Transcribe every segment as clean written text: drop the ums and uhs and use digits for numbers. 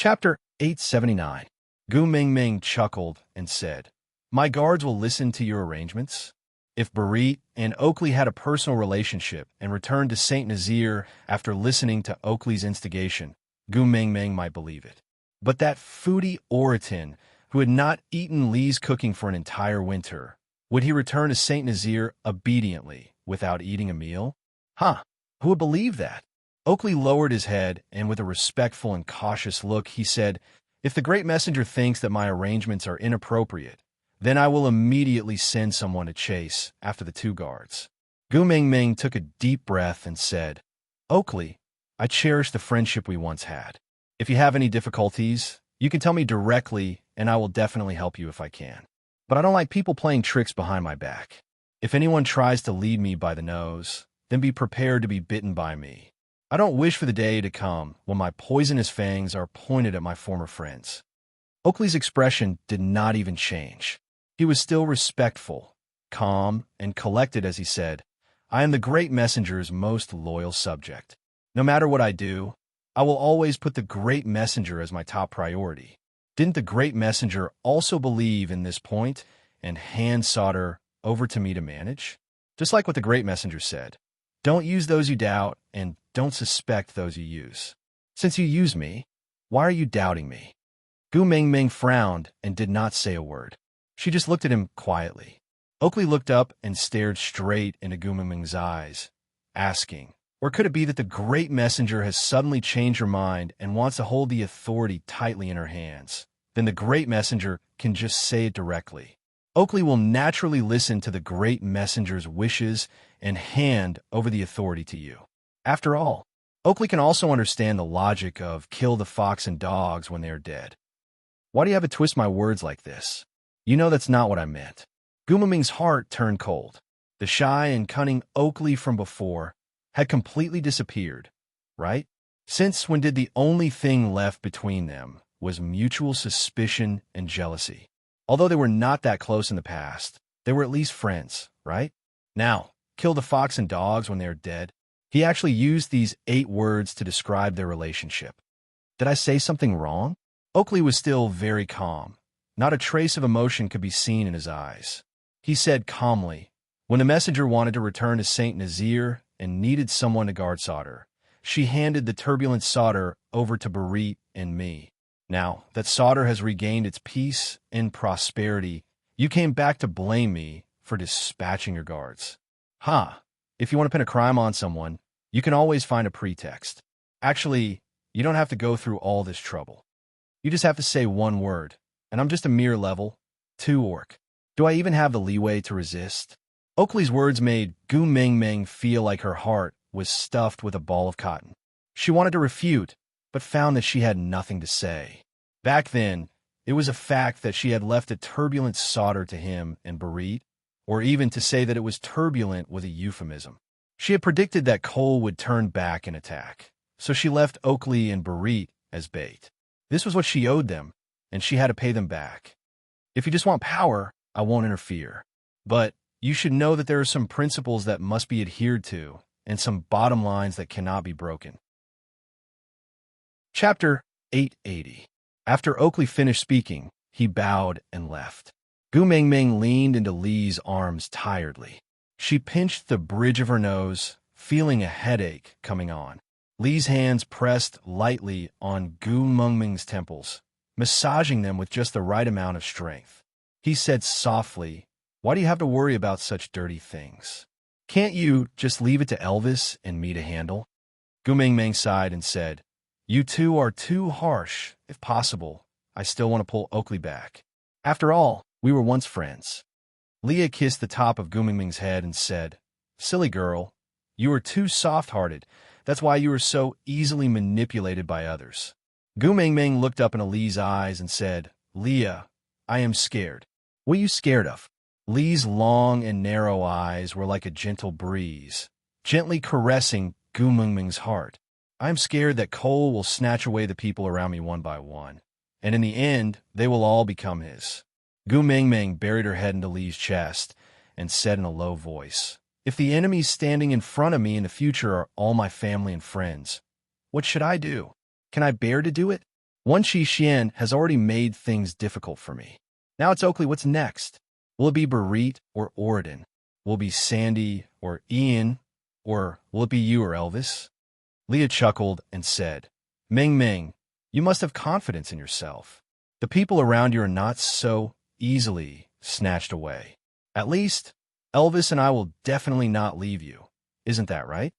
Chapter 879. Gu Mingming chuckled and said, "My guards will listen to your arrangements." If Barit and Oakley had a personal relationship and returned to St. Nazaire after listening to Oakley's instigation, Gu Mingming might believe it. But that foodie Oriton, who had not eaten Li's cooking for an entire winter, would he return to St. Nazaire obediently without eating a meal? Who would believe that? Oakley lowered his head, and with a respectful and cautious look, he said, "If the great messenger thinks that my arrangements are inappropriate, then I will immediately send someone to chase after the two guards." Gu Mingming took a deep breath and said, "Oakley, I cherish the friendship we once had. If you have any difficulties, you can tell me directly, and I will definitely help you if I can. But I don't like people playing tricks behind my back. If anyone tries to lead me by the nose, then be prepared to be bitten by me. I don't wish for the day to come when my poisonous fangs are pointed at my former friends." Oakley's expression did not even change. He was still respectful, calm, and collected as he said, "I am the great messenger's most loyal subject. No matter what I do, I will always put the great messenger as my top priority." Didn't the great messenger also believe in this point and hand Sauter over to me to manage? Just like what the great messenger said, "Don't use those you doubt, and don't suspect those you use." Since you use me, why are you doubting me? Gu Mingming frowned and did not say a word. She just looked at him quietly. Oakley looked up and stared straight into Gu Mingming's eyes, asking, or could it be that the great messenger has suddenly changed her mind and wants to hold the authority tightly in her hands? Then the great messenger can just say it directly. Oakley will naturally listen to the great messenger's wishes and hand over the authority to you. After all, Oakley can also understand the logic of kill the fox and dogs when they are dead. Why do you have to twist my words like this? You know that's not what I meant. Gu Mingming's heart turned cold. The shy and cunning Oakley from before had completely disappeared, right? Since when did the only thing left between them was mutual suspicion and jealousy? Although they were not that close in the past, they were at least friends, right? Now, kill the fox and dogs when they are dead. He actually used these 8 words to describe their relationship. Did I say something wrong? Oakley was still very calm. Not a trace of emotion could be seen in his eyes. He said calmly, "When the messenger wanted to return to St. Nazaire and needed someone to guard Sauter, she handed the turbulent Sauter over to Barit and me. Now that Sauter has regained its peace and prosperity, you came back to blame me for dispatching your guards. If you want to pin a crime on someone, you can always find a pretext. Actually, you don't have to go through all this trouble. You just have to say one word, and I'm just a mere level 2 orc. Do I even have the leeway to resist?" Oakley's words made Gu Mingming feel like her heart was stuffed with a ball of cotton. She wanted to refute, but found that she had nothing to say. Back then, it was a fact that she had left a turbulent Sauter to him and Barit, or even to say that it was turbulent was a euphemism. She had predicted that Cole would turn back and attack, so she left Oakley and Barit as bait. This was what she owed them, and she had to pay them back. If you just want power, I won't interfere. But you should know that there are some principles that must be adhered to, and some bottom lines that cannot be broken. Chapter 880. After Oakley finished speaking, he bowed and left. Gu Mingming leaned into Li's arms tiredly. She pinched the bridge of her nose, feeling a headache coming on. Li's hands pressed lightly on Gu Mingming's temples, massaging them with just the right amount of strength. He said softly, "Why do you have to worry about such dirty things? Can't you just leave it to Elvis and me to handle?" Gu Mingming sighed and said, "You two are too harsh. If possible, I still want to pull Oakley back. After all, we were once friends." Leah kissed the top of Gu Mingming's head and said, "Silly girl, you are too soft-hearted. That's why you are so easily manipulated by others." Gu Mingming looked up into Li's eyes and said, "Leah, I am scared." "What are you scared of?" Li's long and narrow eyes were like a gentle breeze, gently caressing Gu Mingming's heart. "I am scared that Cole will snatch away the people around me one by one, and in the end, they will all become his." Gu Mingming buried her head into Li's chest and said in a low voice, "If the enemies standing in front of me in the future are all my family and friends, what should I do? Can I bear to do it?" One Qi Xian has already made things difficult for me. Now it's Oakley, what's next? Will it be Barit or Oridan? Will it be Sandy or Ian? Or will it be you or Elvis? Leah chuckled and said, Ming Ming, you must have confidence in yourself. The people around you are not so easily snatched away. At least, Elvis and I will definitely not leave you. Isn't that right?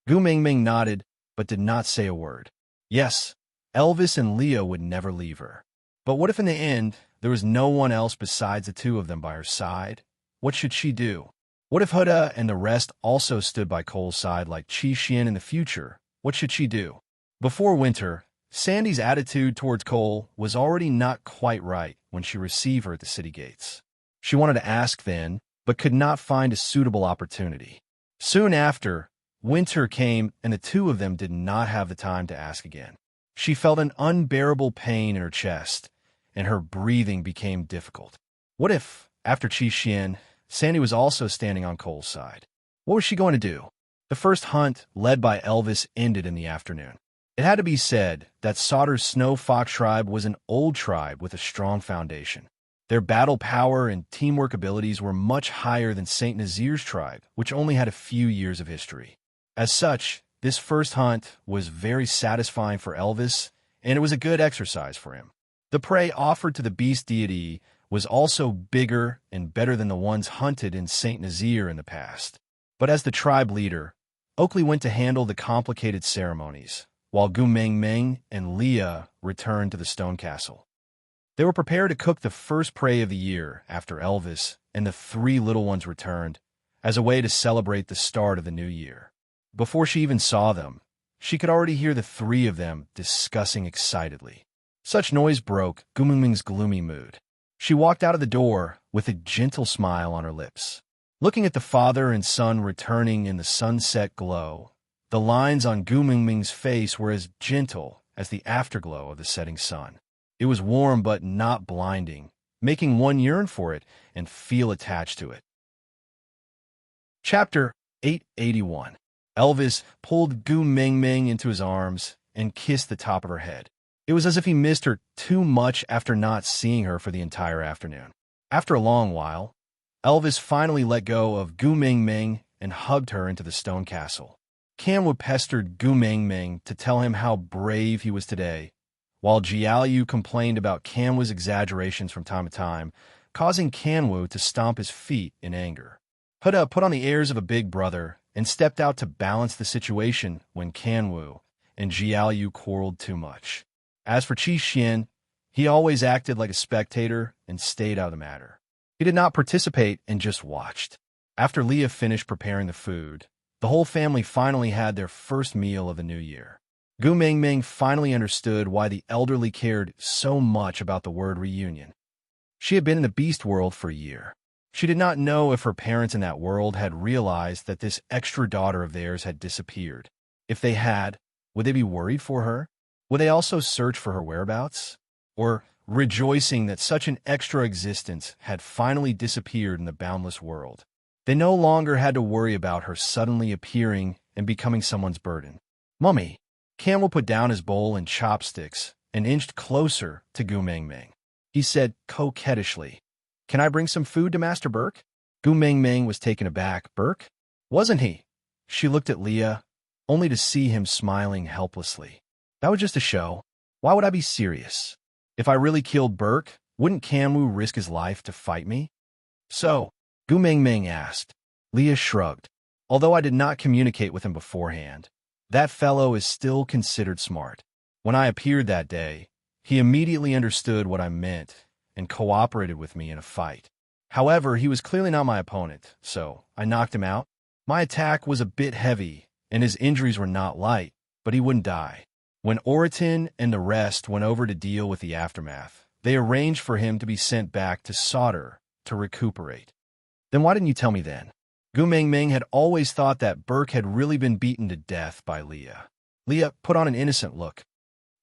Gu Mingming nodded, but did not say a word. Yes, Elvis and Leah would never leave her. But what if in the end, there was no one else besides the two of them by her side? What should she do? What if Huda and the rest also stood by Cole's side like Qi Xian in the future? What should she do? Before winter, Sandy's attitude towards Cole was already not quite right when she received her at the city gates. She wanted to ask then, but could not find a suitable opportunity. Soon after, winter came and the two of them did not have the time to ask again. She felt an unbearable pain in her chest, and her breathing became difficult. What if, after Qi Xian, Sandy was also standing on Cole's side? What was she going to do? The first hunt, led by Elvis, ended in the afternoon. It had to be said that Sauter's Snow Fox tribe was an old tribe with a strong foundation. Their battle power and teamwork abilities were much higher than St. Nazir's tribe, which only had a few years of history. As such, this first hunt was very satisfying for Elvis, and it was a good exercise for him. The prey offered to the beast deity was also bigger and better than the ones hunted in St. Nazir in the past. But as the tribe leader, Oakley went to handle the complicated ceremonies, while Gu Mingming and Leah returned to the stone castle. They were prepared to cook the first prey of the year after Elvis and the three little ones returned, as a way to celebrate the start of the new year. Before she even saw them, she could already hear the three of them discussing excitedly. Such noise broke Gu Mingming's gloomy mood. She walked out of the door with a gentle smile on her lips. Looking at the father and son returning in the sunset glow, the lines on Gu Mingming's face were as gentle as the afterglow of the setting sun. It was warm but not blinding, making one yearn for it and feel attached to it. Chapter 881. Elvis pulled Gu Mingming into his arms and kissed the top of her head. It was as if he missed her too much after not seeing her for the entire afternoon. After a long while, Elvis finally let go of Gu Mingming and hugged her into the stone castle. Kanwu pestered Gu Mingming to tell him how brave he was today, while Jiaoyu complained about Kanwu's exaggerations from time to time, causing Kanwu to stomp his feet in anger. Huda put on the airs of a big brother and stepped out to balance the situation when Kanwu and Jiaoyu quarreled too much. As for Qi Xian, he always acted like a spectator and stayed out of the matter. He did not participate and just watched. After Leah finished preparing the food, the whole family finally had their first meal of the new year. Gu Mingming finally understood why the elderly cared so much about the word reunion. She had been in the beast world for a year. She did not know if her parents in that world had realized that this extra daughter of theirs had disappeared. If they had, would they be worried for her? Would they also search for her whereabouts? Or rejoicing that such an extra existence had finally disappeared in the boundless world? They no longer had to worry about her suddenly appearing and becoming someone's burden. Mummy, Camel put down his bowl and chopsticks and inched closer to Gu Mingming. He said coquettishly, "Can I bring some food to Master Burke?" Gu Mingming was taken aback. Burke? Wasn't he? She looked at Leah, only to see him smiling helplessly. That was just a show. Why would I be serious? If I really killed Burke, wouldn't Kanwu risk his life to fight me? So, Gu Mingming asked. Leah shrugged. Although I did not communicate with him beforehand, that fellow is still considered smart. When I appeared that day, he immediately understood what I meant and cooperated with me in a fight. However, he was clearly not my opponent, so I knocked him out. My attack was a bit heavy, and his injuries were not light, but he wouldn't die. When Oritan and the rest went over to deal with the aftermath, they arranged for him to be sent back to Sauter to recuperate. Then why didn't you tell me then? Gu Mingming had always thought that Burke had really been beaten to death by Leah. Leah put on an innocent look.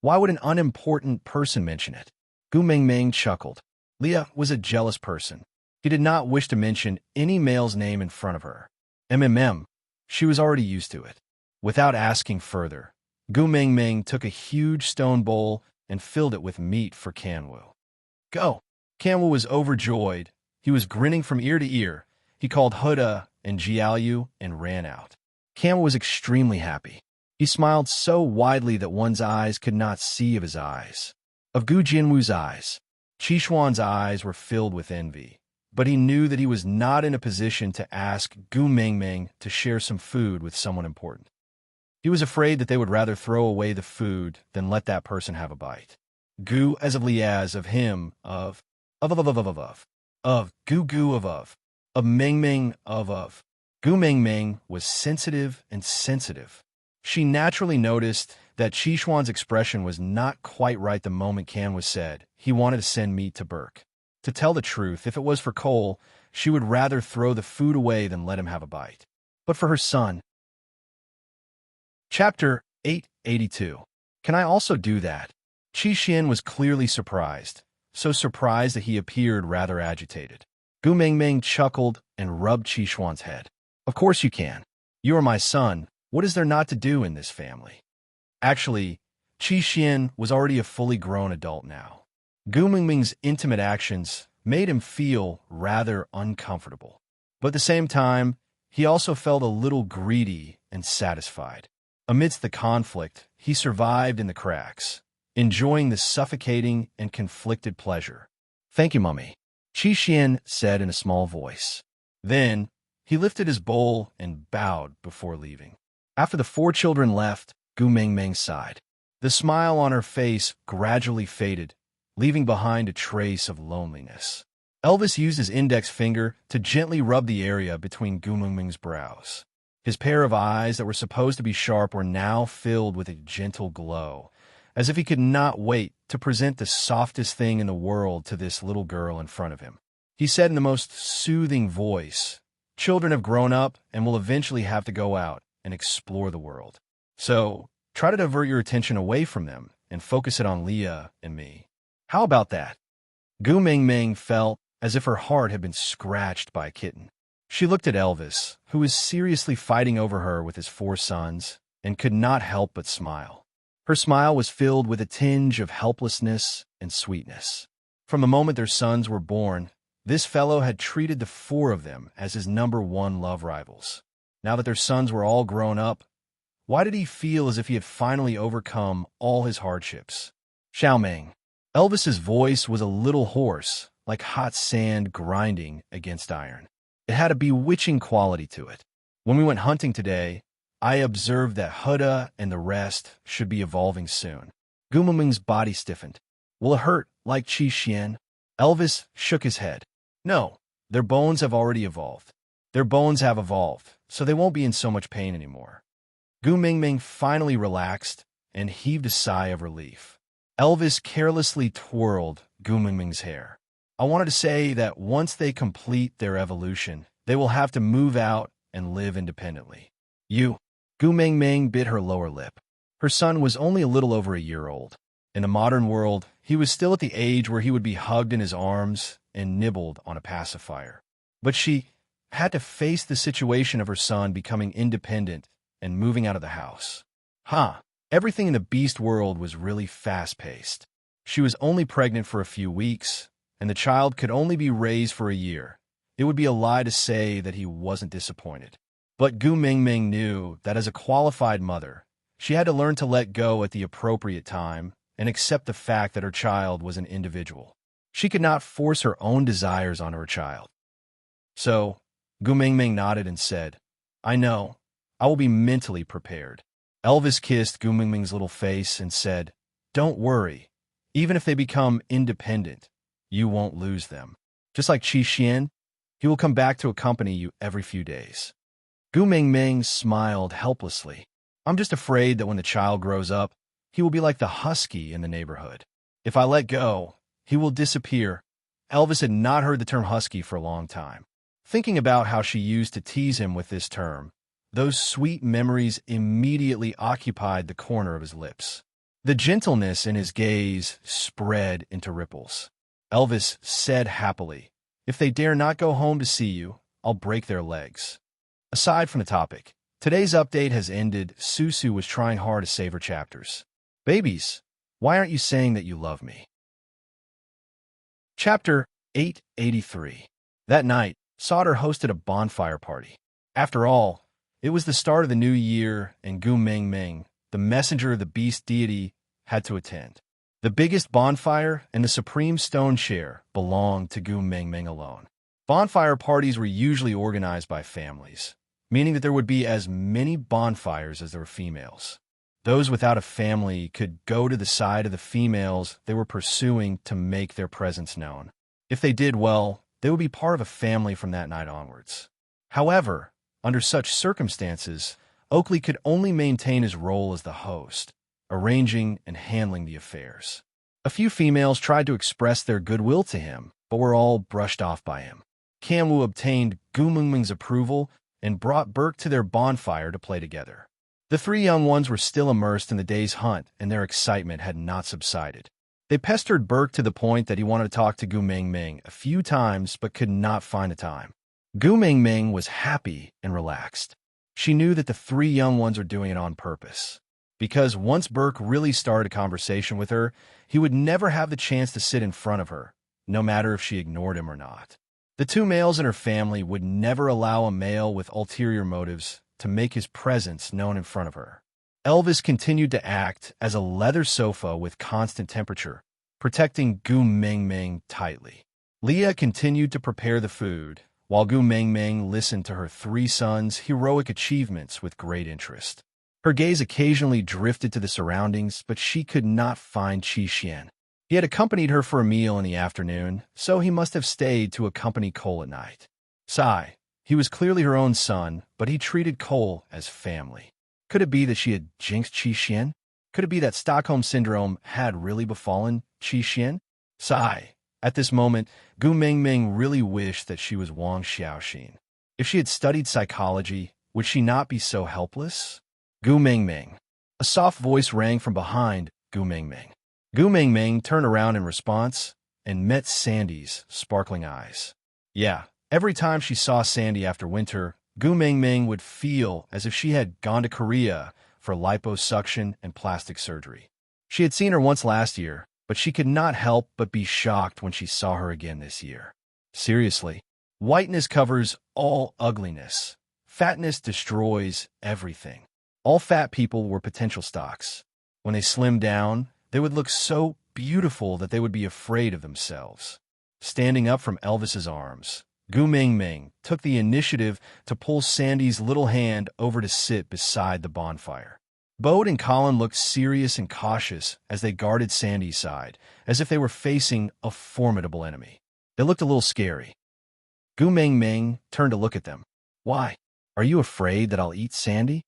Why would an unimportant person mention it? Gu Mingming chuckled. Leah was a jealous person. He did not wish to mention any male's name in front of her. She was already used to it. Without asking further, Gu Mingming took a huge stone bowl and filled it with meat for Kanwu. Go! Kanwu was overjoyed. He was grinning from ear to ear. He called Huda and Jiaoyu and ran out. Kanwu was extremely happy. He smiled so widely that one's eyes could not see of his eyes. Of Gu Jianwu's eyes. Qishuan's eyes were filled with envy. But he knew that he was not in a position to ask Gu Mingming to share some food with someone important. He was afraid that they would rather throw away the food than let that person have a bite. Gu as of Liaz of him, of Gu Gu of Ming of. Gu Mingming was sensitive and sensitive. She naturally noticed that Qishuan's expression was not quite right the moment Kan was said he wanted to send meat to Burke. To tell the truth, if it was for Cole, she would rather throw the food away than let him have a bite. But for her son... Chapter 882. Can I also do that? Qi Xian was clearly surprised, so surprised that he appeared rather agitated. Gu Mingming chuckled and rubbed Qishuan's head. Of course you can. You are my son. What is there not to do in this family? Actually, Qi Xian was already a fully grown adult now. Gu Mingming's intimate actions made him feel rather uncomfortable. But at the same time, he also felt a little greedy and satisfied. Amidst the conflict, he survived in the cracks, enjoying the suffocating and conflicted pleasure. Thank you, Mummy, Qi Xian said in a small voice. Then, he lifted his bowl and bowed before leaving. After the 4 children left, Gu Mingming sighed. The smile on her face gradually faded, leaving behind a trace of loneliness. Elvis used his index finger to gently rub the area between Gu Mingming's brows. His pair of eyes that were supposed to be sharp were now filled with a gentle glow, as if he could not wait to present the softest thing in the world to this little girl in front of him. He said in the most soothing voice, "Children have grown up and will eventually have to go out and explore the world. So, try to divert your attention away from them and focus it on Leah and me. How about that?" Gu Mingming felt as if her heart had been scratched by a kitten. She looked at Elvis, who was seriously fighting over her with his 4 sons, and could not help but smile. Her smile was filled with a tinge of helplessness and sweetness. From the moment their sons were born, this fellow had treated the 4 of them as his #1 love rivals. Now that their sons were all grown up, why did he feel as if he had finally overcome all his hardships? Xiaoming. Elvis's voice was a little hoarse, like hot sand grinding against iron. It had a bewitching quality to it. When we went hunting today, I observed that Huda and the rest should be evolving soon. Gu Mingming's body stiffened. Will it hurt like Qi Xian? Elvis shook his head. No, their bones have already evolved. Their bones have evolved, so they won't be in so much pain anymore. Gu Mingming finally relaxed and heaved a sigh of relief. Elvis carelessly twirled Gu Mingming's hair. I wanted to say that once they complete their evolution, they will have to move out and live independently. You. Gu Mingming bit her lower lip. Her son was only a little over a year old. In the modern world, he was still at the age where he would be hugged in his arms and nibbled on a pacifier. But she had to face the situation of her son becoming independent and moving out of the house. Everything in the beast world was really fast-paced. She was only pregnant for a few weeks, and the child could only be raised for a year. It would be a lie to say that he wasn't disappointed. But Gu Mingming knew that as a qualified mother, she had to learn to let go at the appropriate time and accept the fact that her child was an individual. She could not force her own desires on her child. So, Gu Mingming nodded and said, I know. I will be mentally prepared. Elvis kissed Gu Mingming's little face and said, Don't worry. Even if they become independent, you won't lose them. Just like Qi Xian, he will come back to accompany you every few days. Gu Mingming smiled helplessly. I'm just afraid that when the child grows up, he will be like the husky in the neighborhood. If I let go, he will disappear. Elvis had not heard the term husky for a long time. Thinking about how she used to tease him with this term, those sweet memories immediately occupied the corner of his lips. The gentleness in his gaze spread into ripples. Elvis said happily, If they dare not go home to see you, I'll break their legs. Aside from the topic, today's update has ended. Susu was trying hard to save her chapters. Babies, Why aren't you saying that you love me? Chapter 883. That night, Sauter hosted a bonfire party. After all, it was the start of the new year, and Gu Mengmeng, the messenger of the beast deity, had to attend. The biggest bonfire and the supreme stone chair belonged to Gu Mengmeng alone. Bonfire parties were usually organized by families, meaning that there would be as many bonfires as there were females. Those without a family could go to the side of the females they were pursuing to make their presence known. If they did well, they would be part of a family from that night onwards. However, under such circumstances, Oakley could only maintain his role as the host, arranging and handling the affairs. A few females tried to express their goodwill to him, but were all brushed off by him. Kamwu obtained Gu Mengmeng's approval and brought Burke to their bonfire to play together. The three young ones were still immersed in the day's hunt, and their excitement had not subsided. They pestered Burke to the point that he wanted to talk to Gu Mengmeng a few times but could not find the time. Gu Mengmeng was happy and relaxed. She knew that the three young ones were doing it on purpose, because once Burke really started a conversation with her, he would never have the chance to sit in front of her, no matter if she ignored him or not. The two males in her family would never allow a male with ulterior motives to make his presence known in front of her. Elvis continued to act as a leather sofa with constant temperature, protecting Gu Mengmeng tightly. Leah continued to prepare the food, while Gu Mengmeng listened to her three sons' heroic achievements with great interest. Her gaze occasionally drifted to the surroundings, but she could not find Qi Xian. He had accompanied her for a meal in the afternoon, so he must have stayed to accompany Cole at night. Sigh. He was clearly her own son, but he treated Cole as family. Could it be that she had jinxed Qi Xian? Could it be that Stockholm Syndrome had really befallen Qi Xian? Sigh. At this moment, Gu Mengmeng really wished that she was Wang Xiaoxin. If she had studied psychology, would she not be so helpless? Gu Mengmeng. A soft voice rang from behind Gu Mengmeng. Gu Mengmeng turned around in response and met Sandy's sparkling eyes. Yeah. Every time she saw Sandy after winter, Gu Mengmeng would feel as if she had gone to Korea for liposuction and plastic surgery. She had seen her once last year, but she could not help but be shocked when she saw her again this year. Seriously, whiteness covers all ugliness. Fatness destroys everything. All fat people were potential stocks. When they slimmed down, they would look so beautiful that they would be afraid of themselves. Standing up from Elvis's arms, Gu Mengmeng took the initiative to pull Sandy's little hand over to sit beside the bonfire. Bode and Colin looked serious and cautious as they guarded Sandy's side, as if they were facing a formidable enemy. They looked a little scary. Gu Mengmeng turned to look at them. Why? Are you afraid that I'll eat Sandy?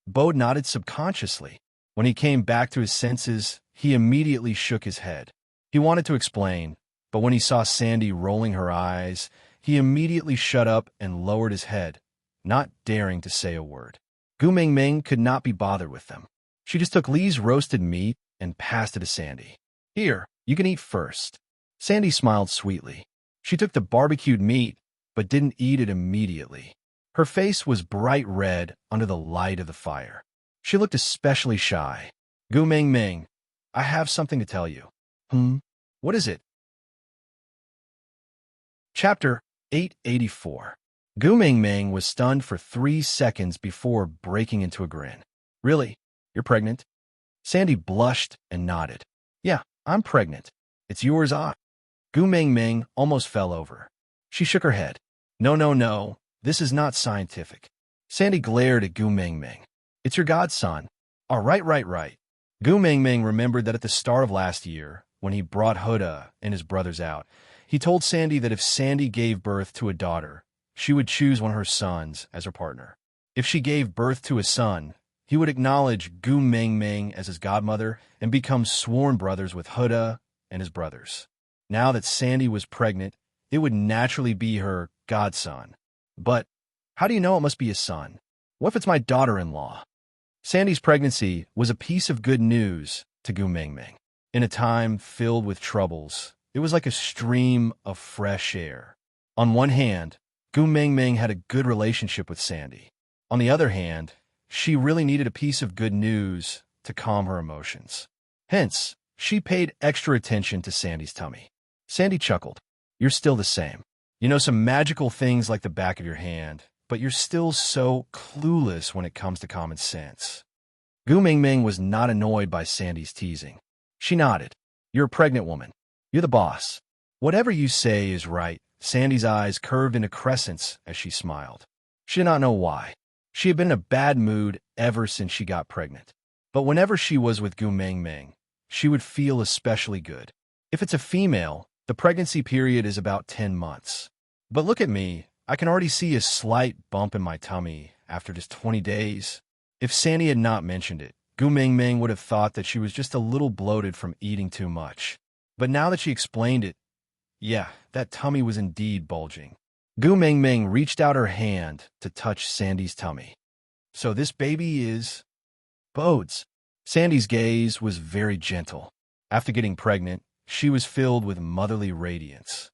Bode nodded subconsciously. When he came back to his senses, he immediately shook his head. He wanted to explain, but when he saw Sandy rolling her eyes, he immediately shut up and lowered his head, not daring to say a word. Gu Mengmeng could not be bothered with them. She just took Lee's roasted meat and passed it to Sandy. Here, you can eat first. Sandy smiled sweetly. She took the barbecued meat, but didn't eat it immediately. Her face was bright red under the light of the fire. She looked especially shy. Gu Mengmeng, I have something to tell you. What is it? Chapter 884. Gu Mengmeng was stunned for 3 seconds before breaking into a grin. Really? You're pregnant? Sandy blushed and nodded. Yeah, I'm pregnant. It's yours, Gu Mengmeng almost fell over. She shook her head. No. This is not scientific. Sandy glared at Gu Mengmeng. It's your godson. Oh, right. Gu Mengmeng remembered that at the start of last year, when he brought Huda and his brothers out, he told Sandy that if Sandy gave birth to a daughter, she would choose one of her sons as her partner. If she gave birth to a son, he would acknowledge Gu Mengmeng as his godmother and become sworn brothers with Huda and his brothers. Now that Sandy was pregnant, it would naturally be her godson. But how do you know it must be a son? What if it's my daughter-in-law? Sandy's pregnancy was a piece of good news to Gu Mengmeng. In a time filled with troubles, it was like a stream of fresh air. On one hand, Gu Mengmeng had a good relationship with Sandy. On the other hand, she really needed a piece of good news to calm her emotions. Hence, She paid extra attention to Sandy's tummy. Sandy chuckled. You're still the same. You know some magical things like the back of your hand, but you're still so clueless when it comes to common sense. Gu Mingming was not annoyed by Sandy's teasing. She nodded. You're a pregnant woman. You're the boss. Whatever you say is right. Sandy's eyes curved into crescents as she smiled. She did not know why. She had been in a bad mood ever since she got pregnant. But whenever she was with Gu Mingming, she would feel especially good. If it's a female, the pregnancy period is about 10 months. But look at me. I can already see a slight bump in my tummy after just 20 days. If Sandy had not mentioned it, Gu Mingming would have thought that she was just a little bloated from eating too much. But now that she explained it, yeah, that tummy was indeed bulging. Gu Mingming reached out her hand to touch Sandy's tummy. So this baby is Bode's. Sandy's gaze was very gentle. After getting pregnant, she was filled with motherly radiance.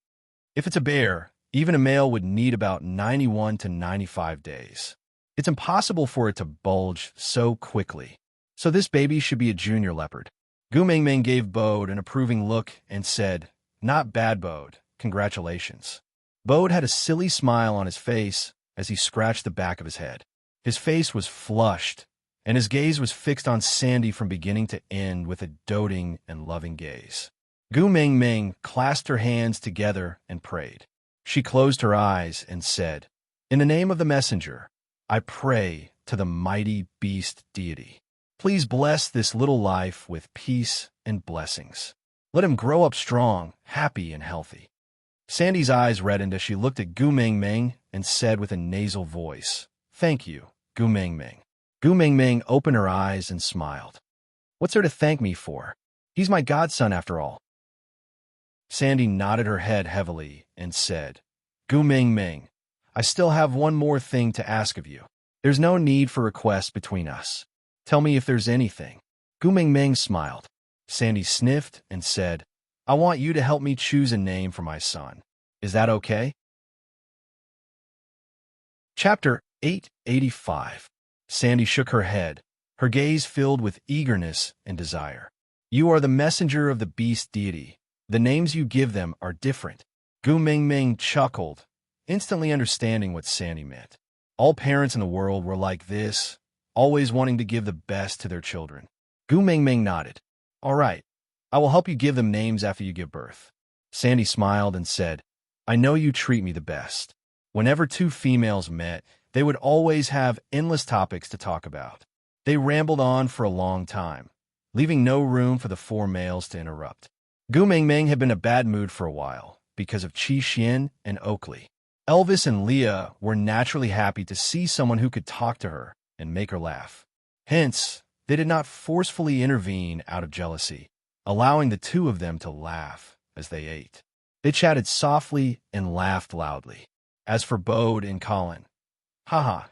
If it's a bear, even a male would need about 91 to 95 days. It's impossible for it to bulge so quickly. So this baby should be a junior leopard. Gu Mingming gave Bode an approving look and said, Not bad, Bode. Congratulations. Bode had a silly smile on his face as he scratched the back of his head. His face was flushed, and his gaze was fixed on Sandy from beginning to end with a doting and loving gaze. Gu Mingming clasped her hands together and prayed. She closed her eyes and said, In the name of the messenger, I pray to the mighty beast deity. Please bless this little life with peace and blessings. Let him grow up strong, happy, and healthy. Sandy's eyes reddened as she looked at Gu Mingming and said with a nasal voice, Thank you, Gu Mingming. Gu Mingming opened her eyes and smiled. What's there to thank me for? He's my godson after all. Sandy nodded her head heavily and said, Gu Mingming, I still have one more thing to ask of you. There's no need for requests between us. Tell me if there's anything. Gu Mingming smiled. Sandy sniffed and said, I want you to help me choose a name for my son. Is that okay? Chapter 885. Sandy shook her head, her gaze filled with eagerness and desire. You are the messenger of the beast deity. The names you give them are different. Gu Mingming chuckled, instantly understanding what Sandy meant. All parents in the world were like this, always wanting to give the best to their children. Gu Mingming nodded. All right, I will help you give them names after you give birth. Sandy smiled and said, I know you treat me the best. Whenever two females met, they would always have endless topics to talk about. They rambled on for a long time, leaving no room for the four males to interrupt. Gu Mingming had been in a bad mood for a while because of Qi Xian and Oakley. Elvis and Leah were naturally happy to see someone who could talk to her and make her laugh. Hence, they did not forcefully intervene out of jealousy, allowing the two of them to laugh as they ate. They chatted softly and laughed loudly. As for Bode and Colin, haha,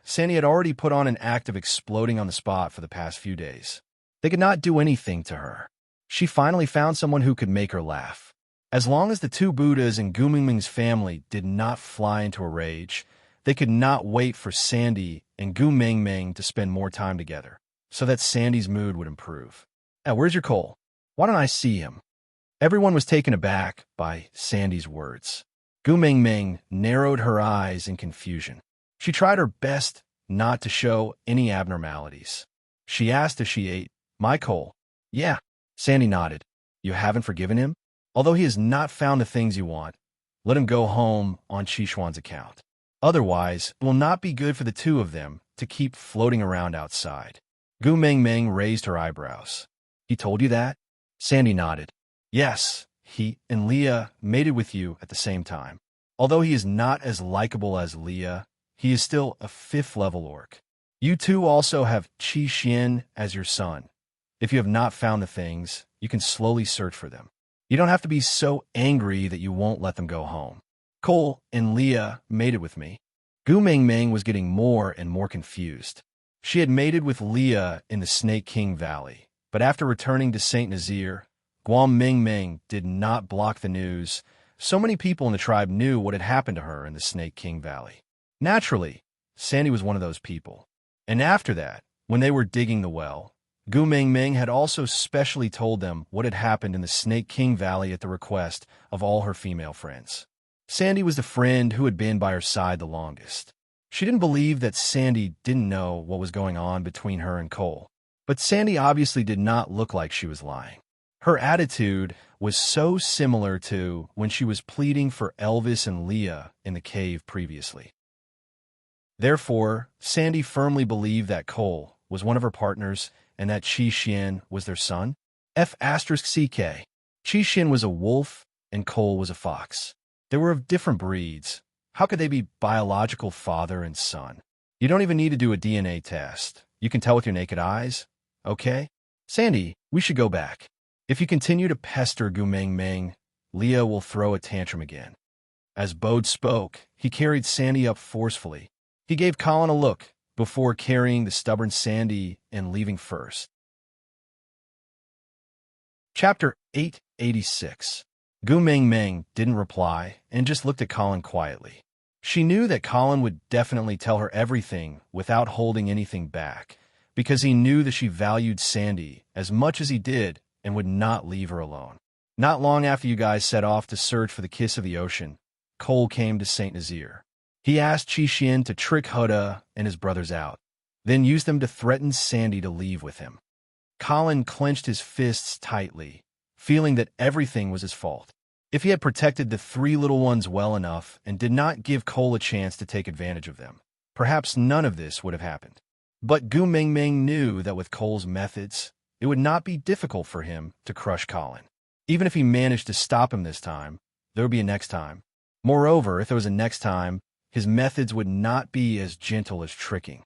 Sandy had already put on an act of exploding on the spot for the past few days. They could not do anything to her. She finally found someone who could make her laugh. As long as the two Buddhas and Gu Mingming's family did not fly into a rage, they could not wait for Sandy and Gu Mingming to spend more time together, so that Sandy's mood would improve. Where's your Cole? Why don't I see him? Everyone was taken aback by Sandy's words. Gu Mingming narrowed her eyes in confusion. She tried her best not to show any abnormalities. She asked as she ate, My Cole? Yeah. Sandy nodded. You haven't forgiven him? Although he has not found the things you want, let him go home on Qishuan's account. Otherwise, it will not be good for the two of them to keep floating around outside. Gu Mingming raised her eyebrows. He told you that? Sandy nodded. Yes, he and Leah mated with you at the same time. Although he is not as likable as Leah, he is still a 5th-level orc. You two also have Qi Xian as your son. If you have not found the things, you can slowly search for them. You don't have to be so angry that you won't let them go home. Cole and Leah mated with me. Gu Mingming was getting more and more confused. She had mated with Leah in the Snake King Valley, but after returning to St. Nazaire, Guam Mingming did not block the news. So many people in the tribe knew what had happened to her in the Snake King Valley. Naturally, Sandy was one of those people. And after that, when they were digging the well, Gu Mingming had also specially told them what had happened in the Snake King Valley at the request of all her female friends. Sandy was the friend who had been by her side the longest. She didn't believe that Sandy didn't know what was going on between her and Cole. But Sandy obviously did not look like she was lying. Her attitude was so similar to when she was pleading for Elvis and Leah in the cave previously. Therefore, Sandy firmly believed that Cole was one of her partners and that Qi Xian was their son. F***CK. Qi Xian was a wolf and Cole was a fox. They were of different breeds. How could they be biological father and son? You don't even need to do a DNA test. You can tell with your naked eyes. Okay? Sandy, we should go back. If you continue to pester Gu Mingming, Leah will throw a tantrum again. As Bode spoke, he carried Sandy up forcefully. He gave Colin a look before carrying the stubborn Sandy and leaving first. Chapter 886. Gu Mingming didn't reply and just looked at Colin quietly. She knew that Colin would definitely tell her everything without holding anything back, because he knew that she valued Sandy as much as he did and would not leave her alone. Not long after you guys set off to search for the Kiss of the Ocean, Cole came to St. Nazaire. He asked Qi Xian to trick Huda and his brothers out, then used them to threaten Sandy to leave with him. Colin clenched his fists tightly, feeling that everything was his fault. If he had protected the three little ones well enough and did not give Cole a chance to take advantage of them, perhaps none of this would have happened. But Gu Mingming knew that with Cole's methods, it would not be difficult for him to crush Colin. Even if he managed to stop him this time, there would be a next time. Moreover, if there was a next time, his methods would not be as gentle as tricking.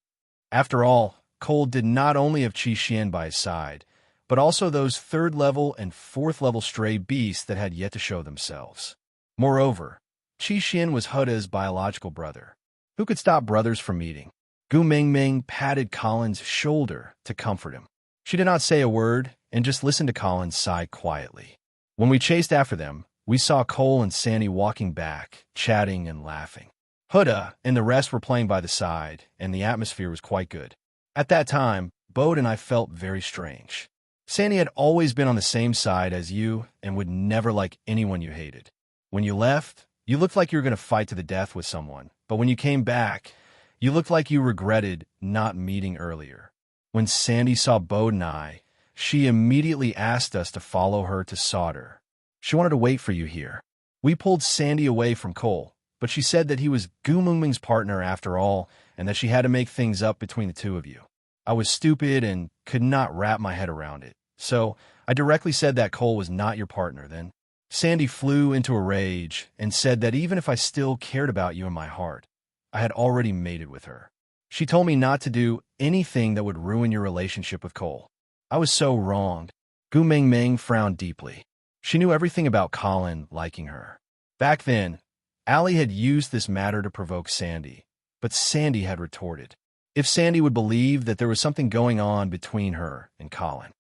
After all, Cole did not only have Qi Xian by his side, but also those third-level and fourth-level stray beasts that had yet to show themselves. Moreover, Qi Xian was Huda's biological brother. Who could stop brothers from meeting? Gu Mingming patted Colin's shoulder to comfort him. She did not say a word and just listened to Colin sigh quietly. When we chased after them, we saw Cole and Sandy walking back, chatting and laughing. Huda and the rest were playing by the side, and the atmosphere was quite good. At that time, Bode and I felt very strange. Sandy had always been on the same side as you and would never like anyone you hated. When you left, you looked like you were going to fight to the death with someone, but when you came back, you looked like you regretted not meeting earlier. When Sandy saw Bode and I, she immediately asked us to follow her to Sauter. She wanted to wait for you here. We pulled Sandy away from Cole, but she said that he was Gu Mingming's partner after all, and that she had to make things up between the two of you. I was stupid and could not wrap my head around it, so I directly said that Cole was not your partner then. Sandy flew into a rage and said that even if I still cared about you in my heart, I had already mated with her. She told me not to do anything that would ruin your relationship with Cole. I was so wrong. Gu Mingming frowned deeply. She knew everything about Colin liking her. Back then, Allie had used this matter to provoke Sandy, but Sandy had retorted. If Sandy would believe that there was something going on between her and Colin.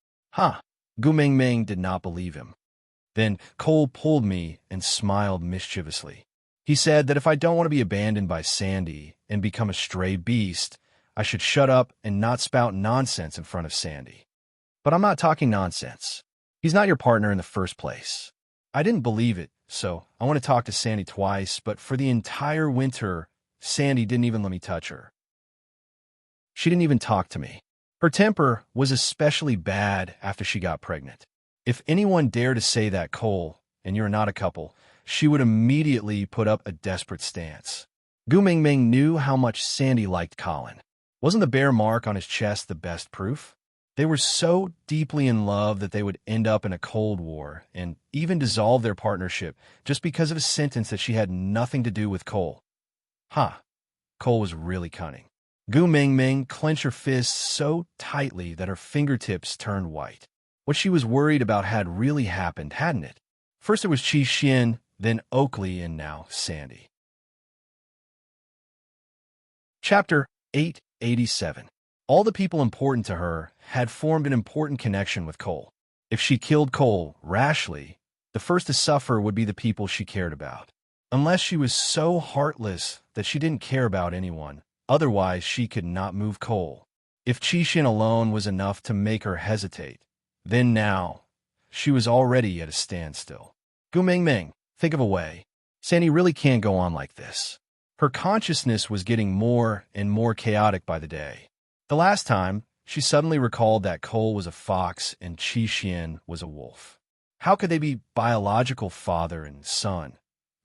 Gu Mingming did not believe him. Then Cole pulled me and smiled mischievously. He said that if I don't want to be abandoned by Sandy and become a stray beast, I should shut up and not spout nonsense in front of Sandy. But I'm not talking nonsense. He's not your partner in the first place. I didn't believe it, so I want to talk to Sandy twice, but for the entire winter, Sandy didn't even let me touch her. She didn't even talk to me. Her temper was especially bad after she got pregnant. If anyone dared to say that, Cole, and you're not a couple, she would immediately put up a desperate stance. Gu Mingming knew how much Sandy liked Colin. Wasn't the bare mark on his chest the best proof? They were so deeply in love that they would end up in a Cold War and even dissolve their partnership just because of a sentence that she had nothing to do with Cole. Cole was really cunning. Gu Mingming clenched her fists so tightly that her fingertips turned white. What she was worried about had really happened, hadn't it? First it was Qi Xian, then Oakley, and now Sandy. Chapter 887. All the people important to her had formed an important connection with Cole. If she killed Cole rashly, the first to suffer would be the people she cared about. Unless she was so heartless that she didn't care about anyone, otherwise she could not move Cole. If Qixin alone was enough to make her hesitate, then now, she was already at a standstill. Gu Mingming, think of a way. Sandy really can't go on like this. Her consciousness was getting more and more chaotic by the day. The last time, she suddenly recalled that Cole was a fox and Qixin was a wolf. How could they be biological father and son?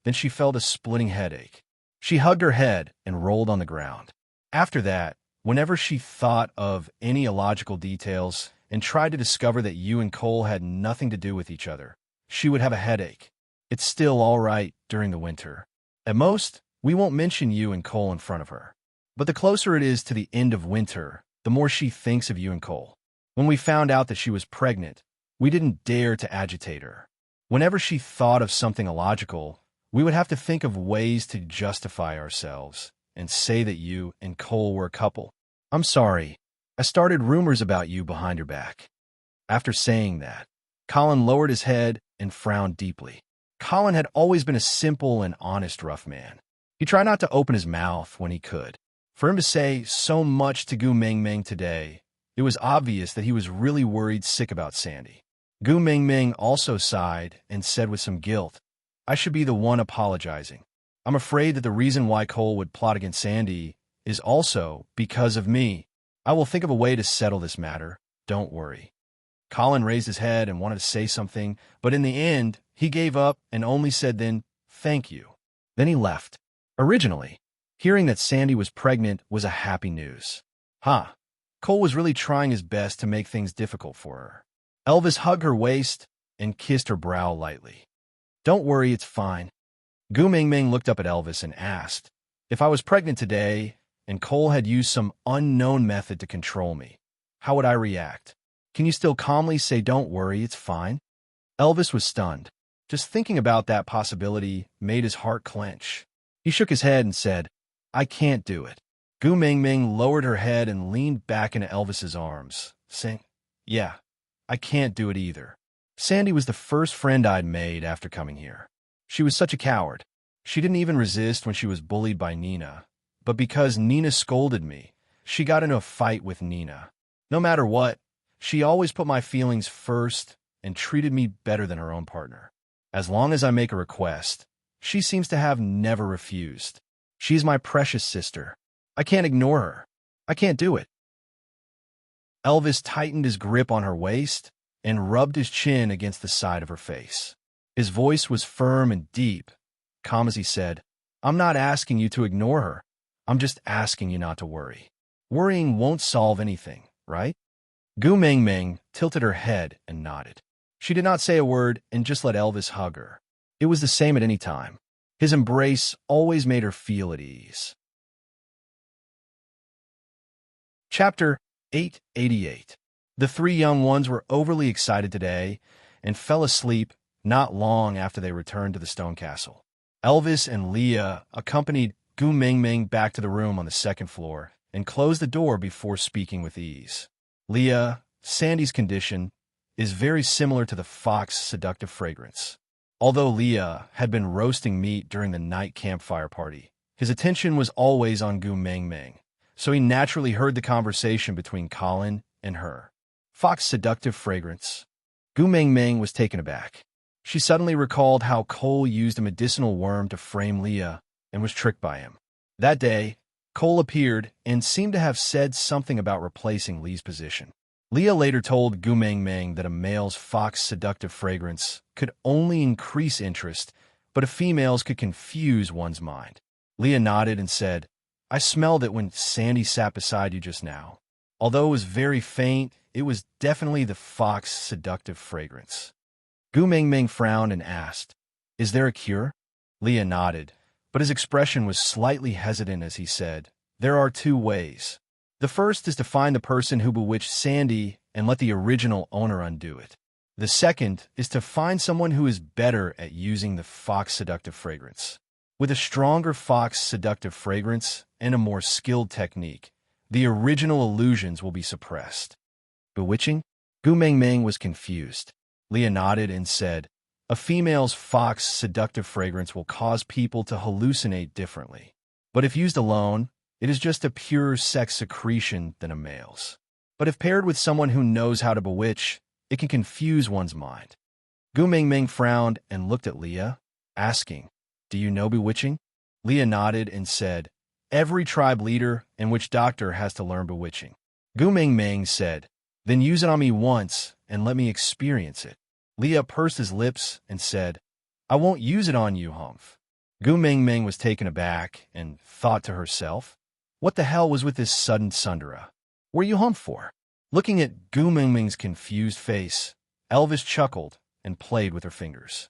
Then she felt a splitting headache. She hugged her head and rolled on the ground. After that, whenever she thought of any illogical details and tried to discover that you and Cole had nothing to do with each other, she would have a headache. It's still all right during the winter. At most, we won't mention you and Cole in front of her. But the closer it is to the end of winter, the more she thinks of you and Cole. When we found out that she was pregnant, we didn't dare to agitate her. Whenever she thought of something illogical, we would have to think of ways to justify ourselves and say that you and Cole were a couple. I'm sorry. I started rumors about you behind your back. After saying that, Colin lowered his head and frowned deeply. Colin had always been a simple and honest rough man. He tried not to open his mouth when he could. For him to say so much to Gu Mingming today, it was obvious that he was really worried sick about Sandy. Gu Mingming also sighed and said with some guilt, I should be the one apologizing. I'm afraid that the reason why Cole would plot against Sandy is also because of me. I will think of a way to settle this matter. Don't worry. Colin raised his head and wanted to say something, but in the end, he gave up and only said then, thank you. Then he left. Originally, hearing that Sandy was pregnant was a happy news. Cole was really trying his best to make things difficult for her. Elvis hugged her waist and kissed her brow lightly. Don't worry, it's fine. Gu Mingming looked up at Elvis and asked, if I was pregnant today and Cole had used some unknown method to control me, how would I react? Can you still calmly say, don't worry, it's fine? Elvis was stunned. Just thinking about that possibility made his heart clench. He shook his head and said, I can't do it. Gu Mingming lowered her head and leaned back into Elvis's arms, saying, yeah, I can't do it either. Sandy was the first friend I'd made after coming here. She was such a coward. She didn't even resist when she was bullied by Nina. But because Nina scolded me, she got into a fight with Nina. No matter what, she always put my feelings first and treated me better than her own partner. As long as I make a request, she seems to have never refused. She's my precious sister. I can't ignore her. I can't do it. Elvis tightened his grip on her waist and rubbed his chin against the side of her face. His voice was firm and deep, calm as he said, I'm not asking you to ignore her. I'm just asking you not to worry. Worrying won't solve anything, right? Gu Mingming tilted her head and nodded. She did not say a word and just let Elvis hug her. It was the same at any time. His embrace always made her feel at ease. Chapter 888. The three young ones were overly excited today and fell asleep not long after they returned to the stone castle. Elvis and Leah accompanied Gu Mingming back to the room on the second floor and closed the door before speaking with ease. Leah, Sandy's condition is very similar to the fox seductive fragrance. Although Leah had been roasting meat during the night campfire party, his attention was always on Gu Mingming, so he naturally heard the conversation between Colin and her. Fox seductive fragrance. Gu Mingming was taken aback. She suddenly recalled how Cole used a medicinal worm to frame Leah and was tricked by him. That day, Cole appeared and seemed to have said something about replacing Lee's position. Leah later told Gu Mingming that a male's fox seductive fragrance could only increase interest, but a female's could confuse one's mind. Leah nodded and said, I smelled it when Sandy sat beside you just now. Although it was very faint, it was definitely the fox seductive fragrance. Gu Mingming frowned and asked, Is there a cure? Leah nodded, but his expression was slightly hesitant as he said, There are two ways. The first is to find the person who bewitched Sandy and let the original owner undo it. The second is to find someone who is better at using the fox seductive fragrance. With a stronger fox seductive fragrance and a more skilled technique, the original illusions will be suppressed. Bewitching? Gu Mingming was confused. Leah nodded and said, A female's fox seductive fragrance will cause people to hallucinate differently. But if used alone, It is just a purer sex secretion than a male's. But if paired with someone who knows how to bewitch, it can confuse one's mind. Gu Mingming frowned and looked at Leah, asking, "Do you know bewitching?" Leah nodded and said, "Every tribe leader and witch doctor has to learn bewitching." Gu Mingming said, "Then use it on me once and let me experience it." Leah pursed his lips and said, "I won't use it on you, Humph." Gu Mingming was taken aback and thought to herself, "What the hell was with this sudden Sundara? Were you Humph for?" Looking at Gu Mingming's confused face, Elvis chuckled and played with her fingers.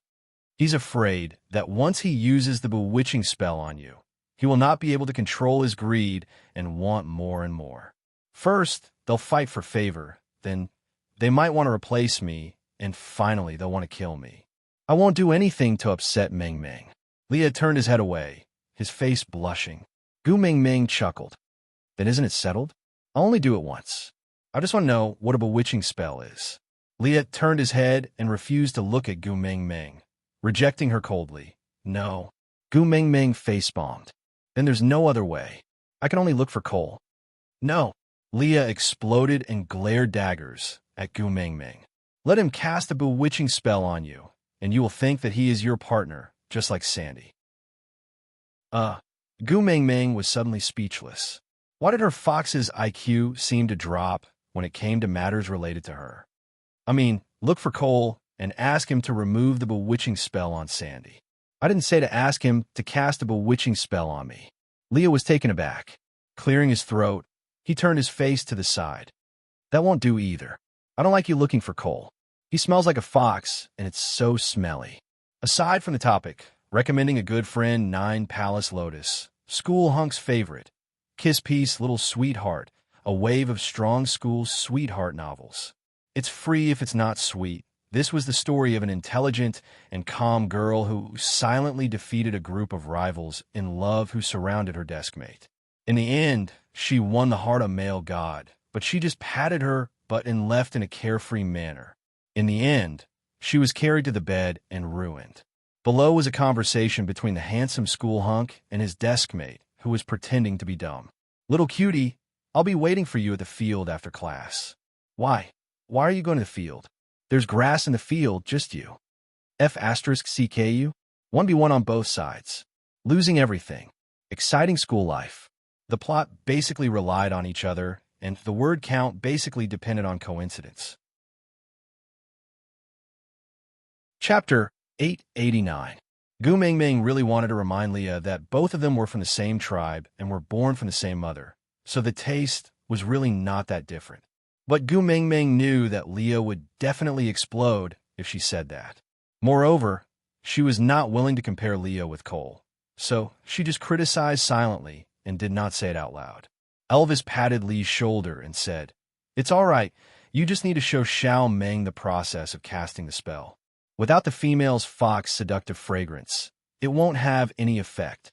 He's afraid that once he uses the bewitching spell on you, he will not be able to control his greed and want more and more. First, they'll fight for favor, then they might want to replace me, and finally they'll want to kill me. I won't do anything to upset Ming Ming. Leah turned his head away, his face blushing. Gu Mingming chuckled. "Then isn't it settled? I'll only do it once. I just want to know what a bewitching spell is." Leah turned his head and refused to look at Gu Mingming, rejecting her coldly. "No." Gu Mingming face-bombed. "Then there's no other way. I can only look for Cole." "No." Leah exploded and glared daggers at Gu Mingming. "Let him cast a bewitching spell on you, and you will think that he is your partner, just like Sandy." Gu Mingming was suddenly speechless. Why did her fox's IQ seem to drop when it came to matters related to her? I mean, look for Cole and ask him to remove the bewitching spell on Sandy. I didn't say to ask him to cast a bewitching spell on me. Leah was taken aback. Clearing his throat, he turned his face to the side. "That won't do either. I don't like you looking for Cole. He smells like a fox, and it's so smelly." Aside from the topic, recommending a good friend 9 Palace Lotus, School Hunk's favorite, Kiss Piece Little Sweetheart, a wave of strong school sweetheart novels. It's free if it's not sweet. This was the story of an intelligent and calm girl who silently defeated a group of rivals in love who surrounded her deskmate. In the end, she won the heart of male god, but she just patted her butt and left in a carefree manner. In the end, she was carried to the bed and ruined. Below was a conversation between the handsome school hunk and his deskmate, who was pretending to be dumb. "Little cutie, I'll be waiting for you at the field after class." "Why? Why are you going to the field?" "There's grass in the field, just you. F*CKU? 1v1 on both sides. Losing everything. Exciting school life." The plot basically relied on each other, and the word count basically depended on coincidence. Chapter 889. Gu Mingming really wanted to remind Leah that both of them were from the same tribe and were born from the same mother, so the taste was really not that different. But Gu Mingming knew that Leah would definitely explode if she said that. Moreover, she was not willing to compare Leah with Cole, so she just criticized silently and did not say it out loud. Elvis patted Lee's shoulder and said, "It's all right. You just need to show Xiao Meng the process of casting the spell. Without the female's fox seductive fragrance, it won't have any effect."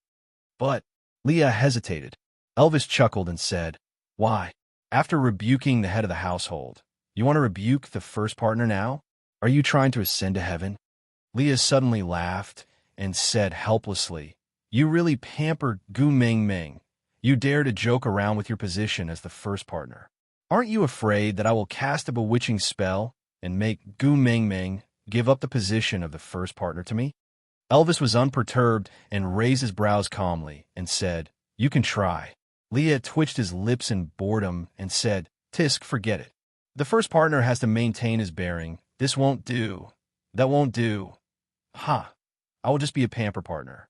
But Leah hesitated. Elvis chuckled and said, "Why? After rebuking the head of the household, you want to rebuke the first partner now? Are you trying to ascend to heaven?" Leah suddenly laughed and said helplessly, "You really pampered Gu Mingming. You dare to joke around with your position as the first partner. Aren't you afraid that I will cast a bewitching spell and make Gu Mingming give up the position of the first partner to me?" Elvis was unperturbed and raised his brows calmly and said, "You can try." Leah twitched his lips in boredom and said, "Tisk, forget it. The first partner has to maintain his bearing. This won't do. That won't do. Ha! I will just be a pamper partner."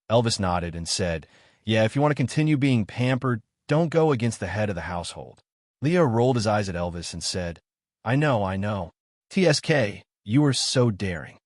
Elvis nodded and said, "Yeah, if you want to continue being pampered, don't go against the head of the household." Leah rolled his eyes at Elvis and said, I know. TSK, you are so daring."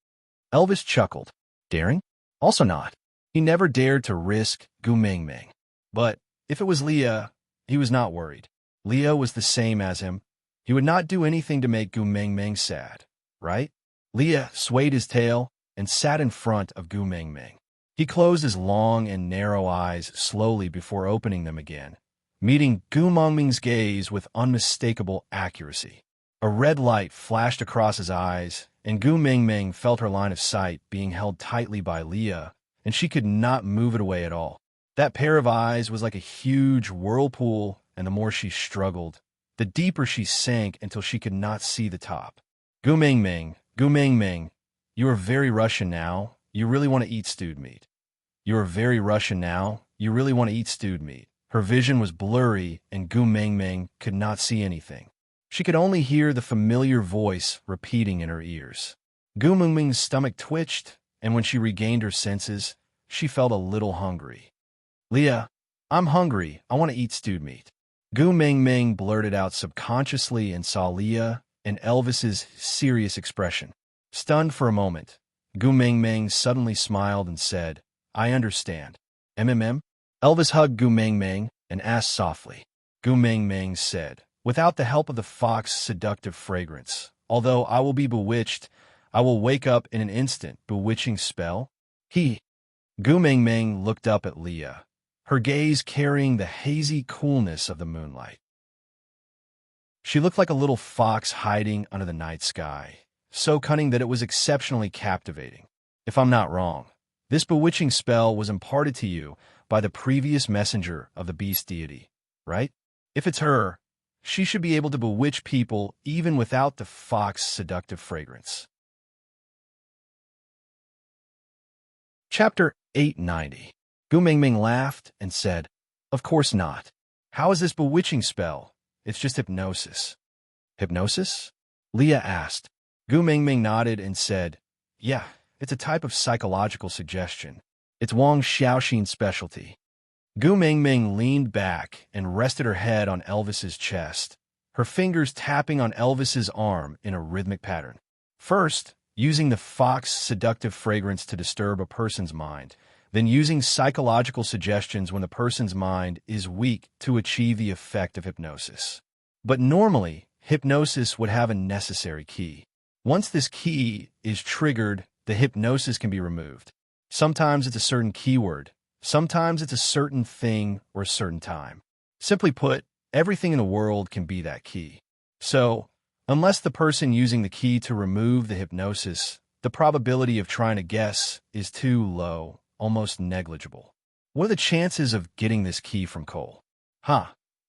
Elvis chuckled. Daring? Also not. He never dared to risk Gu Mingming. But if it was Leah, he was not worried. Leah was the same as him. He would not do anything to make Gu Mingming sad, right? Leah swayed his tail and sat in front of Gu Mingming. He closed his long and narrow eyes slowly before opening them again, meeting Gu Mingming's gaze with unmistakable accuracy. A red light flashed across his eyes, and Gu Mingming felt her line of sight being held tightly by Leah, and she could not move it away at all. That pair of eyes was like a huge whirlpool, and the more she struggled, the deeper she sank until she could not see the top. Gu Ming, you are very Russian now. You really want to eat stewed meat. You are very Russian now. You really want to eat stewed meat. Her vision was blurry, and Gu Ming could not see anything. She could only hear the familiar voice repeating in her ears. Gu Ming's stomach twitched, and when she regained her senses, she felt a little hungry. Leah, I'm hungry. I want to eat stewed meat. Gu Ming blurted out subconsciously and saw Leah and Elvis's serious expression. Stunned for a moment, Gu Ming suddenly smiled and said, I understand. Elvis hugged Gu Ming and asked softly. Gu Ming said, without the help of the fox's seductive fragrance, although I will be bewitched, I will wake up in an instant. Bewitching spell? Gu Ming looked up at Leah, her gaze carrying the hazy coolness of the moonlight. She looked like a little fox hiding under the night sky, so cunning that it was exceptionally captivating. If I'm not wrong, this bewitching spell was imparted to you by the previous messenger of the beast deity, right? If it's her, she should be able to bewitch people even without the fox's seductive fragrance. Chapter 890. Gu Ming laughed and said, Of course not. How is this bewitching spell? It's just hypnosis. Hypnosis? Leah asked. Gu Ming nodded and said, Yeah, it's a type of psychological suggestion. It's Wang Xiaoxin's specialty. Gu Ming leaned back and rested her head on Elvis's chest, her fingers tapping on Elvis's arm in a rhythmic pattern. First, using the fox's seductive fragrance to disturb a person's mind, then using psychological suggestions when the person's mind is weak to achieve the effect of hypnosis. But normally, hypnosis would have a necessary key. Once this key is triggered, the hypnosis can be removed. Sometimes it's a certain keyword, sometimes it's a certain thing or a certain time. Simply put, everything in the world can be that key. So, unless the person using the key to remove the hypnosis, the probability of trying to guess is too low, almost negligible. What are the chances of getting this key from Cole?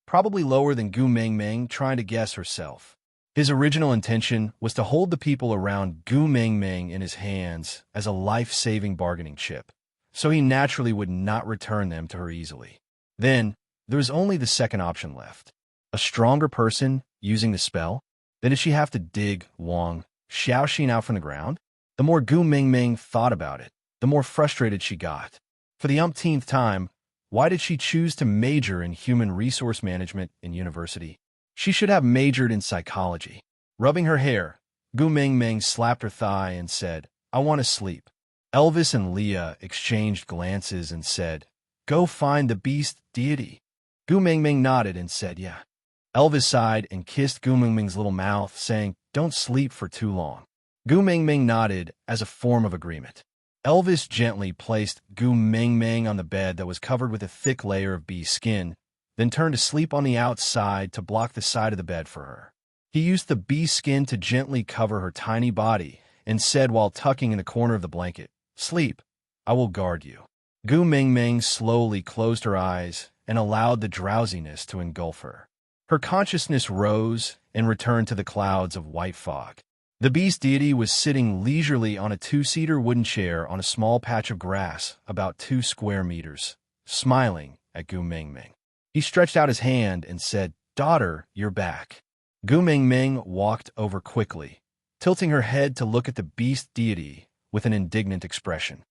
Probably lower than Gu Ming trying to guess herself. His original intention was to hold the people around Gu Ming in his hands as a life-saving bargaining chip, so he naturally would not return them to her easily. Then, there was only the second option left. A stronger person using the spell? Then did she have to dig Wang Xiaoxin out from the ground? The more Gu Ming thought about it, the more frustrated she got. For the umpteenth time, why did she choose to major in human resource management in university? She should have majored in psychology. Rubbing her hair, Gu Ming slapped her thigh and said, I want to sleep. Elvis and Leah exchanged glances and said, Go find the beast deity. Gu Ming nodded and said, Yeah. Elvis sighed and kissed Gu Ming's little mouth, saying, Don't sleep for too long. Gu Ming nodded as a form of agreement. Elvis gently placed Gu Ming on the bed that was covered with a thick layer of bee skin, then turned to sleep on the outside to block the side of the bed for her. He used the bee skin to gently cover her tiny body and said while tucking in the corner of the blanket, Sleep, I will guard you. Gu Ming slowly closed her eyes and allowed the drowsiness to engulf her. Her consciousness rose and returned to the clouds of white fog. The beast deity was sitting leisurely on a two-seater wooden chair on a small patch of grass about 2 square meters, smiling at Gu Ming. He stretched out his hand and said, Daughter, you're back. Gu Ming walked over quickly, tilting her head to look at the beast deity with an indignant expression.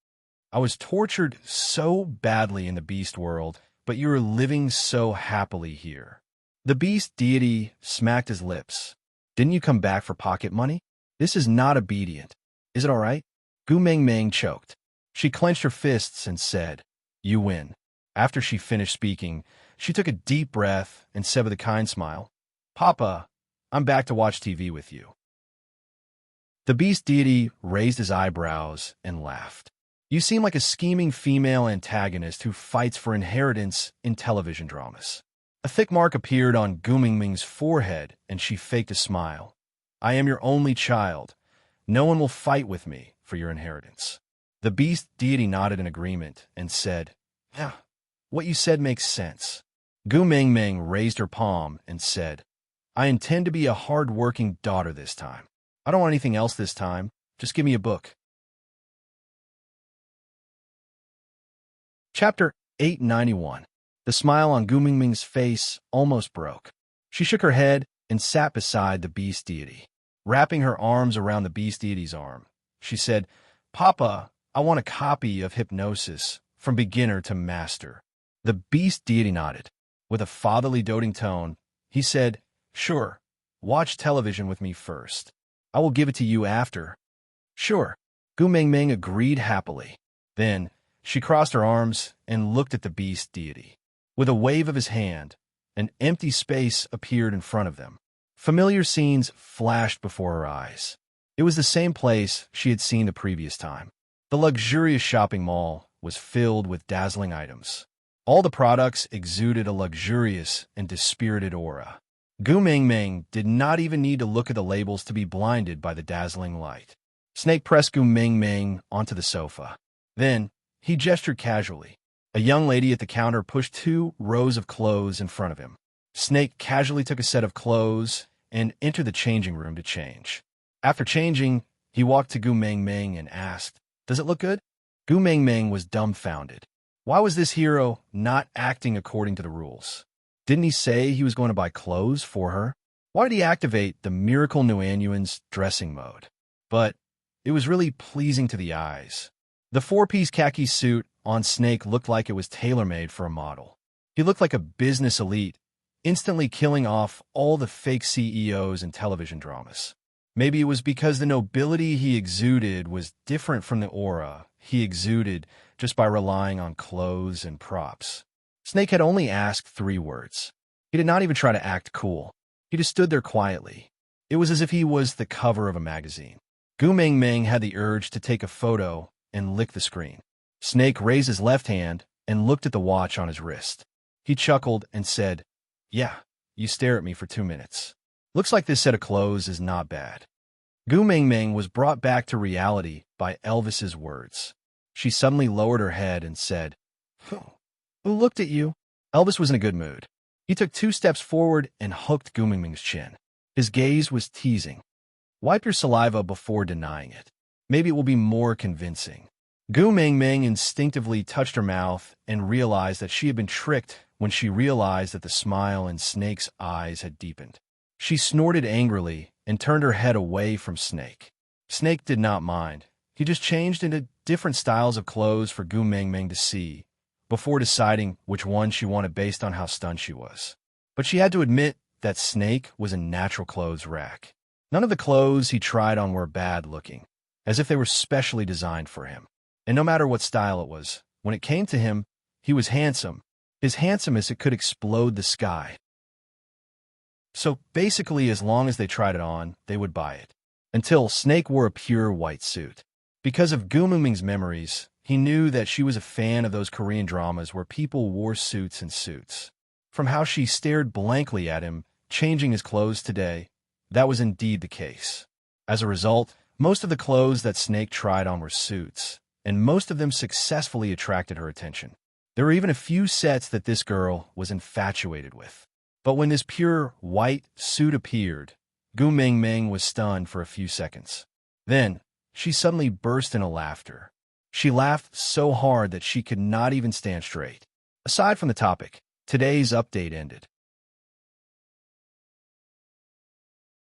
I was tortured so badly in the beast world, but you are living so happily here. The beast deity smacked his lips. Didn't you come back for pocket money? This is not obedient. Is it all right? Gu Ming choked. She clenched her fists and said, You win. After she finished speaking, she took a deep breath and said with a kind smile, Papa, I'm back to watch TV with you. The beast deity raised his eyebrows and laughed. You seem like a scheming female antagonist who fights for inheritance in television dramas. A thick mark appeared on Gu Ming's forehead, and she faked a smile. I am your only child. No one will fight with me for your inheritance. The beast deity nodded in agreement and said, Yeah, What you said makes sense. Gu Mingming raised her palm and said, I intend to be a hard-working daughter this time. I don't want anything else this time. Just give me a book. Chapter 891. The smile on Gu Mingming's face almost broke. She shook her head and sat beside the beast deity. Wrapping her arms around the beast deity's arm, she said, Papa, I want a copy of Hypnosis from beginner to master. The beast deity nodded. With a fatherly doting tone, he said, Sure, watch television with me first. I will give it to you after. Sure. Gu Mingming agreed happily. Then she crossed her arms and looked at the beast deity. With a wave of his hand, an empty space appeared in front of them. Familiar scenes flashed before her eyes. It was the same place she had seen the previous time. The luxurious shopping mall was filled with dazzling items. All the products exuded a luxurious and dispirited aura. Gu Mingming did not even need to look at the labels to be blinded by the dazzling light. Snake pressed Gu Mingming onto the sofa. Then, he gestured casually. A young lady at the counter pushed 2 rows of clothes in front of him. Snake casually took a set of clothes and entered the changing room to change. After changing, he walked to Gu Mingming and asked, Does it look good? Gu Mingming was dumbfounded. Why was this hero not acting according to the rules? Didn't he say he was going to buy clothes for her? Why did he activate the Miracle Nuanuan's dressing mode? But it was really pleasing to the eyes. The 4-piece khaki suit on Snake looked like it was tailor-made for a model. He looked like a business elite, instantly killing off all the fake CEOs in television dramas. Maybe it was because the nobility he exuded was different from the aura he exuded just by relying on clothes and props. Snake had only asked 3 words. He did not even try to act cool. He just stood there quietly. It was as if he was the cover of a magazine. Gu Mingming had the urge to take a photo and lick the screen. Snake raised his left hand and looked at the watch on his wrist. He chuckled and said, Yeah, you stare at me for 2 minutes. Looks like this set of clothes is not bad. Gu Mingming was brought back to reality by Elvis's words. She suddenly lowered her head and said, Who looked at you? Elvis was in a good mood. He took 2 steps forward and hooked Gu Mingming's chin. His gaze was teasing. Wipe your saliva before denying it. Maybe it will be more convincing. Gu Mingming instinctively touched her mouth and realized that she had been tricked when she realized that the smile in Snake's eyes had deepened. She snorted angrily and turned her head away from Snake. Snake did not mind. He just changed into different styles of clothes for Gu Mingming to see, before deciding which one she wanted based on how stunned she was. But she had to admit that Snake was a natural clothes rack. None of the clothes he tried on were bad-looking, as if they were specially designed for him. And no matter what style it was, when it came to him, he was handsome, as handsome as it could explode the sky. So basically, as long as they tried it on, they would buy it. Until Snake wore a pure white suit. Because of Gu Mingming's memories, he knew that she was a fan of those Korean dramas where people wore suits and suits. From how she stared blankly at him, changing his clothes today, that was indeed the case. As a result, most of the clothes that Snake tried on were suits, and most of them successfully attracted her attention. There were even a few sets that this girl was infatuated with. But when this pure white suit appeared, Gu Mingming was stunned for a few seconds. Then, she suddenly burst into laughter. She laughed so hard that she could not even stand straight. Aside from the topic, today's update ended.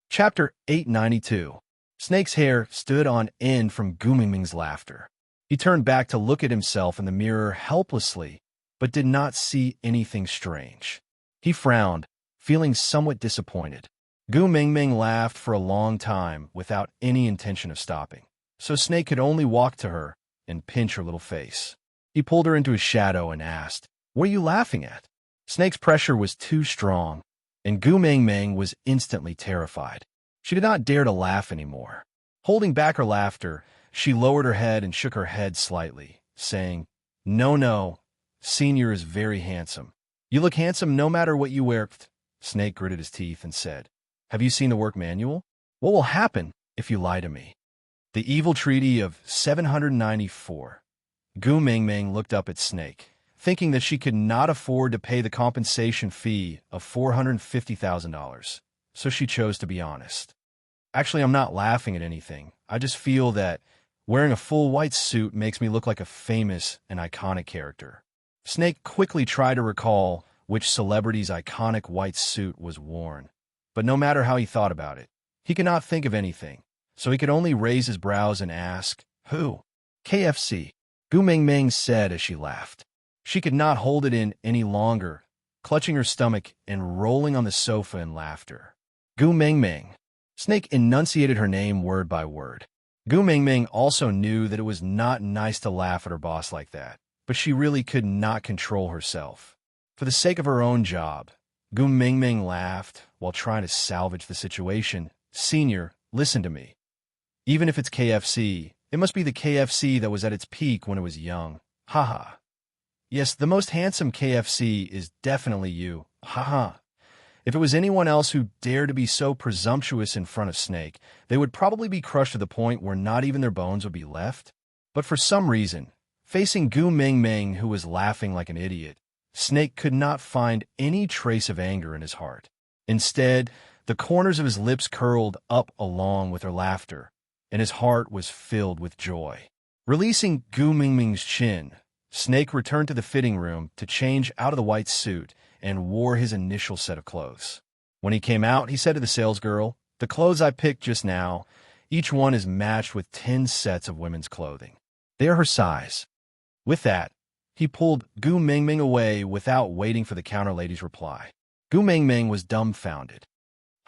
Chapter 892. Snake's hair stood on end from Gu Mingming's laughter. He turned back to look at himself in the mirror helplessly, but did not see anything strange. He frowned, feeling somewhat disappointed. Gu Mingming laughed for a long time without any intention of stopping, so Snake could only walk to her and pinch her little face. He pulled her into his shadow and asked, What are you laughing at? Snake's pressure was too strong, and Gu Mingming was instantly terrified. She did not dare to laugh anymore. Holding back her laughter, she lowered her head and shook her head slightly, saying, No, Senior is very handsome. You look handsome no matter what you wear. Snake gritted his teeth and said, Have you seen the work manual? What will happen if you lie to me? The Evil Treaty of 794. Gu Mingming looked up at Snake, thinking that she could not afford to pay the compensation fee of $450,000. So she chose to be honest. Actually, I'm not laughing at anything. I just feel that wearing a full white suit makes me look like a famous and iconic character. Snake quickly tried to recall which celebrity's iconic white suit was worn. But no matter how he thought about it, he could not think of anything. So he could only raise his brows and ask, "Who?" "KFC," Gu Mingming said as she laughed. She could not hold it in any longer, clutching her stomach and rolling on the sofa in laughter. "Gu Mingming." Snake enunciated her name word by word. Gu Mingming also knew that it was not nice to laugh at her boss like that, but she really could not control herself. For the sake of her own job, Gu Mingming laughed while trying to salvage the situation. "Senior, listen to me. Even if it's KFC, it must be the KFC that was at its peak when it was young. Haha. Yes, the most handsome KFC is definitely you. Haha. If it was anyone else who dared to be so presumptuous in front of Snake, they would probably be crushed to the point where not even their bones would be left. But for some reason, facing Gu Mingming, who was laughing like an idiot, Snake could not find any trace of anger in his heart. Instead, the corners of his lips curled up along with her laughter, and his heart was filled with joy. Releasing Gu Mingming's chin, Snake returned to the fitting room to change out of the white suit and wore his initial set of clothes. When he came out, he said to the salesgirl, "The clothes I picked just now, each one is matched with 10 sets of women's clothing. They are her size." With that, he pulled Gu Mingming away without waiting for the counter lady's reply. Gu Mingming was dumbfounded.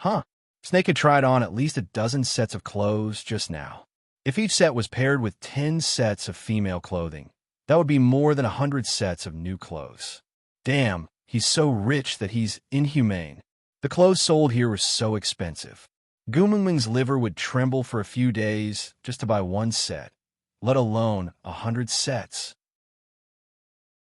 Huh. Snake had tried on at least a dozen sets of clothes just now. If each set was paired with 10 sets of female clothing, that would be more than 100 sets of new clothes. Damn, he's so rich that he's inhumane. The clothes sold here were so expensive. Gu Mingming's liver would tremble for a few days just to buy one set, let alone 100 sets.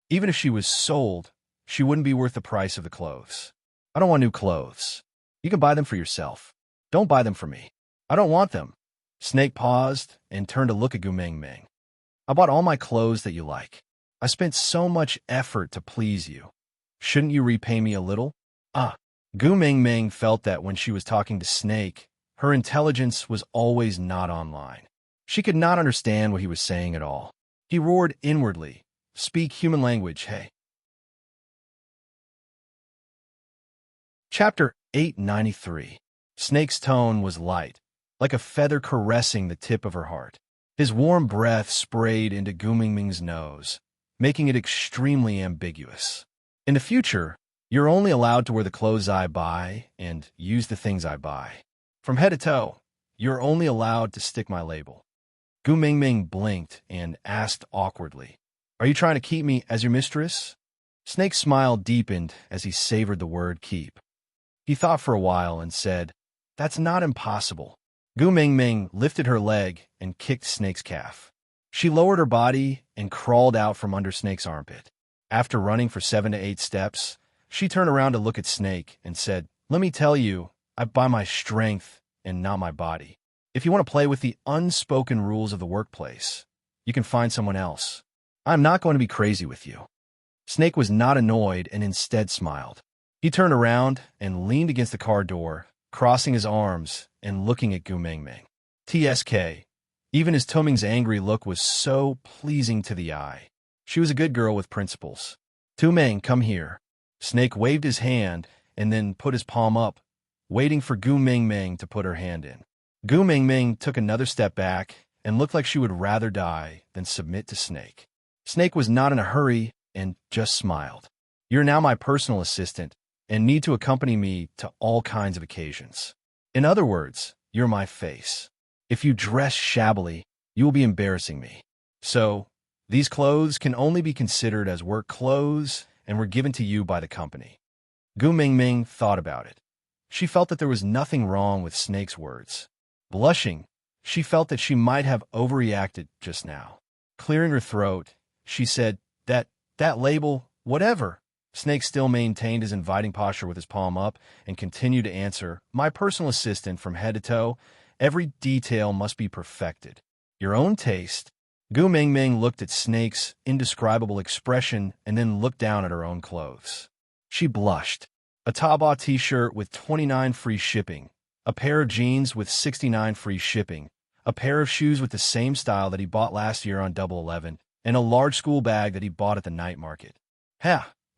Even if she was sold, she wouldn't be worth the price of the clothes. I don't want new clothes. You can buy them for yourself. Don't buy them for me. I don't want them. Snake paused and turned to look at Gu Mingming. I bought all my clothes that you like. I spent so much effort to please you. Shouldn't you repay me a little? Gu Mingming felt that when she was talking to Snake, her intelligence was always not online. She could not understand what he was saying at all. He roared inwardly, "Speak human language, hey." Chapter 893. Snake's tone was light, like a feather caressing the tip of her heart. His warm breath sprayed into Gu Mingming's nose, making it extremely ambiguous. "In the future, you're only allowed to wear the clothes I buy and use the things I buy. From head to toe, you're only allowed to stick my label." Gu Mingming blinked and asked awkwardly, "Are you trying to keep me as your mistress?" Snake's smile deepened as he savored the word keep. He thought for a while and said, "That's not impossible." Gu Mingming lifted her leg and kicked Snake's calf. She lowered her body and crawled out from under Snake's armpit. After running for 7 to 8 steps, she turned around to look at Snake and said, "Let me tell you, I buy my strength and not my body. If you want to play with the unspoken rules of the workplace, you can find someone else. I'm not going to be crazy with you." Snake was not annoyed and instead smiled. He turned around and leaned against the car door, crossing his arms and looking at Gu Mingming. TSK. Even his Tuming's angry look was so pleasing to the eye. She was a good girl with principles. "Tuming, come here." Snake waved his hand and then put his palm up, waiting for Gu Mingming to put her hand in. Gu Mingming took another step back and looked like she would rather die than submit to Snake. Snake was not in a hurry and just smiled. "You're now my personal assistant and need to accompany me to all kinds of occasions. In other words, you're my face. If you dress shabbily, you will be embarrassing me. So, these clothes can only be considered as work clothes and were given to you by the company." Gu Mingming thought about it. She felt that there was nothing wrong with Snake's words. Blushing, she felt that she might have overreacted just now. Clearing her throat, she said, That label, whatever." Snake still maintained his inviting posture with his palm up and continued to answer, "My personal assistant from head to toe. Every detail must be perfected. Your own taste, Gu Mingming looked at Snake's indescribable expression and then looked down at her own clothes. She blushed. A Taobao t-shirt with 29 free shipping, a pair of jeans with 69 free shipping, a pair of shoes with the same style that he bought last year on Double 11, and a large school bag that he bought at the night market.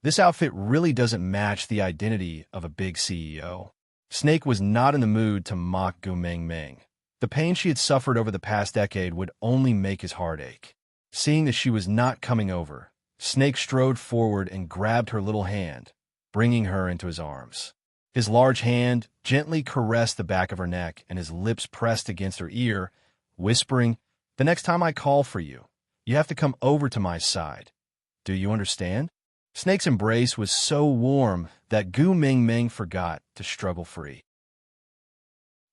This outfit really doesn't match the identity of a big CEO. Snake was not in the mood to mock Gu Mingming. The pain she had suffered over the past decade would only make his heart ache. Seeing that she was not coming over, Snake strode forward and grabbed her little hand, bringing her into his arms. His large hand gently caressed the back of her neck, and his lips pressed against her ear, whispering, "The next time I call for you, you have to come over to my side. Do you understand?" Snake's embrace was so warm that Gu Mingming forgot to struggle free.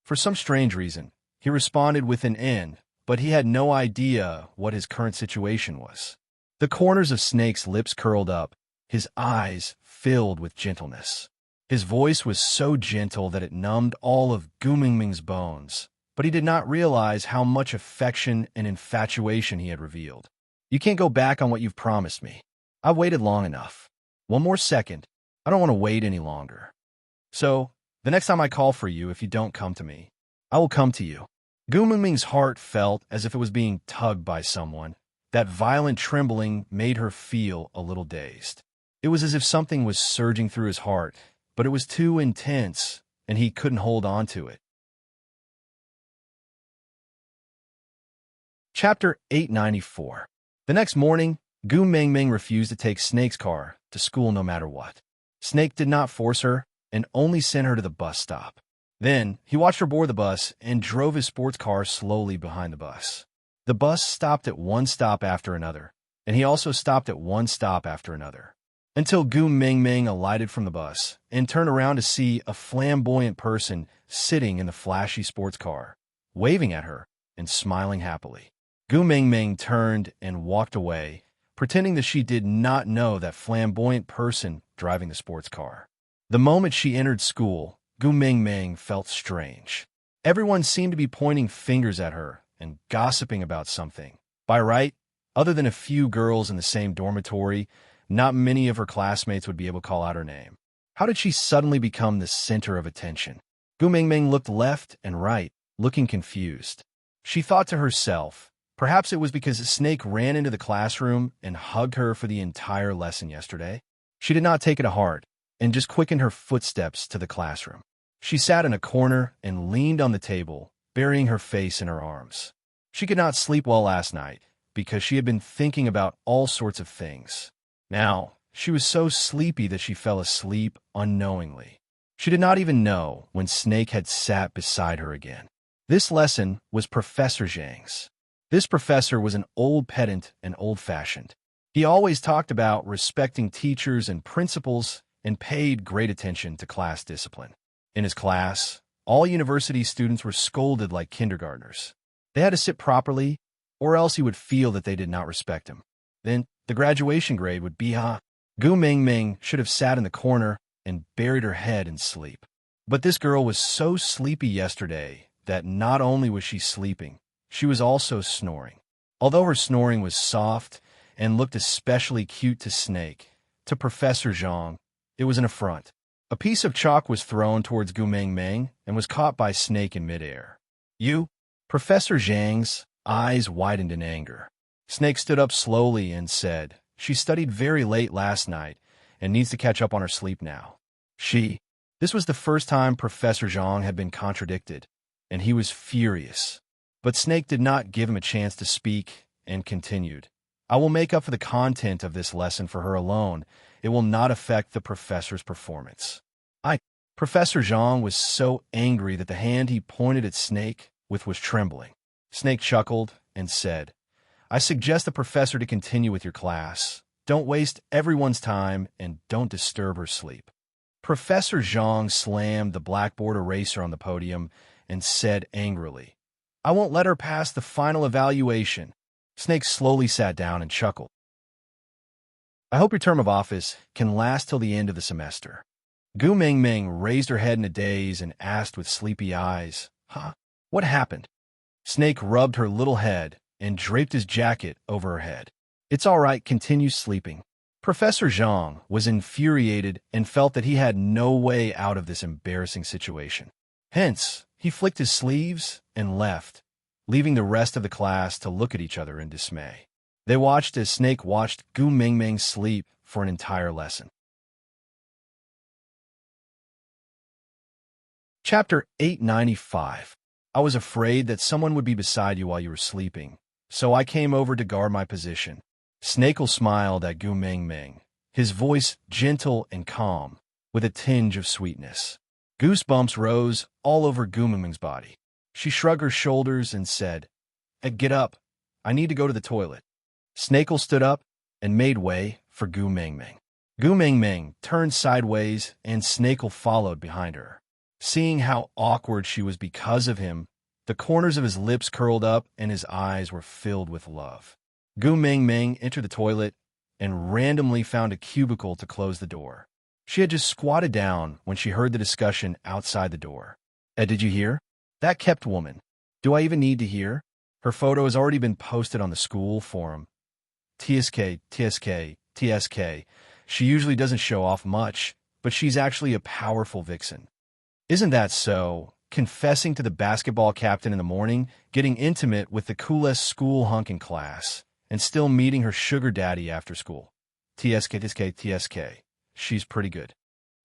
For some strange reason, he responded with an N, but he had no idea what his current situation was. The corners of Snake's lips curled up, his eyes filled with gentleness. His voice was so gentle that it numbed all of Gu Mingming's bones, but he did not realize how much affection and infatuation he had revealed. "You can't go back on what you've promised me. I've waited long enough. One more second. I don't want to wait any longer. So, the next time I call for you, if you don't come to me, I will come to you." Gu Mingming's heart felt as if it was being tugged by someone. That violent trembling made her feel a little dazed. It was as if something was surging through his heart, but it was too intense, and he couldn't hold on to it. Chapter 894. The next morning, Gu Mingming refused to take Snake's car to school no matter what. Snake did not force her and only sent her to the bus stop. Then, he watched her board the bus and drove his sports car slowly behind the bus. The bus stopped at one stop after another, and he also stopped at one stop after another, until Gu Mingming alighted from the bus and turned around to see a flamboyant person sitting in the flashy sports car, waving at her and smiling happily. Gu Mingming turned and walked away, pretending that she did not know that flamboyant person driving the sports car. The moment she entered school, Gu Mingming felt strange. Everyone seemed to be pointing fingers at her and gossiping about something. By right, other than a few girls in the same dormitory, not many of her classmates would be able to call out her name. How did she suddenly become the center of attention? Gu Mingming looked left and right, looking confused. She thought to herself, perhaps it was because Snake ran into the classroom and hugged her for the entire lesson yesterday. She did not take it to heart and just quickened her footsteps to the classroom. She sat in a corner and leaned on the table, burying her face in her arms. She could not sleep well last night because she had been thinking about all sorts of things. Now, she was so sleepy that she fell asleep unknowingly. She did not even know when Snake had sat beside her again. This lesson was Professor Zhang's. This professor was an old pedant and old-fashioned. He always talked about respecting teachers and principals and paid great attention to class discipline. In his class, all university students were scolded like kindergartners. They had to sit properly, or else he would feel that they did not respect him. Then, the graduation grade would be high. Gu Mingming should have sat in the corner and buried her head in sleep. But this girl was so sleepy yesterday that not only was she sleeping, she was also snoring. Although her snoring was soft and looked especially cute to Snake, to Professor Zhang, it was an affront. A piece of chalk was thrown towards Gu Mingming and was caught by Snake in midair. "You?" Professor Zhang's eyes widened in anger. Snake stood up slowly and said, "She studied very late last night and needs to catch up on her sleep now." This was the first time Professor Zhang had been contradicted, and he was furious. But Snake did not give him a chance to speak and continued, "I will make up for the content of this lesson for her alone. It will not affect the professor's performance." Professor Zhang was so angry that the hand he pointed at Snake with was trembling. Snake chuckled and said, "I suggest the professor to continue with your class. Don't waste everyone's time and don't disturb her sleep." Professor Zhang slammed the blackboard eraser on the podium and said angrily, "I won't let her pass the final evaluation." Snake slowly sat down and chuckled. "I hope your term of office can last till the end of the semester." Gu Mingming raised her head in a daze and asked with sleepy eyes, "Huh? What happened?" Snake rubbed her little head and draped his jacket over her head. "It's all right, continue sleeping." Professor Zhang was infuriated and felt that he had no way out of this embarrassing situation. Hence, he flicked his sleeves and left, leaving the rest of the class to look at each other in dismay. They watched as Snake watched Gu Mingming sleep for an entire lesson. Chapter 895. I was afraid that someone would be beside you while you were sleeping, so I came over to guard my position. Snakel smiled at Gu Mingming, his voice gentle and calm, with a tinge of sweetness. Goosebumps rose all over Gu Mingming's body. She shrugged her shoulders and said, "Get up. I need to go to the toilet." Snakel stood up and made way for Gu Mingming. Gu Mingming turned sideways and Snakel followed behind her. Seeing how awkward she was because of him, the corners of his lips curled up and his eyes were filled with love. Gu Mingming entered the toilet and randomly found a cubicle to close the door. She had just squatted down when she heard the discussion outside the door. Did you hear? That kept woman. Do I even need to hear? Her photo has already been posted on the school forum. TSK, TSK, TSK. She usually doesn't show off much, but she's actually a powerful vixen. Isn't that so? Confessing to the basketball captain in the morning, getting intimate with the coolest school hunk in class, and still meeting her sugar daddy after school. TSK, TSK, TSK. She's pretty good.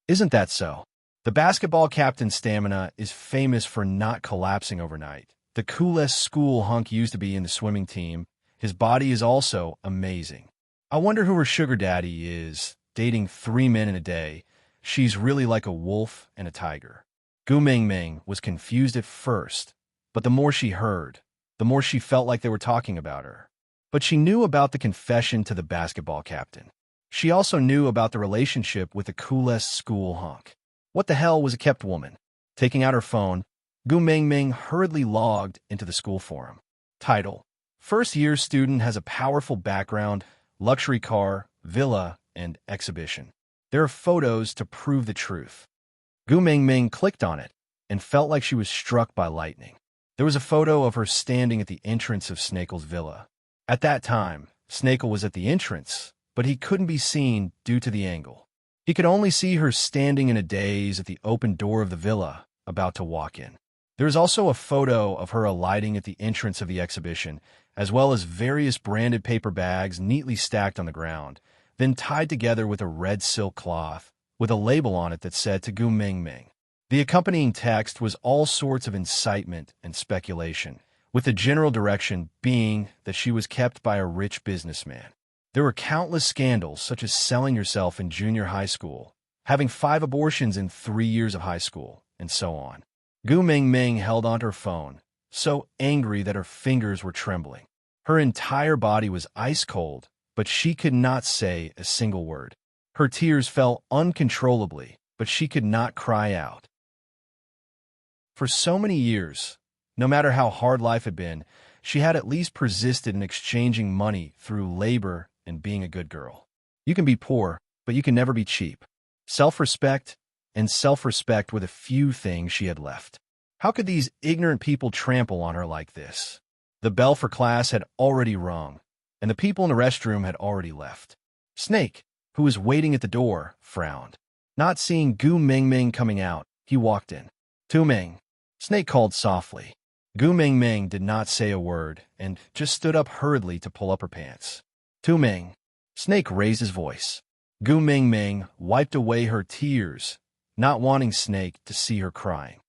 Isn't that so? The basketball captain's stamina is famous for not collapsing overnight. The coolest school hunk used to be in the swimming team. His body is also amazing. I wonder who her sugar daddy is. Dating 3 men in a day. She's really like a wolf and a tiger. Gu Mingming was confused at first, but the more she heard, the more she felt like they were talking about her. But she knew about the confession to the basketball captain. She also knew about the relationship with the coolest school hunk. What the hell was a kept woman? Taking out her phone, Gu Mingming hurriedly logged into the school forum. Title: First-year student has a powerful background, luxury car, villa, and exhibition. There are photos to prove the truth. Gu Mingming clicked on it and felt like she was struck by lightning. There was a photo of her standing at the entrance of Snakel's villa. At that time, Snakel was at the entrance, but he couldn't be seen due to the angle. He could only see her standing in a daze at the open door of the villa, about to walk in. There is also a photo of her alighting at the entrance of the exhibition, as well as various branded paper bags neatly stacked on the ground, then tied together with a red silk cloth, with a label on it that said to Gu Mingming. The accompanying text was all sorts of incitement and speculation, with the general direction being that she was kept by a rich businessman. There were countless scandals, such as selling yourself in junior high school, having 5 abortions in 3 years of high school, and so on. Gu Mingming held onto her phone, so angry that her fingers were trembling. Her entire body was ice cold, but she could not say a single word. Her tears fell uncontrollably, but she could not cry out. For so many years, no matter how hard life had been, she had at least persisted in exchanging money through labor and being a good girl. You can be poor, but you can never be cheap. Self-respect were the few things she had left. How could these ignorant people trample on her like this? The bell for class had already rung, and the people in the restroom had already left. Snake, who was waiting at the door, frowned. Not seeing Gu Mingming coming out, he walked in. "Tu Ming," Snake called softly. Gu Mingming did not say a word and just stood up hurriedly to pull up her pants. "Tu Ming." Snake raised his voice. Gu Mingming wiped away her tears, not wanting Snake to see her crying.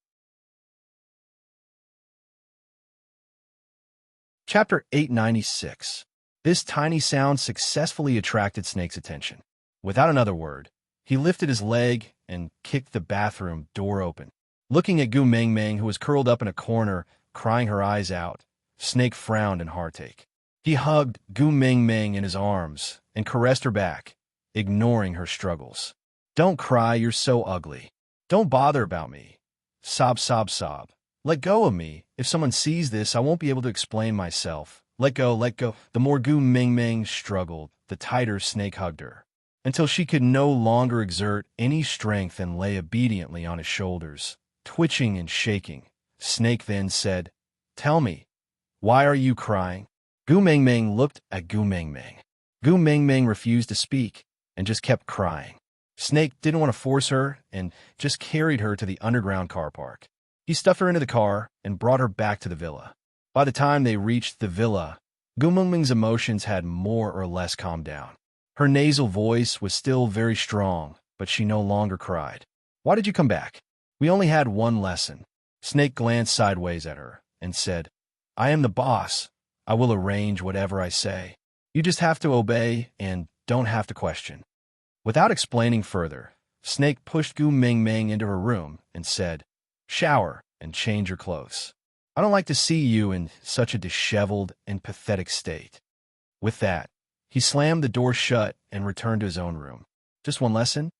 Chapter 896. This tiny sound successfully attracted Snake's attention. Without another word, he lifted his leg and kicked the bathroom door open. Looking at Gu Mingming, who was curled up in a corner, crying her eyes out, Snake frowned in heartache. He hugged Gu Mingming in his arms and caressed her back, ignoring her struggles. "Don't cry, you're so ugly. Don't bother about me. Sob, sob, sob. Let go of me. If someone sees this, I won't be able to explain myself. Let go, let go." The more Gu Mingming struggled, the tighter Snake hugged her, until she could no longer exert any strength and lay obediently on his shoulders, twitching and shaking. Snake then said, "Tell me, why are you crying?" Gu Mingming looked at Gu Mingming. Gu Mingming refused to speak and just kept crying. Snake didn't want to force her and just carried her to the underground car park. He stuffed her into the car and brought her back to the villa. By the time they reached the villa, Gu Mingming's emotions had more or less calmed down. Her nasal voice was still very strong, but she no longer cried. "Why did you come back? We only had one lesson." Snake glanced sideways at her and said, "I am the boss. I will arrange whatever I say. You just have to obey and don't have to question." Without explaining further, Snake pushed Gu Mingming into her room and said, "Shower and change your clothes. I don't like to see you in such a disheveled and pathetic state." With that, he slammed the door shut and returned to his own room. Just one lesson?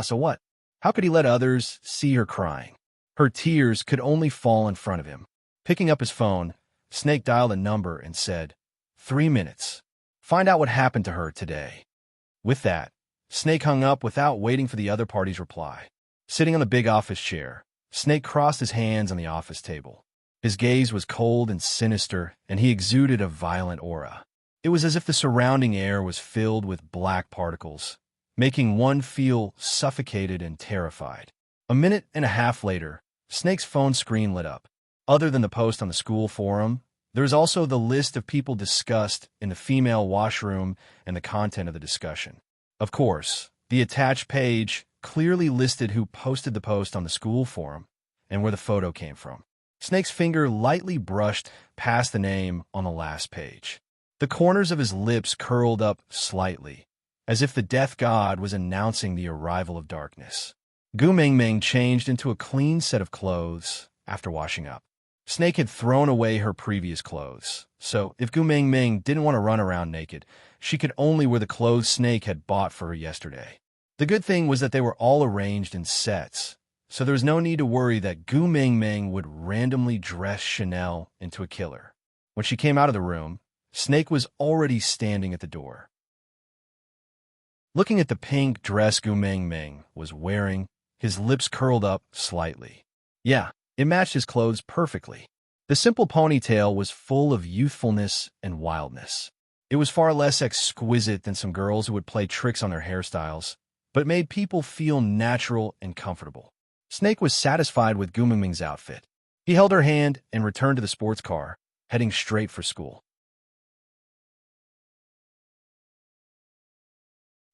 So what? How could he let others see her crying? Her tears could only fall in front of him. Picking up his phone, Snake dialed a number and said, 3 minutes. Find out what happened to her today." With that, Snake hung up without waiting for the other party's reply. Sitting on the big office chair, Snake crossed his hands on the office table. His gaze was cold and sinister, and he exuded a violent aura. It was as if the surrounding air was filled with black particles, making one feel suffocated and terrified. A minute and a half later, Snake's phone screen lit up. Other than the post on the school forum, there was also the list of people discussed in the female washroom and the content of the discussion. Of course, the attached page clearly listed who posted the post on the school forum and where the photo came from. Snake's finger lightly brushed past the name on the last page. The corners of his lips curled up slightly, as if the death god was announcing the arrival of darkness. Gu Mingming changed into a clean set of clothes after washing up. Snake had thrown away her previous clothes, so if Gu Mingming didn't want to run around naked, she could only wear the clothes Snake had bought for her yesterday. The good thing was that they were all arranged in sets, so there was no need to worry that Gu Mingming would randomly dress Chanel into a killer. When she came out of the room, Snake was already standing at the door. Looking at the pink dress Gu Mingming was wearing, his lips curled up slightly. Yeah, it matched his clothes perfectly. The simple ponytail was full of youthfulness and wildness. It was far less exquisite than some girls who would play tricks on their hairstyles, but it made people feel natural and comfortable. Snake was satisfied with Gu Mingming's outfit. He held her hand and returned to the sports car, heading straight for school.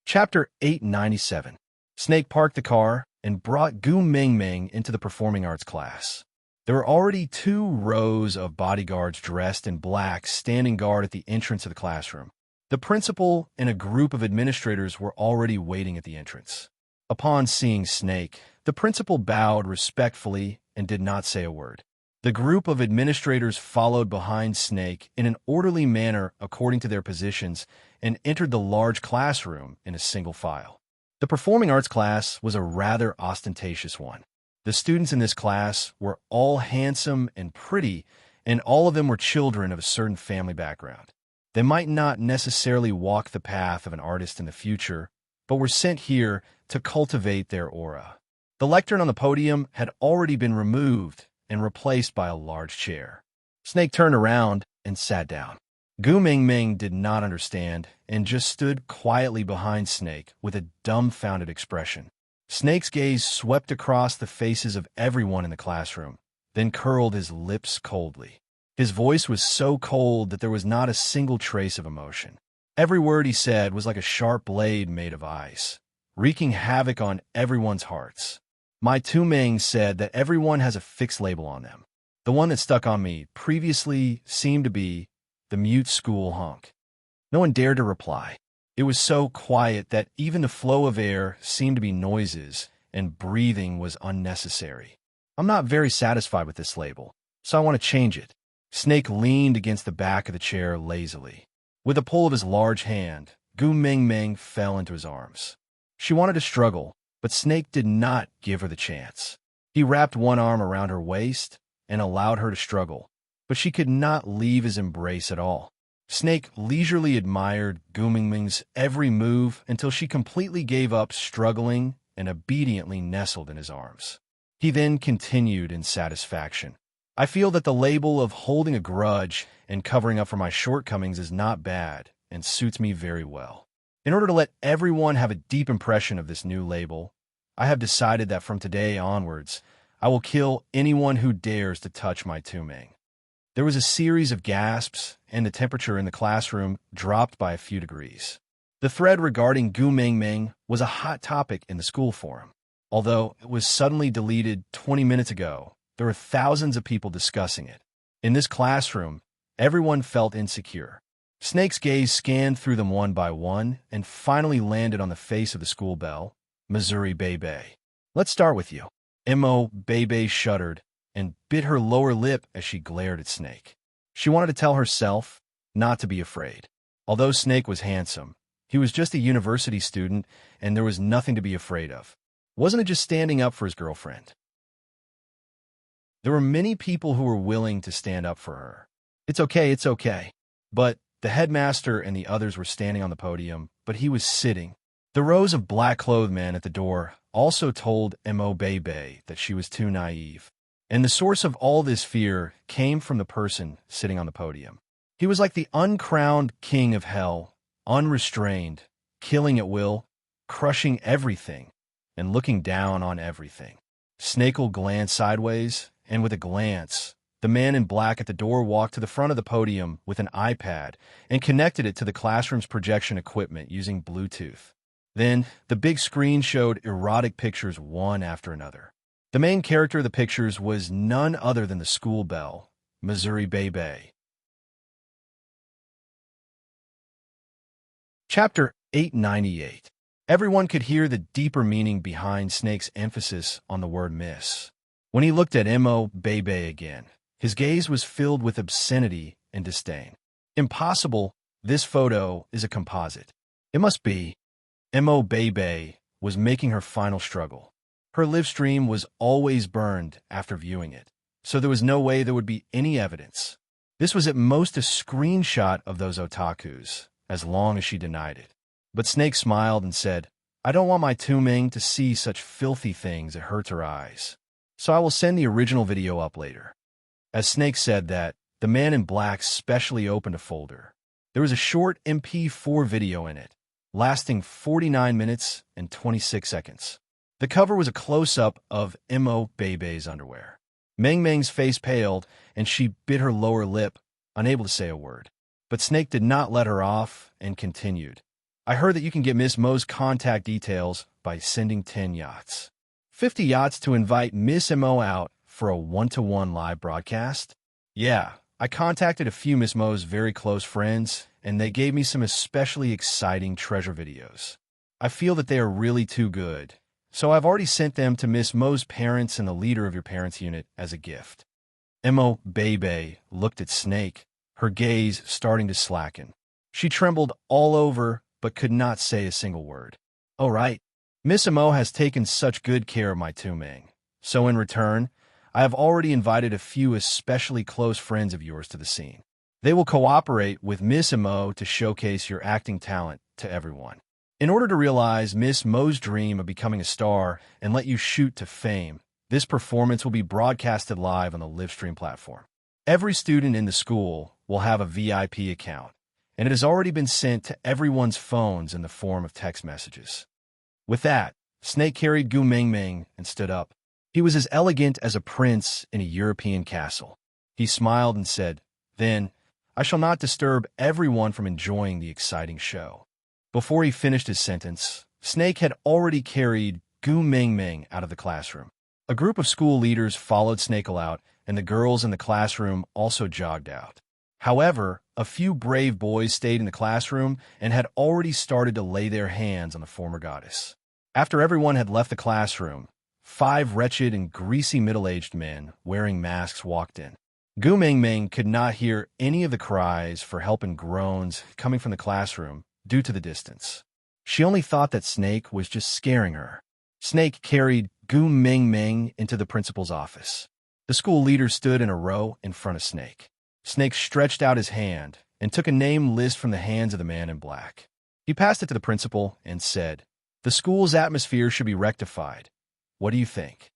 Chapter 897. Snake parked the car and brought Gu Mingming into the performing arts class. There were already 2 rows of bodyguards dressed in black standing guard at the entrance of the classroom. The principal and a group of administrators were already waiting at the entrance. Upon seeing Snake, the principal bowed respectfully and did not say a word. The group of administrators followed behind Snake in an orderly manner according to their positions and entered the large classroom in a single file. The performing arts class was a rather ostentatious one. The students in this class were all handsome and pretty, and all of them were children of a certain family background. They might not necessarily walk the path of an artist in the future, but were sent here to cultivate their aura. The lectern on the podium had already been removed and replaced by a large chair. Snake turned around and sat down. Gu Mingming did not understand and just stood quietly behind Snake with a dumbfounded expression. Snake's gaze swept across the faces of everyone in the classroom, then curled his lips coldly. His voice was so cold that there was not a single trace of emotion. Every word he said was like a sharp blade made of ice, wreaking havoc on everyone's hearts. My Tu Ming said that everyone has a fixed label on them. The one that stuck on me previously seemed to be the mute school hunk. No one dared to reply. It was so quiet that even the flow of air seemed to be noises, and breathing was unnecessary. I'm not very satisfied with this label, so I want to change it. Snake leaned against the back of the chair lazily. With a pull of his large hand, Gu Mingming fell into his arms. She wanted to struggle, but Snake did not give her the chance. He wrapped one arm around her waist and allowed her to struggle, but she could not leave his embrace at all. Snake leisurely admired Gu Mingming's every move until she completely gave up struggling and obediently nestled in his arms. He then continued in satisfaction. I feel that the label of holding a grudge and covering up for my shortcomings is not bad and suits me very well. In order to let everyone have a deep impression of this new label, I have decided that from today onwards, I will kill anyone who dares to touch my tuming. There was a series of gasps, and the temperature in the classroom dropped by a few degrees. The thread regarding Gu Mingming was a hot topic in the school forum. Although it was suddenly deleted 20 minutes ago, there were thousands of people discussing it. In this classroom, everyone felt insecure. Snake's gaze scanned through them one by one and finally landed on the face of the school belle, Missouri Bebe. Let's start with you. M.O. Bebe shuddered and bit her lower lip as she glared at Snake. She wanted to tell herself not to be afraid. Although Snake was handsome, he was just a university student and there was nothing to be afraid of. Wasn't it just standing up for his girlfriend? There were many people who were willing to stand up for her. It's okay. But the headmaster and the others were standing on the podium, but he was sitting. The rows of black-clothed men at the door also told M.O. Bebe that she was too naive. And the source of all this fear came from the person sitting on the podium. He was like the uncrowned king of hell, unrestrained, killing at will, crushing everything, and looking down on everything. Snake'll glanced sideways, and with a glance, the man in black at the door walked to the front of the podium with an iPad and connected it to the classroom's projection equipment using Bluetooth. Then, the big screen showed erotic pictures one after another. The main character of the pictures was none other than the school belle, Missouri Bebe. Chapter 898. Everyone could hear the deeper meaning behind Snake's emphasis on the word miss. When he looked at M.O. Bebe again, his gaze was filled with obscenity and disdain. Impossible, this photo is a composite. It must be. M.O. Bebe was making her final struggle. Her live stream was always burned after viewing it, so there was no way there would be any evidence. This was at most a screenshot of those otakus, as long as she denied it. But Snake smiled and said, I don't want my Tuming to see such filthy things, it hurts her eyes. So I will send the original video up later. As Snake said that, the man in black specially opened a folder. There was a short MP4 video in it, lasting 49 minutes and 26 seconds. The cover was a close-up of M.O. Bebe's underwear. Meng Meng's face paled, and she bit her lower lip, unable to say a word. But Snake did not let her off and continued. I heard that you can get Miss Mo's contact details by sending 10 yachts. 50 yachts to invite Miss M.O. out for a one-to-one live broadcast? Yeah, I contacted a few Miss Mo's very close friends, and they gave me some especially exciting treasure videos. I feel that they are really too good, so I've already sent them to Miss Mo's parents and the leader of your parents' unit as a gift. M.O. Bebe looked at Snake, her gaze starting to slacken. She trembled all over, but could not say a single word. All right. Miss M.O. has taken such good care of my Tuming, so in return, I have already invited a few especially close friends of yours to the scene. They will cooperate with Miss M.O. to showcase your acting talent to everyone. In order to realize Miss Mo's dream of becoming a star and let you shoot to fame, this performance will be broadcasted live on the Livestream platform. Every student in the school will have a VIP account, and it has already been sent to everyone's phones in the form of text messages. With that, Snake carried Gu Mingming and stood up. He was as elegant as a prince in a European castle. He smiled and said, Then, I shall not disturb everyone from enjoying the exciting show. Before he finished his sentence, Snake had already carried Gu Mingming out of the classroom. A group of school leaders followed Snake out, and the girls in the classroom also jogged out. However, a few brave boys stayed in the classroom and had already started to lay their hands on the former goddess. After everyone had left the classroom, 5 wretched and greasy middle-aged men wearing masks walked in. Gu Mingming could not hear any of the cries for help and groans coming from the classroom due to the distance. She only thought that Snake was just scaring her. Snake carried Gu Mingming into the principal's office. The school leader stood in a row in front of Snake. Snake stretched out his hand and took a name list from the hands of the man in black. He passed it to the principal and said, The school's atmosphere should be rectified. What do you think?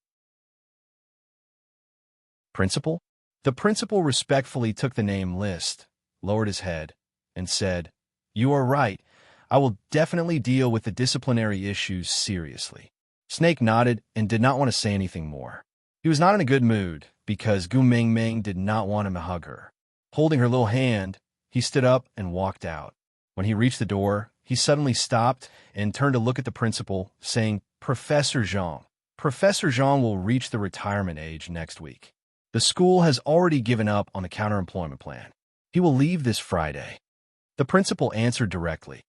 Principal? The principal respectfully took the name list, lowered his head, and said, "You are right. I will definitely deal with the disciplinary issues seriously." Snake nodded and did not want to say anything more. He was not in a good mood because Gu Mingming did not want him to hug her. Holding her little hand, he stood up and walked out. When he reached the door, he suddenly stopped and turned to look at the principal, saying, "Professor Zhang. Professor Zhang will reach the retirement age next week. The school has already given up on the counter-employment plan. He will leave this Friday." The principal answered directly.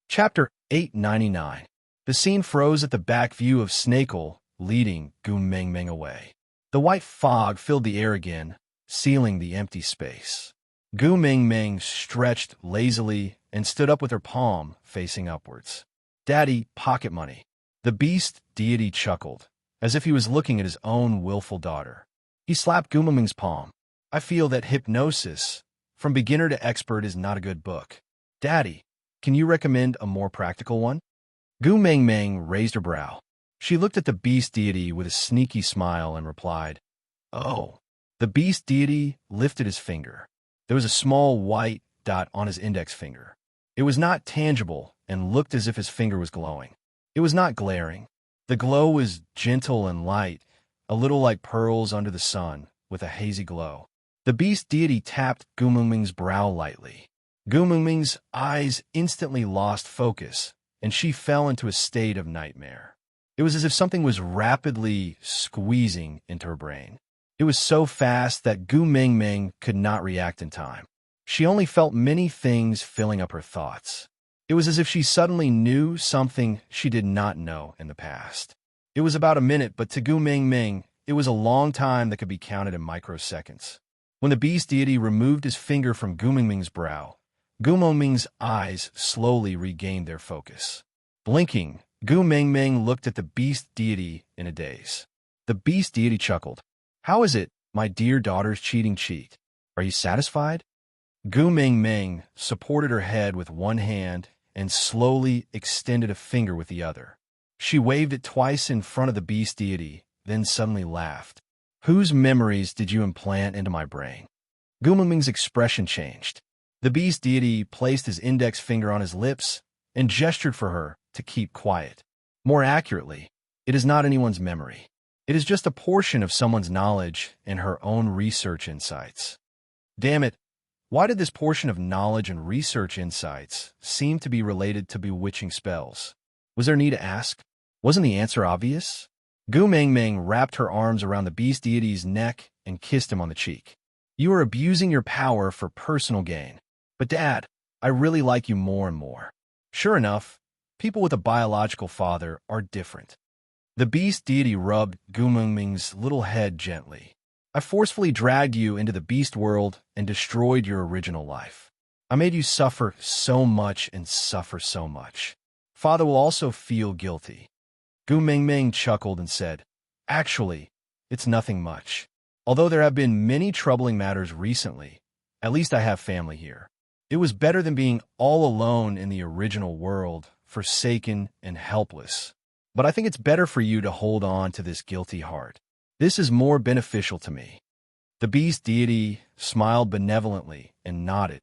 Chapter 899. The scene froze at the back view of Snakel, leading Gu Mingming away. The white fog filled the air again, sealing the empty space. Gu Mingming stretched lazily and stood up with her palm facing upwards. "Daddy, pocket money." The beast deity chuckled, as if he was looking at his own willful daughter. He slapped Gu Mingming's palm. "I feel that Hypnosis, From Beginner to Expert is not a good book. Daddy, can you recommend a more practical one?" Gu Mingming raised her brow. She looked at the beast deity with a sneaky smile and replied, "Oh." The beast deity lifted his finger. There was a small white dot on his index finger. It was not tangible and looked as if his finger was glowing. It was not glaring. The glow was gentle and light, a little like pearls under the sun, with a hazy glow. The beast deity tapped Gu Mingming's brow lightly. Gu Mingming's eyes instantly lost focus, and she fell into a state of nightmare. It was as if something was rapidly squeezing into her brain. It was so fast that Gu Mingming could not react in time. She only felt many things filling up her thoughts. It was as if she suddenly knew something she did not know in the past. It was about a minute, but to Gu Mingming, it was a long time that could be counted in microseconds. When the beast deity removed his finger from Gu Mingming's brow, Gu Mingming's eyes slowly regained their focus. Blinking, Gu Mingming looked at the beast deity in a daze. The beast deity chuckled. "How is it, my dear daughter's cheating cheat? Are you satisfied?" Gu Mingming supported her head with one hand and slowly extended a finger with the other. She waved it twice in front of the beast deity, then suddenly laughed. "Whose memories did you implant into my brain?" Gu Mingming's expression changed. The beast deity placed his index finger on his lips and gestured for her to keep quiet. More accurately, it is not anyone's memory. It is just a portion of someone's knowledge and her own research insights. Damn it, why did this portion of knowledge and research insights seem to be related to bewitching spells? Was there need to ask? Wasn't the answer obvious? Gu Mingming wrapped her arms around the beast deity's neck and kissed him on the cheek. "You are abusing your power for personal gain. But Dad, I really like you more and more." Sure enough, people with a biological father are different. The beast deity rubbed Gu Mingming's little head gently. "I forcefully dragged you into the beast world and destroyed your original life. I made you suffer so much and suffer so much. Father will also feel guilty." Gu Mingming chuckled and said, "Actually, it's nothing much. Although there have been many troubling matters recently, at least I have family here. It was better than being all alone in the original world, forsaken and helpless. But I think it's better for you to hold on to this guilty heart. This is more beneficial to me." The beast deity smiled benevolently and nodded.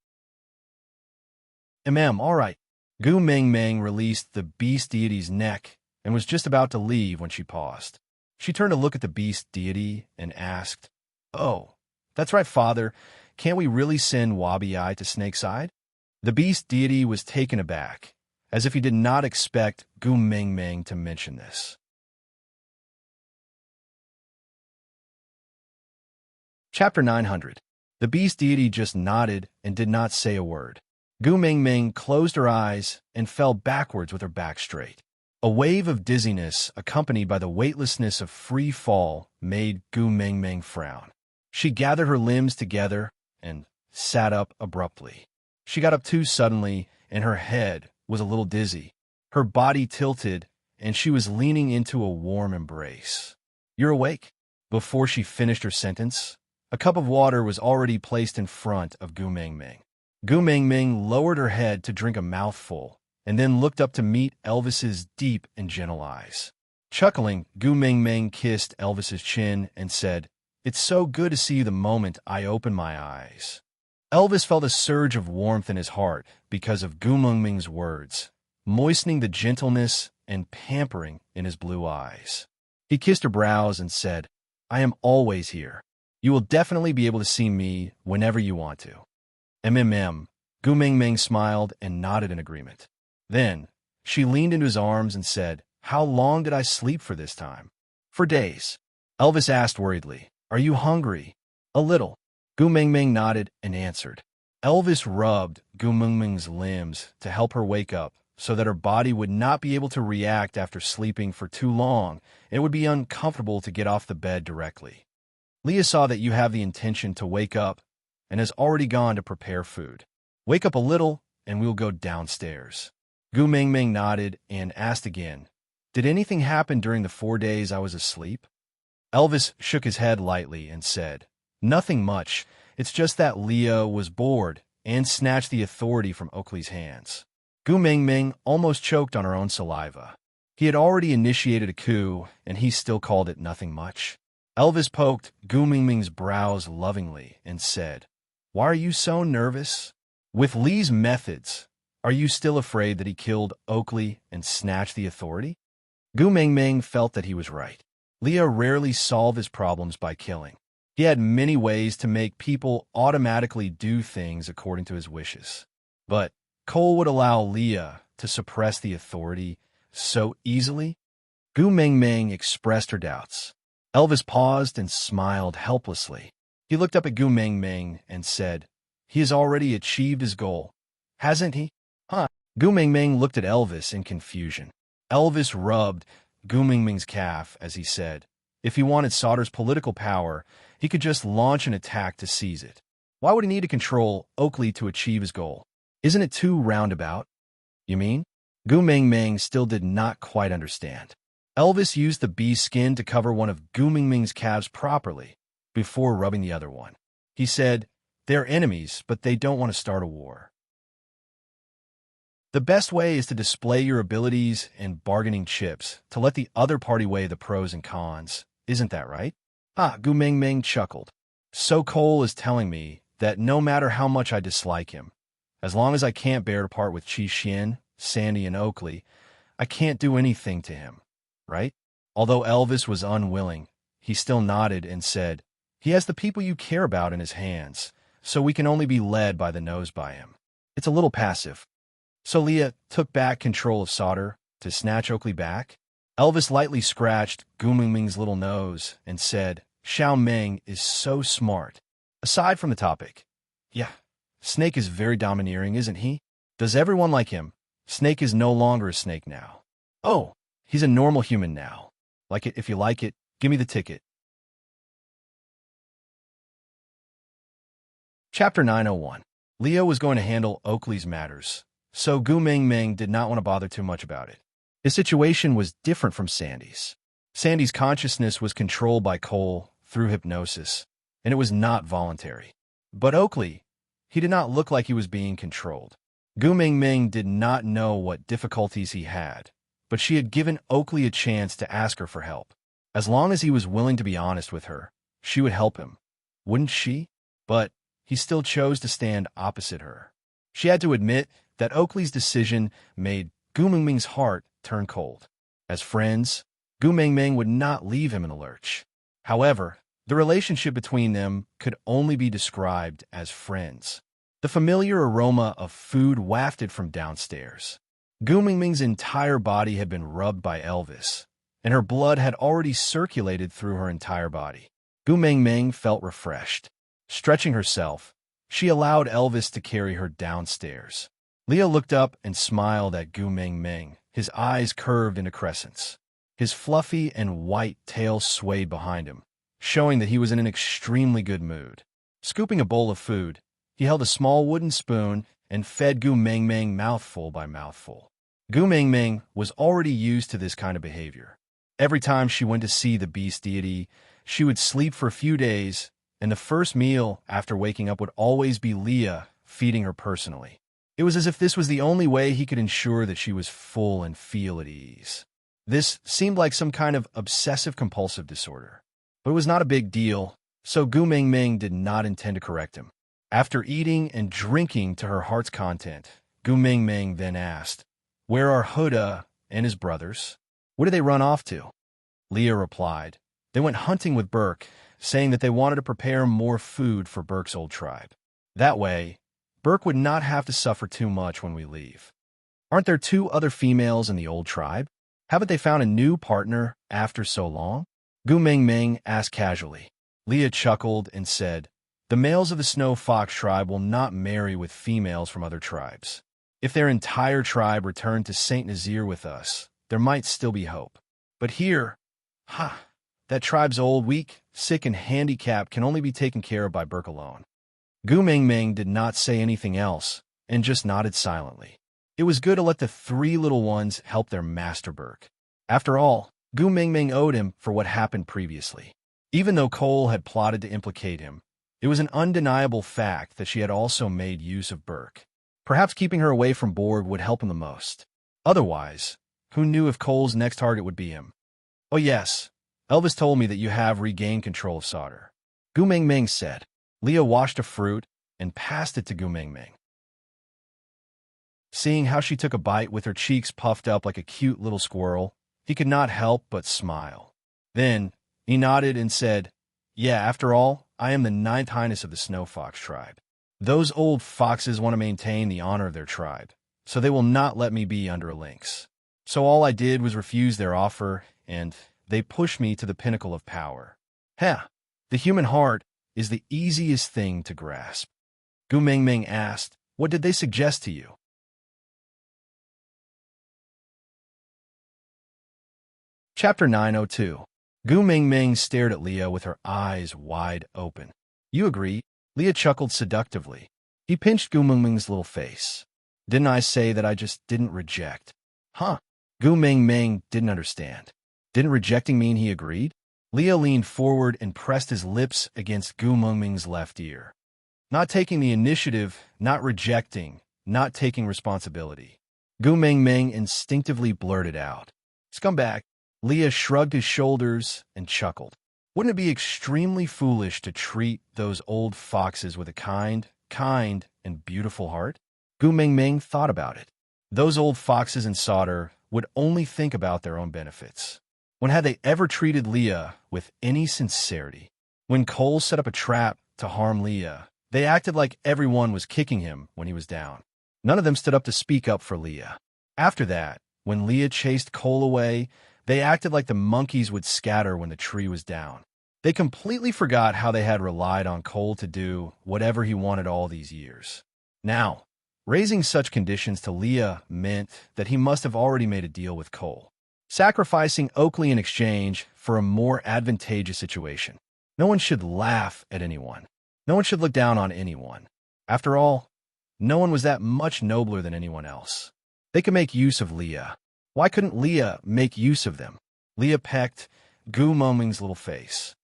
All right." Gu Mingming released the beast deity's neck and was just about to leave when she paused. She turned to look at the beast deity and asked, "Oh, that's right, Father. Can't we really send Wabi-Eye to Snakeside?" The beast deity was taken aback, as if he did not expect Gu Mingming to mention this. Chapter 900. The beast deity just nodded and did not say a word. Gu Mingming closed her eyes and fell backwards with her back straight. A wave of dizziness, accompanied by the weightlessness of free fall, made Gu Mingming frown. She gathered her limbs together and sat up abruptly. She got up too suddenly, and her head was a little dizzy. Her body tilted, and she was leaning into a warm embrace. "You're awake?" Before she finished her sentence, a cup of water was already placed in front of Gu Mingming. Gu Mingming lowered her head to drink a mouthful, and then looked up to meet Elvis's deep and gentle eyes. Chuckling, Gu Ming Ming kissed Elvis's chin and said, "It's so good to see you the moment I open my eyes." Elvis felt a surge of warmth in his heart because of Gu Ming Ming's words, moistening the gentleness and pampering in his blue eyes. He kissed her brows and said, "I am always here. You will definitely be able to see me whenever you want to." MMM. Gu Ming Ming smiled and nodded in agreement. Then, she leaned into his arms and said, "How long did I sleep for this time?" "For days." Elvis asked worriedly, "Are you hungry?" "A little." Gu Ming Ming nodded and answered. Elvis rubbed Gu Ming Ming's limbs to help her wake up so that her body would not be able to react after sleeping for too long, and it would be uncomfortable to get off the bed directly. Leah saw that you have the intention to wake up and has already gone to prepare food. "Wake up a little and we'll go downstairs." Gu Ming Ming nodded and asked again, "Did anything happen during the 4 days I was asleep?" Elvis shook his head lightly and said, "Nothing much. It's just that Leah was bored and snatched the authority from Oakley's hands." Gu Ming Ming almost choked on her own saliva. He had already initiated a coup, and he still called it nothing much. Elvis poked Gu Ming Ming's brows lovingly and said, "Why are you so nervous? With Lee's methods, are you still afraid that he killed Oakley and snatched the authority?" Gu Ming Ming felt that he was right. Leah rarely solved his problems by killing. He had many ways to make people automatically do things according to his wishes. But Cole would allow Leah to suppress the authority so easily? Gu Ming Ming expressed her doubts. Elvis paused and smiled helplessly. He looked up at Gu Ming Ming and said, "He has already achieved his goal, hasn't he?" "Huh?" Gu Ming Ming looked at Elvis in confusion. Elvis rubbed Gu Ming Ming's calf as he said, if he wanted Sauter's political power, he could just launch an attack to seize it. Why would he need to control Oakley to achieve his goal? Isn't it too roundabout? You mean? Gu Ming Ming still did not quite understand. Elvis used the bee skin to cover one of Gu Ming Ming's calves properly before rubbing the other one. He said, "They're enemies, but they don't want to start a war. The best way is to display your abilities and bargaining chips to let the other party weigh the pros and cons. Isn't that right?" Gu Ming Ming chuckled. "So Cole is telling me that no matter how much I dislike him, as long as I can't bear to part with Chi Xian, Sandy, and Oakley, I can't do anything to him, right?" Although Elvis was unwilling, he still nodded and said, "He has the people you care about in his hands, so we can only be led by the nose by him. It's a little passive." So Leah took back control of Sauter to snatch Oakley back. Elvis lightly scratched Gu Ming Ming's little nose and said, "Xiao Ming is so smart. Aside from the topic, yeah, Snake is very domineering, isn't he? Does everyone like him? Snake is no longer a snake now. Oh, he's a normal human now. Like it if you like it, give me the ticket." Chapter 901. Leah was going to handle Oakley's matters, so Gu Ming Ming did not want to bother too much about it. His situation was different from Sandy's. Sandy's consciousness was controlled by Cole through hypnosis, and it was not voluntary. But Oakley, he did not look like he was being controlled. Gu Ming Ming did not know what difficulties he had, but she had given Oakley a chance to ask her for help. As long as he was willing to be honest with her, she would help him. Wouldn't she? But he still chose to stand opposite her. She had to admit that Oakley's decision made Gu Ming Ming's heart turn cold. As friends, Gu Ming Ming would not leave him in the lurch. However, the relationship between them could only be described as friends. The familiar aroma of food wafted from downstairs. Gu Ming Ming's entire body had been rubbed by Elvis, and her blood had already circulated through her entire body. Gu Ming Ming felt refreshed. Stretching herself, she allowed Elvis to carry her downstairs. Leah looked up and smiled at Gu Ming Ming, his eyes curved into crescents. His fluffy and white tail swayed behind him, showing that he was in an extremely good mood. Scooping a bowl of food, he held a small wooden spoon and fed Gu Ming Ming mouthful by mouthful. Gu Ming Ming was already used to this kind of behavior. Every time she went to see the beast deity, she would sleep for a few days, and the first meal after waking up would always be Leah feeding her personally. It was as if this was the only way he could ensure that she was full and feel at ease. This seemed like some kind of obsessive-compulsive disorder. But it was not a big deal, so Gu Mingming did not intend to correct him. After eating and drinking to her heart's content, Gu Mingming then asked, "Where are Huda and his brothers? Where did they run off to?" Leah replied, "They went hunting with Burke, saying that they wanted to prepare more food for Burke's old tribe. That way, Burke would not have to suffer too much when we leave." "Aren't there 2 other females in the old tribe? Haven't they found a new partner after so long?" Gu Mingming asked casually. Leah chuckled and said, "The males of the Snow Fox tribe will not marry with females from other tribes. If their entire tribe returned to Saint Nazir with us, there might still be hope. But here, that tribe's old, weak, sick, and handicapped can only be taken care of by Burke alone." Gu Mingming did not say anything else and just nodded silently. It was good to let the 3 little ones help their master Burke. After all, Gu Mingming owed him for what happened previously. Even though Cole had plotted to implicate him, it was an undeniable fact that she had also made use of Burke. Perhaps keeping her away from Borg would help him the most. Otherwise, who knew if Cole's next target would be him? "Oh yes, Elvis told me that you have regained control of Sauter," Gu Mingming said. Leah washed a fruit and passed it to Gu Mingming. Seeing how she took a bite with her cheeks puffed up like a cute little squirrel, he could not help but smile. Then, he nodded and said, "Yeah, after all, I am the 9th Highness of the Snow Fox tribe. Those old foxes want to maintain the honor of their tribe, so they will not let me be under a lynx. So all I did was refuse their offer, and they pushed me to the pinnacle of power. The human heart is the easiest thing to grasp." Gu Mingming asked, "What did they suggest to you?" Chapter 902. Gu Mingming stared at Leah with her eyes wide open. "You agree?" Leah chuckled seductively. He pinched Gu Mingming's little face. "Didn't I say that I just didn't reject?" Gu Mingming didn't understand. Didn't rejecting mean he agreed? Leah leaned forward and pressed his lips against Gu Mingming's left ear. Not taking the initiative, not rejecting, not taking responsibility. Gu Mingming instinctively blurted out, "Scumbag." Leah shrugged his shoulders and chuckled. Wouldn't it be extremely foolish to treat those old foxes with a kind, and beautiful heart? Gu Mingming thought about it. Those old foxes in Sauter would only think about their own benefits. When had they ever treated Leah with any sincerity? When Cole set up a trap to harm Leah, they acted like everyone was kicking him when he was down. None of them stood up to speak up for Leah. After that, when Leah chased Cole away, they acted like the monkeys would scatter when the tree was down. They completely forgot how they had relied on Cole to do whatever he wanted all these years. Now, raising such conditions to Leah meant that he must have already made a deal with Cole, sacrificing Oakley in exchange for a more advantageous situation. No one should laugh at anyone. No one should look down on anyone. After all, no one was that much nobler than anyone else. They could make use of Leah. Why couldn't Leah make use of them? Leah pecked Gu Mingming's little face.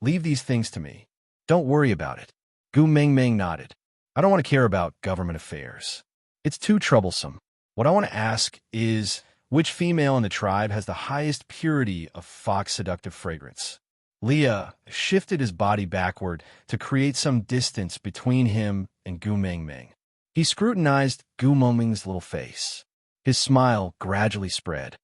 "Leave these things to me. Don't worry about it." Gu Mingming nodded. "I don't want to care about government affairs. It's too troublesome. What I want to ask is, which female in the tribe has the highest purity of fox seductive fragrance?" Leah shifted his body backward to create some distance between him and Gu Mingming. He scrutinized Gu Mingming's little face. His smile gradually spread.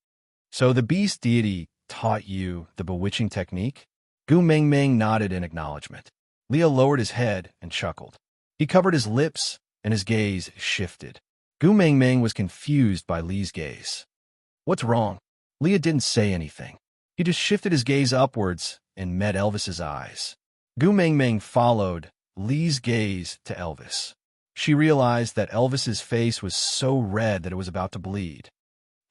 "So the beast deity taught you the bewitching technique?" Gu Mingming nodded in acknowledgement. Leah lowered his head and chuckled. He covered his lips, and his gaze shifted. Gu Mingming was confused by Lee's gaze. "What's wrong?" Leah didn't say anything. He just shifted his gaze upwards and met Elvis's eyes. Gu Mingming followed Lee's gaze to Elvis. She realized that Elvis's face was so red that it was about to bleed.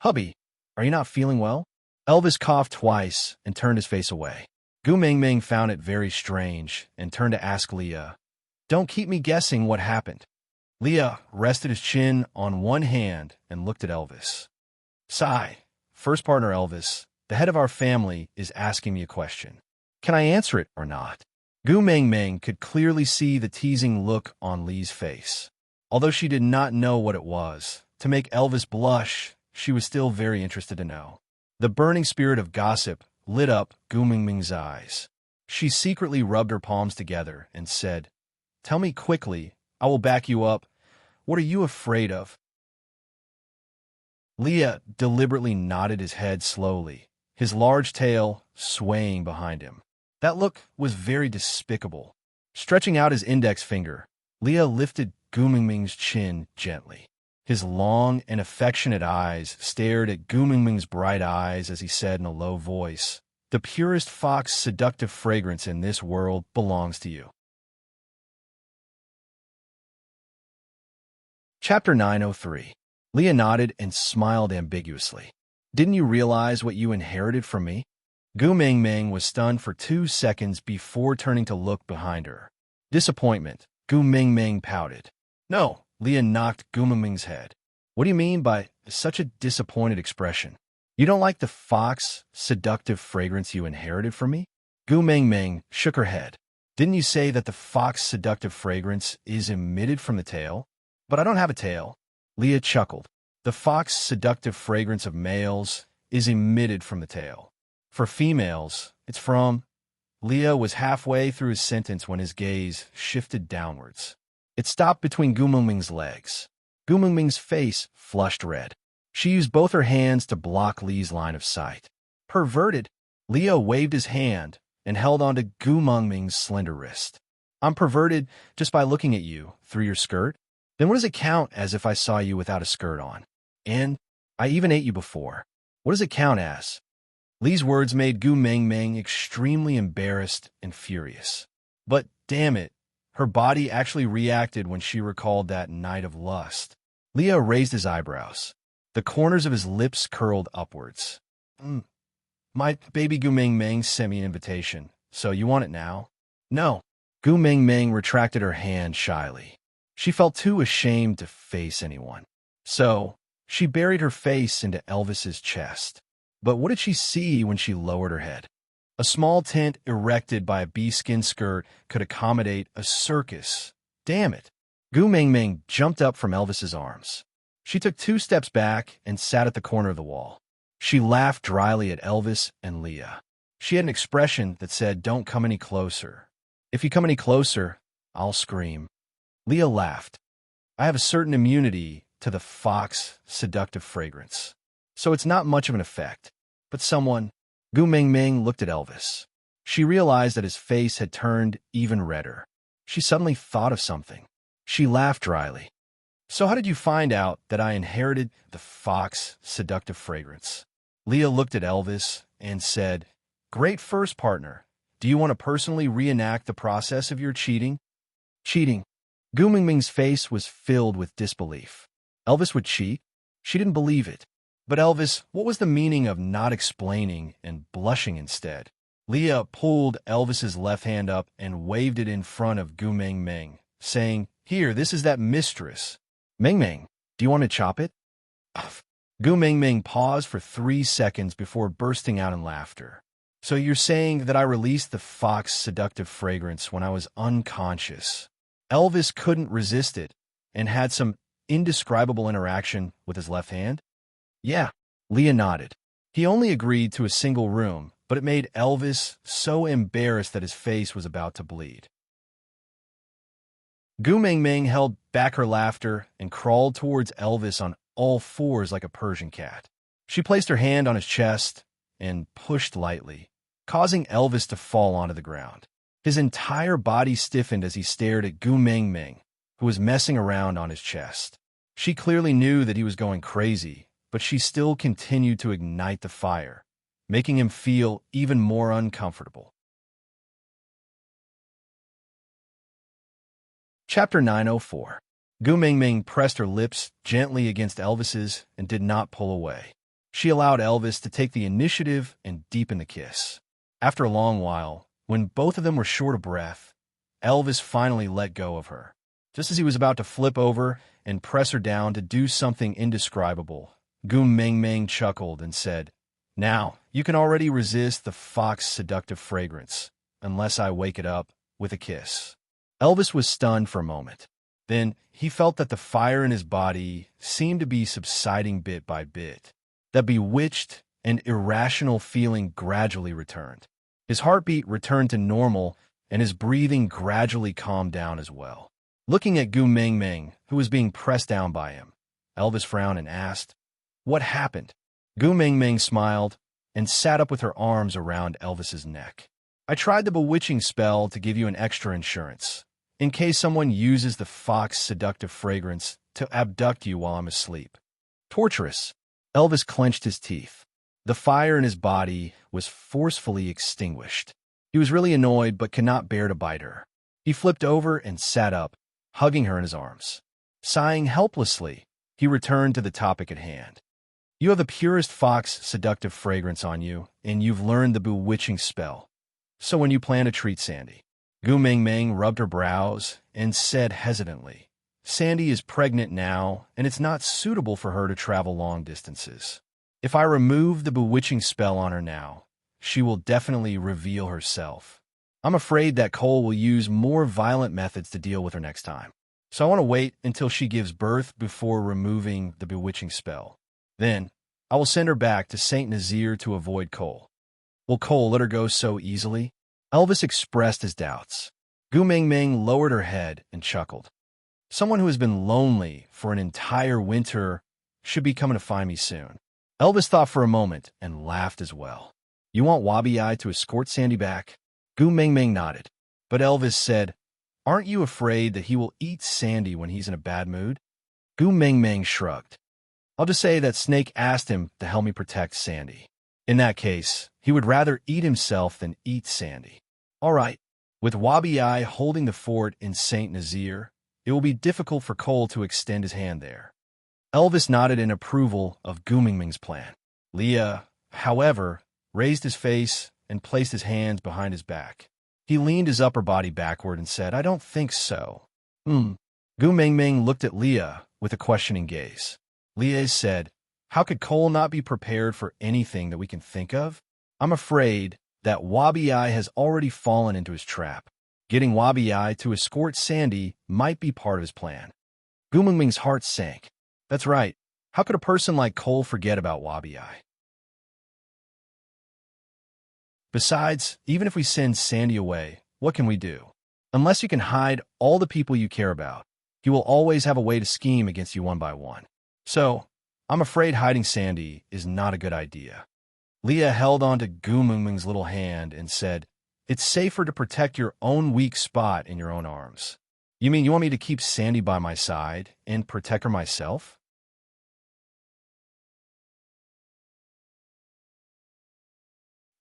"Hubby, are you not feeling well?" Elvis coughed twice and turned his face away. Gu Mingming found it very strange and turned to ask Leah, "Don't keep me guessing what happened." Leah rested his chin on one hand and looked at Elvis. "Sigh, first partner Elvis, the head of our family is asking me a question. Can I answer it or not?" Gu Mingming could clearly see the teasing look on Lee's face. Although she did not know what it was, to make Elvis blush, she was still very interested to know. The burning spirit of gossip lit up Gu Mingming's eyes. She secretly rubbed her palms together and said, "Tell me quickly, I will back you up. What are you afraid of?" Leah deliberately nodded his head slowly, his large tail swaying behind him. That look was very despicable. Stretching out his index finger, Leah lifted Gu Mingming's chin gently. His long and affectionate eyes stared at Gu Mingming's bright eyes as he said in a low voice, "The purest fox seductive fragrance in this world belongs to you." Chapter 903. Leah nodded and smiled ambiguously. "Didn't you realize what you inherited from me?" Gu Mingming was stunned for 2 seconds before turning to look behind her. Disappointment. Gu Mingming pouted. "No," Leah knocked Gu Mingming's head. "What do you mean by such a disappointed expression? You don't like the fox seductive fragrance you inherited from me?" Gu Mingming shook her head. "Didn't you say that the fox seductive fragrance is emitted from the tail?" "But I don't have a tail." Leah chuckled. "The fox seductive fragrance of males is emitted from the tail. For females, it's from—" Leah was halfway through his sentence when his gaze shifted downwards. It stopped between Gu Mingming's legs. Gu Mingming's face flushed red. She used both her hands to block Lee's line of sight. "Perverted." Leah waved his hand and held onto Gu Mingming's slender wrist. "I'm perverted just by looking at you through your skirt? Then what does it count as if I saw you without a skirt on? And I even ate you before. What does it count as?" Lee's words made Gu Mingming extremely embarrassed and furious. But damn it, her body actually reacted when she recalled that night of lust. Leah raised his eyebrows. The corners of his lips curled upwards. My baby Gu Mingming sent me an invitation, so you want it now?" "No." Gu Mingming retracted her hand shyly. She felt too ashamed to face anyone. So, she buried her face into Elvis's chest. But what did she see when she lowered her head? A small tent erected by a bee-skin skirt could accommodate a circus. Damn it. Gu Mingming jumped up from Elvis's arms. She took 2 steps back and sat at the corner of the wall. She laughed dryly at Elvis and Leah. She had an expression that said, "Don't come any closer. If you come any closer, I'll scream." Leah laughed. "I have a certain immunity to the fox seductive fragrance, so it's not much of an effect. But someone—" Gu Mingming looked at Elvis. She realized that his face had turned even redder. She suddenly thought of something. She laughed dryly. "So how did you find out that I inherited the fox seductive fragrance?" Leah looked at Elvis and said, "Great first partner. Do you want to personally reenact the process of your cheating?" "Cheating?" Gu Mingming's face was filled with disbelief. Elvis would cheat? She didn't believe it. But Elvis, what was the meaning of not explaining and blushing instead? Leah pulled Elvis's left hand up and waved it in front of Gu Mingming, saying, "Here, this is that mistress. Mingming, do you want to chop it?" Gu Mingming paused for 3 seconds before bursting out in laughter. "So you're saying that I released the fox seductive fragrance when I was unconscious?" Elvis couldn't resist it and had some indescribable interaction with his left hand? "Yeah," Leah nodded. He only agreed to a single room, but it made Elvis so embarrassed that his face was about to bleed. Gu Mingming held back her laughter and crawled towards Elvis on all fours like a Persian cat. She placed her hand on his chest and pushed lightly, causing Elvis to fall onto the ground. His entire body stiffened as he stared at Gu Mingming, who was messing around on his chest. She clearly knew that he was going crazy, but she still continued to ignite the fire, making him feel even more uncomfortable. Chapter 904. Gu Mingming pressed her lips gently against Elvis's and did not pull away. She allowed Elvis to take the initiative and deepen the kiss. After a long while, when both of them were short of breath, Elvis finally let go of her. Just as he was about to flip over and press her down to do something indescribable, Gu Mingming chuckled and said, "Now, you can already resist the fox seductive fragrance, unless I wake it up with a kiss." Elvis was stunned for a moment. Then he felt that the fire in his body seemed to be subsiding bit by bit. That bewitched an irrational feeling gradually returned. His heartbeat returned to normal, and his breathing gradually calmed down as well. Looking at Gu Mingming, who was being pressed down by him, Elvis frowned and asked, "What happened?" Gu Mingming smiled and sat up with her arms around Elvis's neck. "I tried the bewitching spell to give you an extra insurance, in case someone uses the fox seductive fragrance to abduct you while I'm asleep." Torturous. Elvis clenched his teeth. The fire in his body was forcefully extinguished. He was really annoyed but could not bear to bite her. He flipped over and sat up, hugging her in his arms. Sighing helplessly, he returned to the topic at hand. "You have the purest fox seductive fragrance on you, and you've learned the bewitching spell. So when you plan to treat Sandy?" Gu Mingming rubbed her brows and said hesitantly, "Sandy is pregnant now, and it's not suitable for her to travel long distances. If I remove the bewitching spell on her now, she will definitely reveal herself. I'm afraid that Cole will use more violent methods to deal with her next time. So I want to wait until she gives birth before removing the bewitching spell. Then, I will send her back to St. Nazaire to avoid Cole." "Will Cole let her go so easily?" Elvis expressed his doubts. Gu Mingming lowered her head and chuckled. "Someone who has been lonely for an entire winter should be coming to find me soon." Elvis thought for a moment and laughed as well. "You want Wabi-Eye to escort Sandy back?" Gu Mingming nodded. But Elvis said, "Aren't you afraid that he will eat Sandy when he's in a bad mood?" Gu Mingming shrugged. "I'll just say that Snake asked him to help me protect Sandy. In that case, he would rather eat himself than eat Sandy." "All right." With Wabi-Eye holding the fort in St. Nazaire, it will be difficult for Cole to extend his hand there. Elvis nodded in approval of Gu Mingming's plan. Leah, however, raised his face and placed his hands behind his back. He leaned his upper body backward and said, "I don't think so." Gu Mingming looked at Leah with a questioning gaze. Leah said, "How could Cole not be prepared for anything that we can think of? I'm afraid that Wabi-Eye has already fallen into his trap. Getting Wabi-Eye to escort Sandy might be part of his plan." Gu Mingming's heart sank. That's right. How could a person like Cole forget about Wabi-Eye? Besides, even if we send Sandy away, what can we do? Unless you can hide all the people you care about, he will always have a way to scheme against you one by one. So, I'm afraid hiding Sandy is not a good idea. Leah held onto Gu Mingming's little hand and said, "It's safer to protect your own weak spot in your own arms." "You mean you want me to keep Sandy by my side and protect her myself?"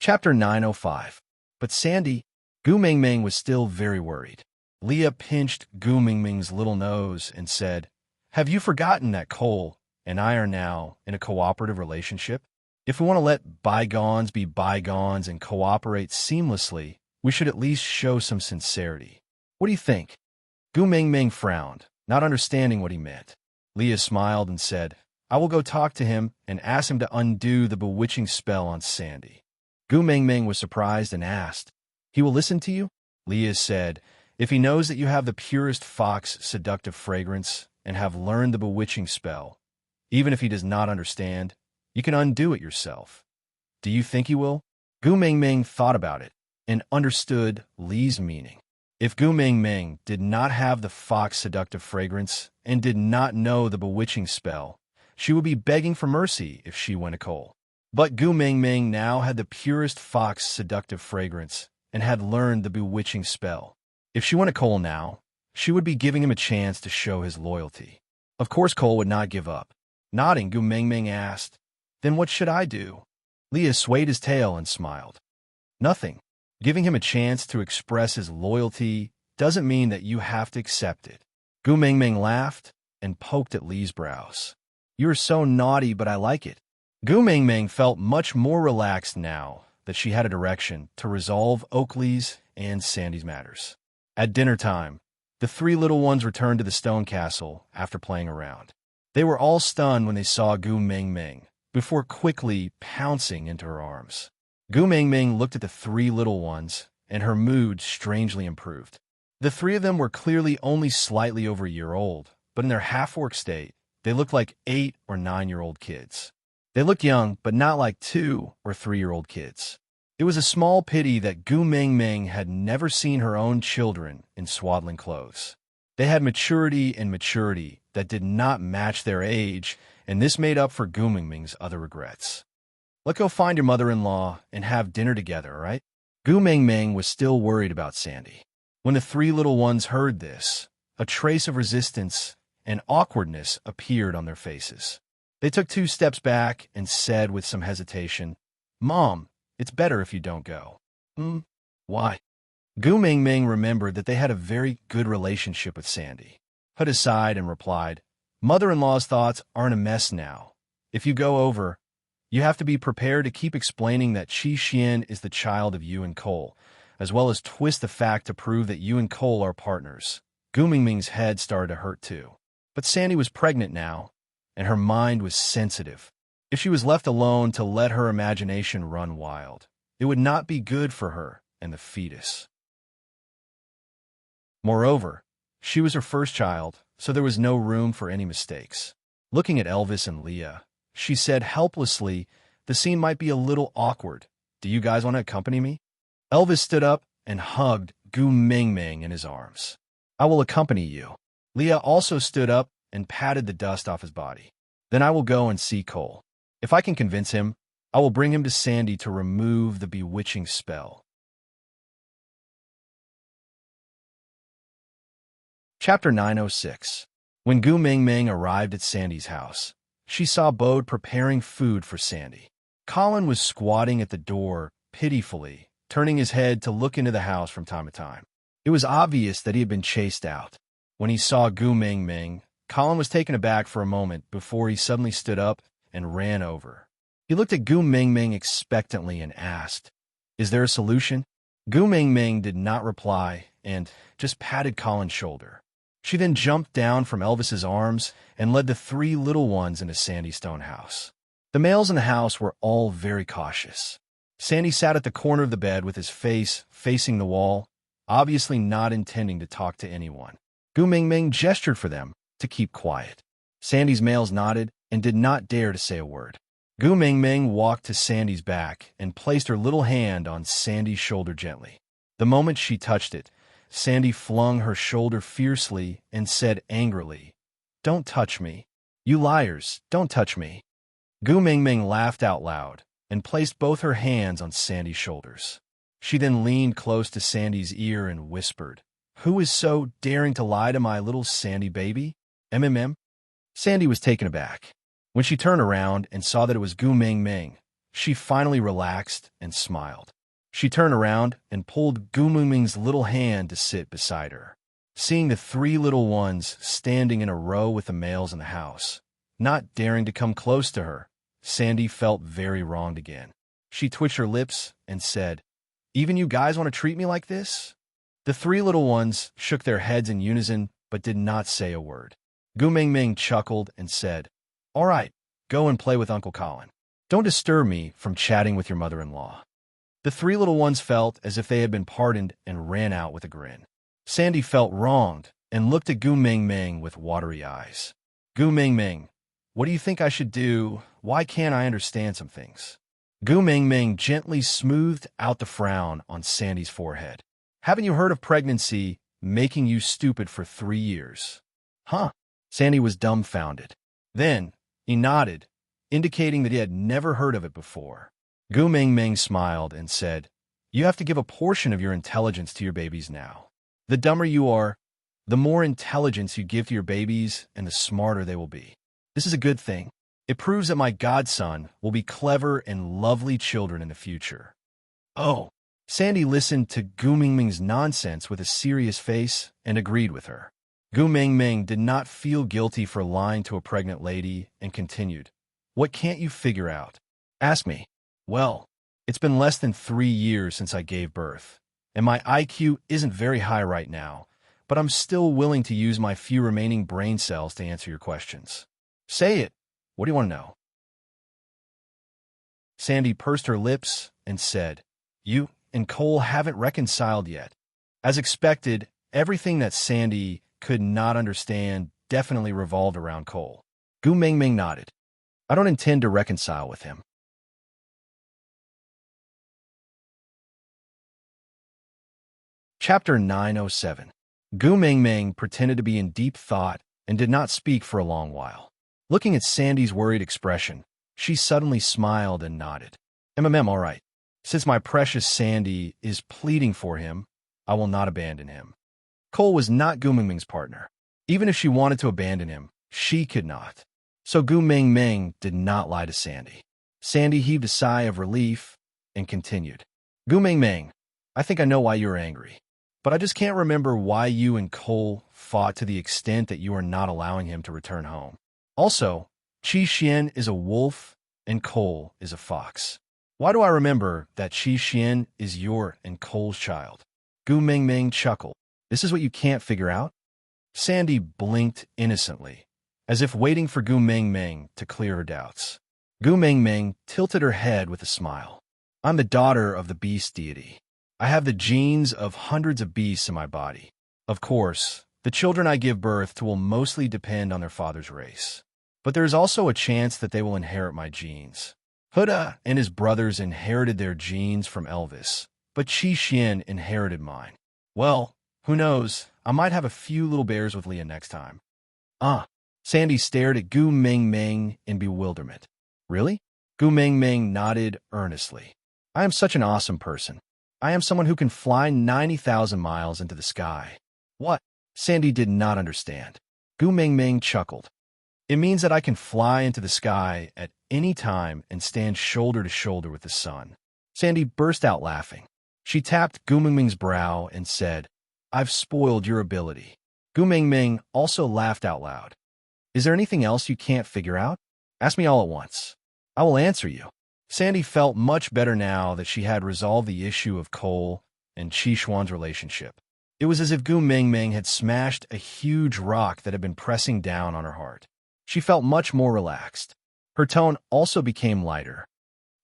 Chapter 905. But Sandy, Gu Mingming was still very worried. Leah pinched Gu Mingming's little nose and said, "Have you forgotten that Cole and I are now in a cooperative relationship? If we want to let bygones be bygones and cooperate seamlessly, we should at least show some sincerity. What do you think?" Gu Mingming frowned, not understanding what he meant. Leah smiled and said, "I will go talk to him and ask him to undo the bewitching spell on Sandy." Gu Mingming was surprised and asked, "He will listen to you?" Leah said, "If he knows that you have the purest fox seductive fragrance and have learned the bewitching spell, even if he does not understand, you can undo it yourself. Do you think he will?" Gu Mingming thought about it and understood Lee's meaning. If Gu Mingming did not have the fox seductive fragrance and did not know the bewitching spell, she would be begging for mercy if she went to Cole. But Gu Mingming now had the purest fox seductive fragrance and had learned the bewitching spell. If she went to Cole now, she would be giving him a chance to show his loyalty. Of course Cole would not give up. Nodding, Gu Mingming asked, "Then what should I do?" Leah swayed his tail and smiled. "Nothing. Giving him a chance to express his loyalty doesn't mean that you have to accept it." Gu Mingming laughed and poked at Lee's brows. "You are so naughty, but I like it." Gu Mingming felt much more relaxed now that she had a direction to resolve Oakley's and Sandy's matters. At dinner time, the three little ones returned to the stone castle after playing around. They were all stunned when they saw Gu Mingming, before quickly pouncing into her arms. Gu Mingming looked at the three little ones, and her mood strangely improved. The three of them were clearly only slightly over a year old, but in their half-orc state, they looked like 8 or 9-year-old kids. They looked young, but not like 2 or 3-year-old kids. It was a small pity that Gu Mingming had never seen her own children in swaddling clothes. They had maturity and maturity that did not match their age, and this made up for Gu Mingming's other regrets. Let's go find your mother-in-law and have dinner together, all right? Gu Mingming was still worried about Sandy. When the 3 little ones heard this, a trace of resistance and awkwardness appeared on their faces. They took 2 steps back and said with some hesitation, "Mom, it's better if you don't go." Why? Gu Mingming remembered that they had a very good relationship with Sandy, put aside and replied, "Mother-in-law's thoughts aren't a mess now. If you go over, you have to be prepared to keep explaining that Qi Xian is the child of you and Cole, as well as twist the fact to prove that you and Cole are partners." Gu Mingming's head started to hurt too. But Sandy was pregnant now, and her mind was sensitive. If she was left alone to let her imagination run wild, it would not be good for her and the fetus. Moreover, she was her first child, so there was no room for any mistakes. Looking at Elvis and Leah, she said helplessly, "The scene might be a little awkward. Do you guys want to accompany me?" Elvis stood up and hugged Gu Mingming in his arms. "I will accompany you." Leah also stood up and patted the dust off his body. "Then I will go and see Cole. If I can convince him, I will bring him to Sandy to remove the bewitching spell." Chapter 906. When Gu Mingming arrived at Sandy's house, she saw Bode preparing food for Sandy. Colin was squatting at the door, pitifully, turning his head to look into the house from time to time. It was obvious that he had been chased out. When he saw Gu Mingming, Colin was taken aback for a moment before he suddenly stood up and ran over. He looked at Gu Mingming expectantly and asked, "Is there a solution?" Gu Mingming did not reply and just patted Colin's shoulder. She then jumped down from Elvis's arms and led the 3 little ones into Sandy's stone house. The males in the house were all very cautious. Sandy sat at the corner of the bed with his face facing the wall, obviously not intending to talk to anyone. Gu Mingming gestured for them to keep quiet. Sandy's males nodded and did not dare to say a word. Gu Mingming walked to Sandy's back and placed her little hand on Sandy's shoulder gently. The moment she touched it, Sandy flung her shoulder fiercely and said angrily, "Don't touch me. You liars, don't touch me." Gu Mingming laughed out loud and placed both her hands on Sandy's shoulders. She then leaned close to Sandy's ear and whispered, "Who is so daring to lie to my little Sandy baby? MMM?" Sandy was taken aback. When she turned around and saw that it was Gu Mingming, she finally relaxed and smiled. She turned around and pulled Gu Mingming's little hand to sit beside her. Seeing the 3 little ones standing in a row with the males in the house, not daring to come close to her, Sandy felt very wronged again. She twitched her lips and said, "Even you guys want to treat me like this?" The 3 little ones shook their heads in unison but did not say a word. Gu Mingming chuckled and said, "All right, go and play with Uncle Colin. Don't disturb me from chatting with your mother-in-law." The 3 little ones felt as if they had been pardoned and ran out with a grin. Sandy felt wronged and looked at Gu Mingming with watery eyes. "Gu Mingming, what do you think I should do? Why can't I understand some things?" Gu Mingming gently smoothed out the frown on Sandy's forehead. "Haven't you heard of pregnancy making you stupid for 3 years?" "Huh?" Sandy was dumbfounded. Then he nodded, indicating that he had never heard of it before. Gu Mingming smiled and said, "You have to give a portion of your intelligence to your babies now. The dumber you are, the more intelligence you give to your babies and the smarter they will be. This is a good thing. It proves that my godson will be clever and lovely children in the future." "Oh." Sandy listened to Gu Mingming's nonsense with a serious face and agreed with her. Gu Mingming did not feel guilty for lying to a pregnant lady and continued, "What can't you figure out? Ask me." "Well, it's been less than 3 years since I gave birth, and my IQ isn't very high right now, but I'm still willing to use my few remaining brain cells to answer your questions." "Say it. What do you want to know?" Sandy pursed her lips and said, "You and Cole haven't reconciled yet." As expected, everything that Sandy could not understand definitely revolved around Cole. Gu Mingming nodded. I don't intend to reconcile with him. Chapter 907. Gu Mingming pretended to be in deep thought and did not speak for a long while. Looking at Sandy's worried expression, she suddenly smiled and nodded. All right. Since my precious Sandy is pleading for him, I will not abandon him. Cole was not Gu Mingming's partner. Even if she wanted to abandon him, she could not. So Gu Mingming did not lie to Sandy. Sandy heaved a sigh of relief and continued. Gu Mingming, I think I know why you are angry. But I just can't remember why you and Cole fought to the extent that you are not allowing him to return home. Also, Qi Xian is a wolf and Cole is a fox. Why do I remember that Qi Xian is your and Cole's child? Gu Mingming chuckled. This is what you can't figure out? Sandy blinked innocently, as if waiting for Gu Mingming to clear her doubts. Gu Mingming tilted her head with a smile. I'm the daughter of the beast deity. I have the genes of hundreds of beasts in my body. Of course, the children I give birth to will mostly depend on their father's race. But there is also a chance that they will inherit my genes. Huda and his brothers inherited their genes from Elvis, but Qi Xian inherited mine. Well, who knows? I might have a few little bears with Leah next time. Sandy stared at Gu Mingming in bewilderment. Really? Gu Mingming nodded earnestly. I am such an awesome person. I am someone who can fly 90,000 miles into the sky. What? Sandy did not understand. Gu Mingming chuckled. It means that I can fly into the sky at any time and stand shoulder to shoulder with the sun. Sandy burst out laughing. She tapped Gu Mingming's brow and said, I've spoiled your ability. Gu Mingming also laughed out loud. Is there anything else you can't figure out? Ask me all at once. I will answer you. Sandy felt much better now that she had resolved the issue of Cole and Qi Xuan's relationship. It was as if Gu Mingming had smashed a huge rock that had been pressing down on her heart. She felt much more relaxed. Her tone also became lighter.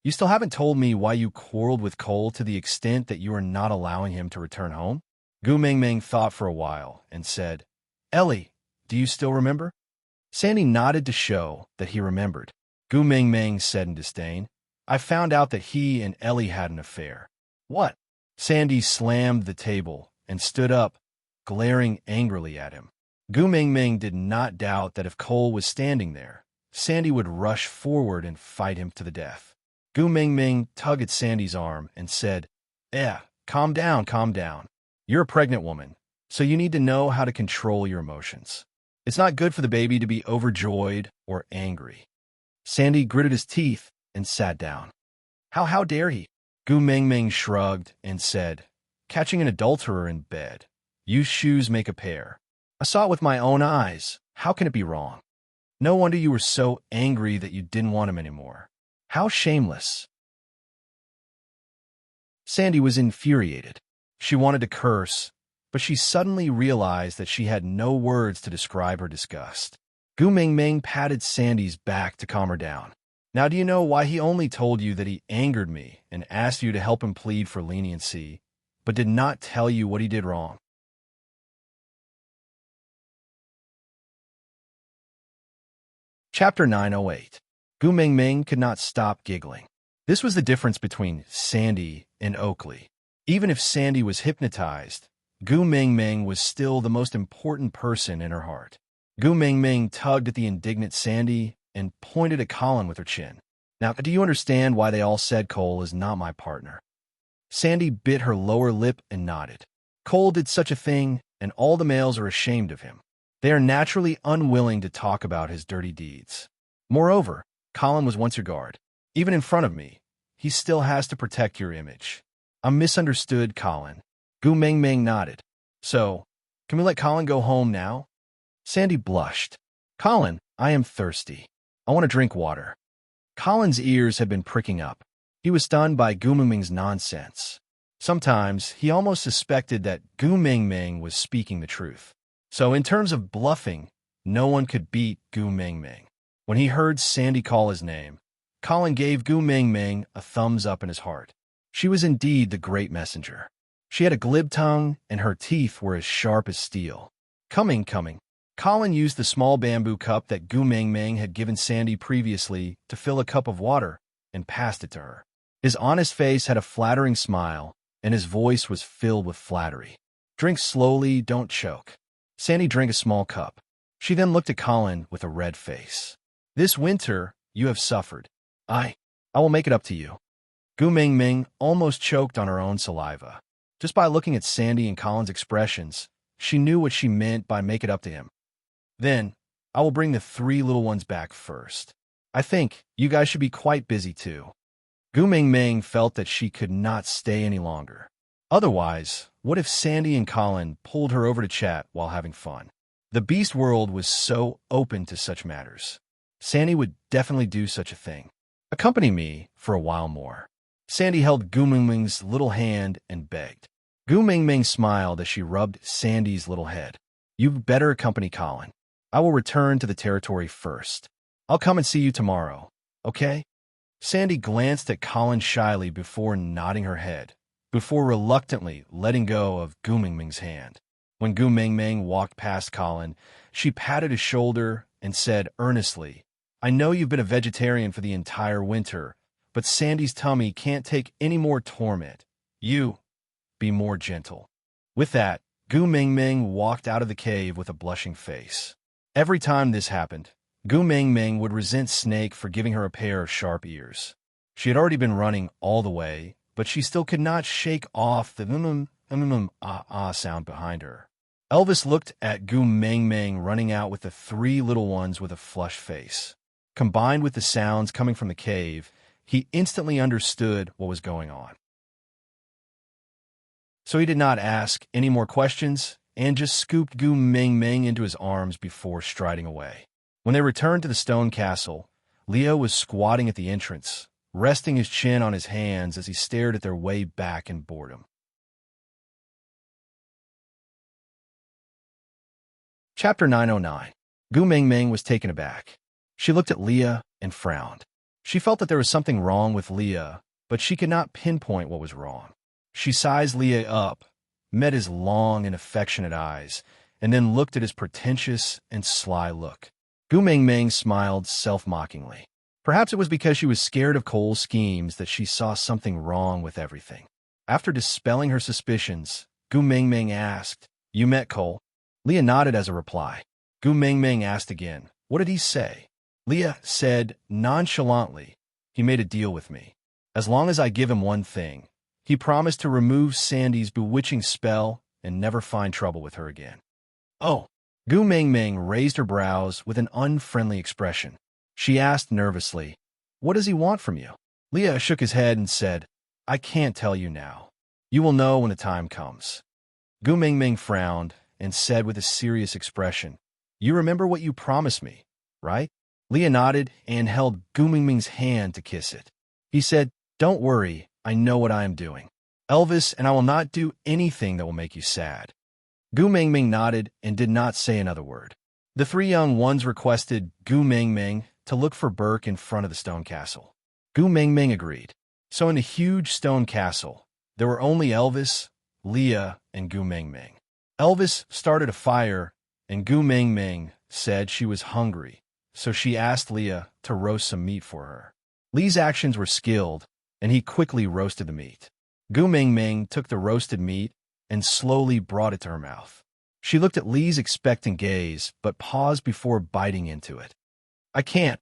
You still haven't told me why you quarreled with Cole to the extent that you are not allowing him to return home? Gu Mingming thought for a while and said, Ellie, do you still remember? Sandy nodded to show that he remembered. Gu Mingming said in disdain, I found out that he and Ellie had an affair. What? Sandy slammed the table and stood up, glaring angrily at him. Gu Mingming did not doubt that if Cole was standing there, Sandy would rush forward and fight him to the death. Gu Mingming tugged at Sandy's arm and said, calm down, calm down. You're a pregnant woman, so you need to know how to control your emotions. It's not good for the baby to be overjoyed or angry. Sandy gritted his teeth and sat down. How dare he? Gu Mingming shrugged and said, catching an adulterer in bed. Used shoes make a pair. I saw it with my own eyes. How can it be wrong? No wonder you were so angry that you didn't want him anymore. How shameless. Sandy was infuriated. She wanted to curse, but she suddenly realized that she had no words to describe her disgust. Gu Mingming patted Sandy's back to calm her down. Now do you know why he only told you that he angered me and asked you to help him plead for leniency, but did not tell you what he did wrong? Chapter 908. Gu Mingming could not stop giggling. This was the difference between Sandy and Oakley. Even if Sandy was hypnotized, Gu Mingming was still the most important person in her heart. Gu Mingming tugged at the indignant Sandy and pointed at Colin with her chin. Now, do you understand why they all said Cole is not my partner? Sandy bit her lower lip and nodded. Cole did such a thing, and all the males are ashamed of him. They are naturally unwilling to talk about his dirty deeds. Moreover, Colin was once your guard. Even in front of me, he still has to protect your image. I'm misunderstood, Colin. Gu Mingming nodded. So, can we let Colin go home now? Sandy blushed. Colin, I am thirsty. I want to drink water. Colin's ears had been pricking up. He was stunned by Gu Mingming's nonsense. Sometimes, he almost suspected that Gu Mingming was speaking the truth. So, in terms of bluffing, no one could beat Gu Mingming. When he heard Sandy call his name, Colin gave Gu Mingming a thumbs up in his heart. She was indeed the great messenger. She had a glib tongue, and her teeth were as sharp as steel. Coming. Colin used the small bamboo cup that Gu Ming Ming had given Sandy previously to fill a cup of water and passed it to her. His honest face had a flattering smile, and his voice was filled with flattery. Drink slowly, don't choke. Sandy drank a small cup. She then looked at Colin with a red face. This winter, you have suffered. I will make it up to you. Gu Ming Ming almost choked on her own saliva. Just by looking at Sandy and Colin's expressions, she knew what she meant by make it up to him. Then, I will bring the 3 little ones back first. I think you guys should be quite busy too. Gu Ming Ming felt that she could not stay any longer. Otherwise, what if Sandy and Colin pulled her over to chat while having fun? The beast world was so open to such matters. Sandy would definitely do such a thing. Accompany me for a while more. Sandy held Gu Ming Ming's little hand and begged. Gu Ming Ming smiled as she rubbed Sandy's little head. You better accompany Colin. I will return to the territory first. I'll come and see you tomorrow, okay? Sandy glanced at Colin shyly before nodding her head, before reluctantly letting go of Gu Ming Ming's hand. When Gu Ming Ming walked past Colin, she patted his shoulder and said earnestly, I know you've been a vegetarian for the entire winter, but Sandy's tummy can't take any more torment. You, be more gentle. With that, Gu Ming Ming walked out of the cave with a blushing face. Every time this happened, Gu Ming Ming would resent Snake for giving her a pair of sharp ears. She had already been running all the way, but she still could not shake off the sound behind her. Elvis looked at Gu Ming Ming running out with the 3 little ones with a flushed face. Combined with the sounds coming from the cave, he instantly understood what was going on. So he did not ask any more questions and just scooped Gu Ming Ming into his arms before striding away. When they returned to the stone castle, Leo was squatting at the entrance, resting his chin on his hands as he stared at their way back in boredom. Chapter 909. Gu Ming Ming was taken aback. She looked at Leah and frowned. She felt that there was something wrong with Leah, but she could not pinpoint what was wrong. She sized Leah up, met his long and affectionate eyes, and then looked at his pretentious and sly look. Gu Ming Ming smiled self-mockingly. Perhaps it was because she was scared of Cole's schemes that she saw something wrong with everything. After dispelling her suspicions, Gu Ming Ming asked, You met Cole? Leah nodded as a reply. Gu Ming Ming asked again, What did he say? Leah said nonchalantly, He made a deal with me. As long as I give him one thing, he promised to remove Sandy's bewitching spell and never find trouble with her again. Oh. Gu Ming Ming raised her brows with an unfriendly expression. She asked nervously, What does he want from you? Leah shook his head and said, I can't tell you now. You will know when the time comes. Gu Ming Ming frowned and said with a serious expression, You remember what you promised me, right? Leah nodded and held Gu Ming Ming's hand to kiss it. He said, Don't worry, I know what I am doing. Elvis, and I will not do anything that will make you sad. Gu Ming Ming nodded and did not say another word. The 3 young ones requested Gu Ming Ming to look for Burke in front of the stone castle. Gu Ming Ming agreed. So in the huge stone castle, there were only Elvis, Leah, and Gu Ming Ming. Elvis started a fire, and Gu Ming Ming said she was hungry, so she asked Leah to roast some meat for her. Lee's actions were skilled, and he quickly roasted the meat. Gu Ming Ming took the roasted meat and slowly brought it to her mouth. She looked at Lee's expectant gaze, but paused before biting into it. I can't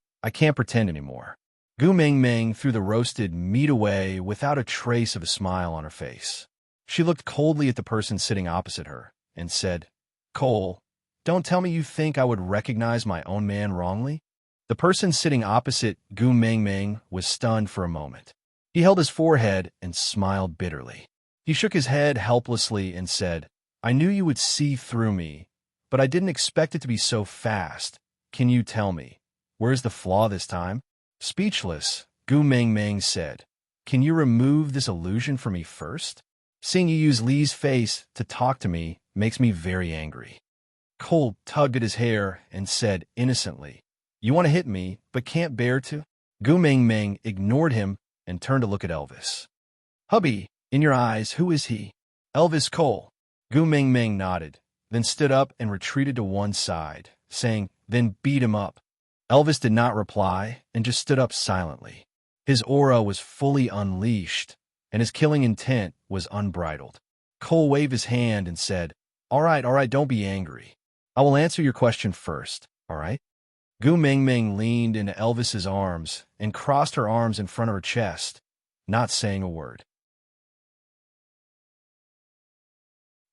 pretend anymore. Gu Ming Ming threw the roasted meat away without a trace of a smile on her face. She looked coldly at the person sitting opposite her and said, Cole, don't tell me you think I would recognize my own man wrongly? The person sitting opposite Gu Ming Ming was stunned for a moment. He held his forehead and smiled bitterly. He shook his head helplessly and said, I knew you would see through me, but I didn't expect it to be so fast. Can you tell me, where's the flaw this time? Speechless, Gu Ming Ming said, Can you remove this illusion for me first? Seeing you use Lee's face to talk to me makes me very angry. Cole tugged at his hair and said innocently, You want to hit me, but can't bear to? Gu Ming Ming ignored him and turned to look at Elvis. Hubby, in your eyes, who is he? Elvis Cole. Gu Ming Ming nodded. then stood up and retreated to one side, saying, "Then beat him up." Elvis did not reply and just stood up silently. His aura was fully unleashed, and his killing intent was unbridled. Cole waved his hand and said, all right, don't be angry. I will answer your question first, all right?" Gu Mingming leaned into Elvis's arms and crossed her arms in front of her chest, not saying a word.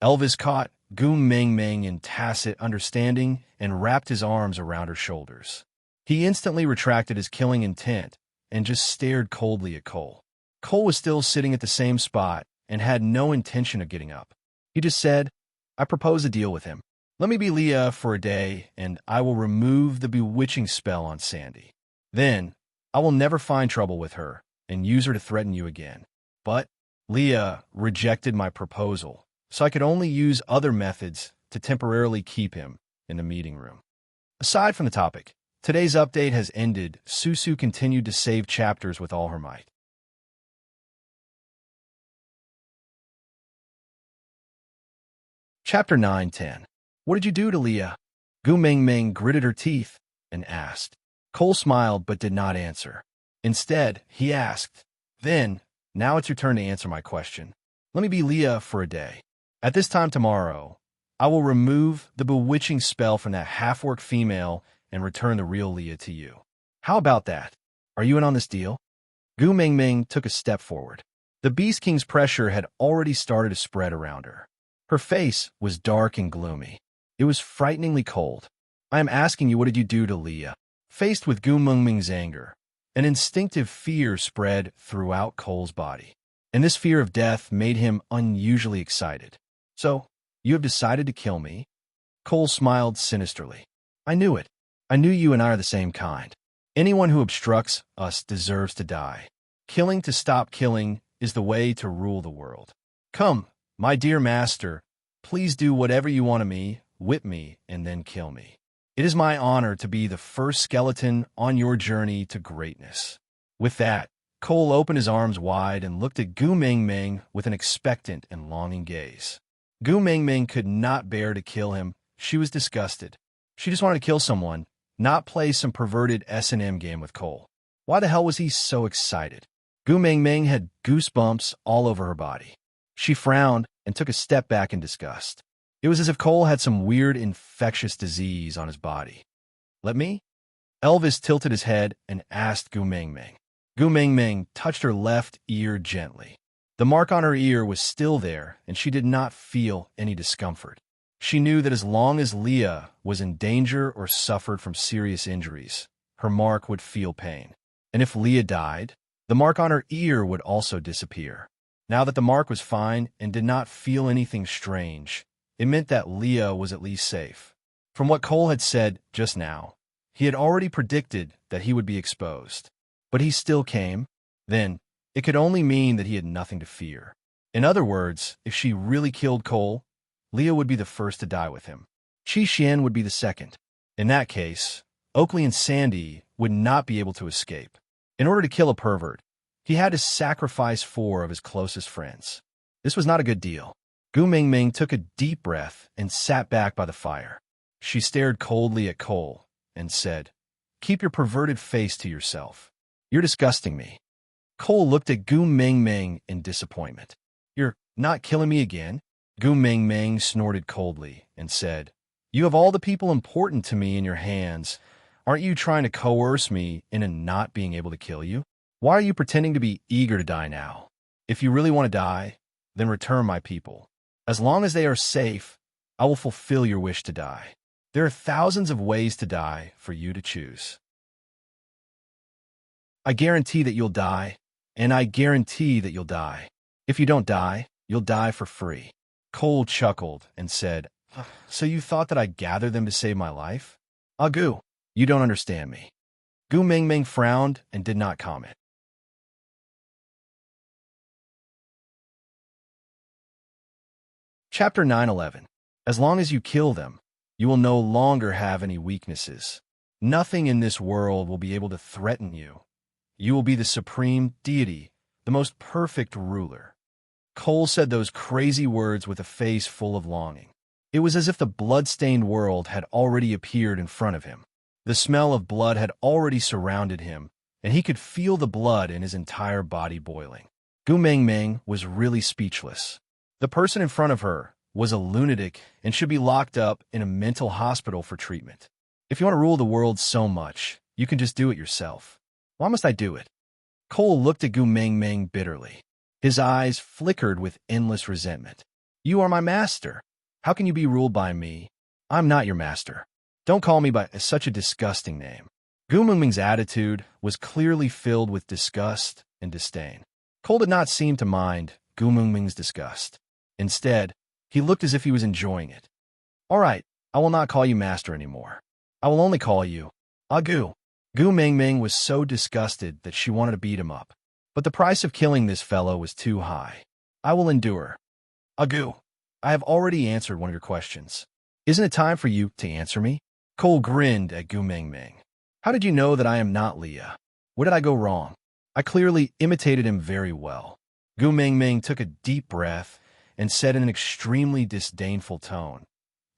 Elvis caught Gu Mingming in tacit understanding and wrapped his arms around her shoulders. He instantly retracted his killing intent and just stared coldly at Cole. Cole was still sitting at the same spot and had no intention of getting up. He just said, "I propose a deal with him. Let me be Leah for a day, and I will remove the bewitching spell on Sandy. Then, I will never find trouble with her and use her to threaten you again." But Leah rejected my proposal, so I could only use other methods to temporarily keep him in the meeting room. Aside from the topic, today's update has ended. Susu continued to save chapters with all her might. Chapter 9-10. What did you do to Leah? Gu Mingming gritted her teeth and asked. Cole smiled but did not answer. Instead, he asked, "Then, now it's your turn to answer my question. Let me be Leah for a day. At this time tomorrow, I will remove the bewitching spell from that half-orc female and return the real Leah to you. How about that? Are you in on this deal?" Gu Mingming took a step forward. The Beast King's pressure had already started to spread around her. Her face was dark and gloomy. It was frighteningly cold. "I am asking you, what did you do to Leah?" Faced with Gu Mingming's anger, an instinctive fear spread throughout Cole's body, and this fear of death made him unusually excited. "So, you have decided to kill me?" Cole smiled sinisterly. "I knew it. I knew you and I are the same kind. Anyone who obstructs us deserves to die. Killing to stop killing is the way to rule the world. Come, my dear master, please do whatever you want of me, whip me, and then kill me. It is my honor to be the first skeleton on your journey to greatness." With that, Cole opened his arms wide and looked at Gu Mingming with an expectant and longing gaze. Gu Mingming could not bear to kill him. She was disgusted. She just wanted to kill someone, not play some perverted S&M game with Cole. Why the hell was he so excited? Gu Mingming had goosebumps all over her body. She frowned and took a step back in disgust. It was as if Cole had some weird infectious disease on his body. "Let me?" Elvis tilted his head and asked Gu Mingming. Gu Mingming touched her left ear gently. The mark on her ear was still there, and she did not feel any discomfort. She knew that as long as Leah was in danger or suffered from serious injuries, her mark would feel pain. And if Leah died, the mark on her ear would also disappear. Now that the mark was fine and did not feel anything strange, it meant that Leah was at least safe. From what Cole had said just now, he had already predicted that he would be exposed. But he still came. Then, it could only mean that he had nothing to fear. In other words, if she really killed Cole, Leah would be the first to die with him. Qi Xian would be the second. In that case, Oakley and Sandy would not be able to escape. In order to kill a pervert, he had to sacrifice 4 of his closest friends. This was not a good deal. Gu Mingming took a deep breath and sat back by the fire. She stared coldly at Cole and said, "Keep your perverted face to yourself. You're disgusting me." Cole looked at Gu Mingming in disappointment. "You're not killing me again?" Gu Mingming snorted coldly and said, "You have all the people important to me in your hands. Aren't you trying to coerce me into not being able to kill you? Why are you pretending to be eager to die now? If you really want to die, then return my people. As long as they are safe, I will fulfill your wish to die. There are thousands of ways to die for you to choose. I guarantee that you'll die, and I guarantee that you'll die. If you don't die, you'll die for free." Cole chuckled and said, "So you thought that I'd gather them to save my life? Gu, you don't understand me." Gu Mingming frowned and did not comment. Chapter 9-11. As long as you kill them, you will no longer have any weaknesses. Nothing in this world will be able to threaten you. You will be the supreme deity, the most perfect ruler. Cole said those crazy words with a face full of longing. It was as if the blood-stained world had already appeared in front of him. The smell of blood had already surrounded him, and he could feel the blood in his entire body boiling. Gu Mengmeng was really speechless. The person in front of her was a lunatic and should be locked up in a mental hospital for treatment. If you want to rule the world so much, you can just do it yourself. Why must I do it? Cole looked at Gu Mengmeng bitterly. His eyes flickered with endless resentment. You are my master. How can you be ruled by me? I'm not your master. Don't call me by such a disgusting name. Gu Mengmeng's attitude was clearly filled with disgust and disdain. Cole did not seem to mind Gu Mengmeng's disgust. Instead, he looked as if he was enjoying it. All right, I will not call you master anymore. I will only call you Agu. Gu Mengmeng was so disgusted that she wanted to beat him up. But the price of killing this fellow was too high. I will endure. Agu, I have already answered one of your questions. Isn't it time for you to answer me? Cole grinned at Gu Mengmeng. How did you know that I am not Leah? Where did I go wrong? I clearly imitated him very well. Gu Mengmeng took a deep breath and said in an extremely disdainful tone,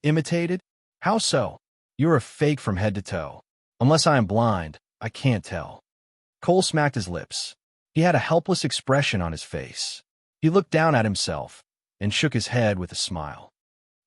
Imitated? How so? You're a fake from head to toe. Unless I am blind, I can't tell. Cole smacked his lips. He had a helpless expression on his face. He looked down at himself and shook his head with a smile.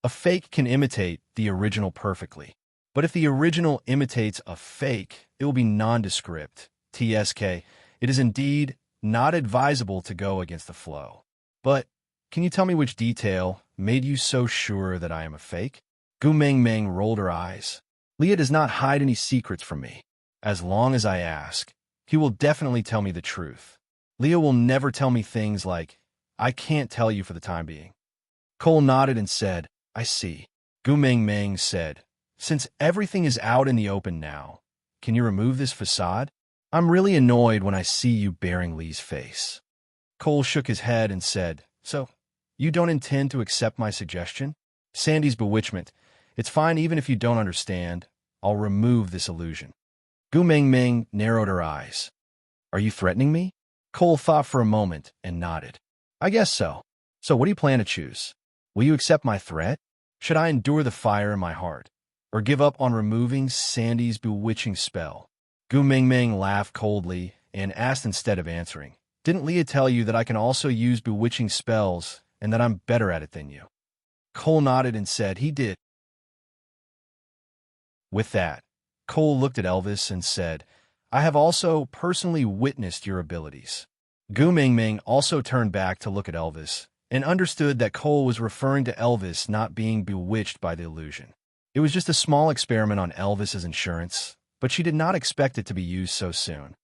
A fake can imitate the original perfectly. But if the original imitates a fake, it will be nondescript. TSK, it is indeed not advisable to go against the flow. But can you tell me which detail made you so sure that I am a fake? Gu Mengmeng rolled her eyes. Leah does not hide any secrets from me. As long as I ask, he will definitely tell me the truth. Leah will never tell me things like, I can't tell you for the time being. Cole nodded and said, I see. Gu Mengmeng said, Since everything is out in the open now, can you remove this facade? I'm really annoyed when I see you bearing Lee's face. Cole shook his head and said, So, you don't intend to accept my suggestion? Sandy's bewitchment. It's fine even if you don't understand. I'll remove this illusion. Gu Mengmeng narrowed her eyes. Are you threatening me? Cole thought for a moment and nodded. I guess so. So what do you plan to choose? Will you accept my threat? Should I endure the fire in my heart? Or give up on removing Sandy's bewitching spell? Gu Mengmeng laughed coldly and asked instead of answering, Didn't Leah tell you that I can also use bewitching spells and that I'm better at it than you? Cole nodded and said he did. With that, Cole looked at Elvis and said, I have also personally witnessed your abilities. Gu Mengmeng also turned back to look at Elvis and understood that Cole was referring to Elvis not being bewitched by the illusion. It was just a small experiment on Elvis's insurance, but she did not expect it to be used so soon.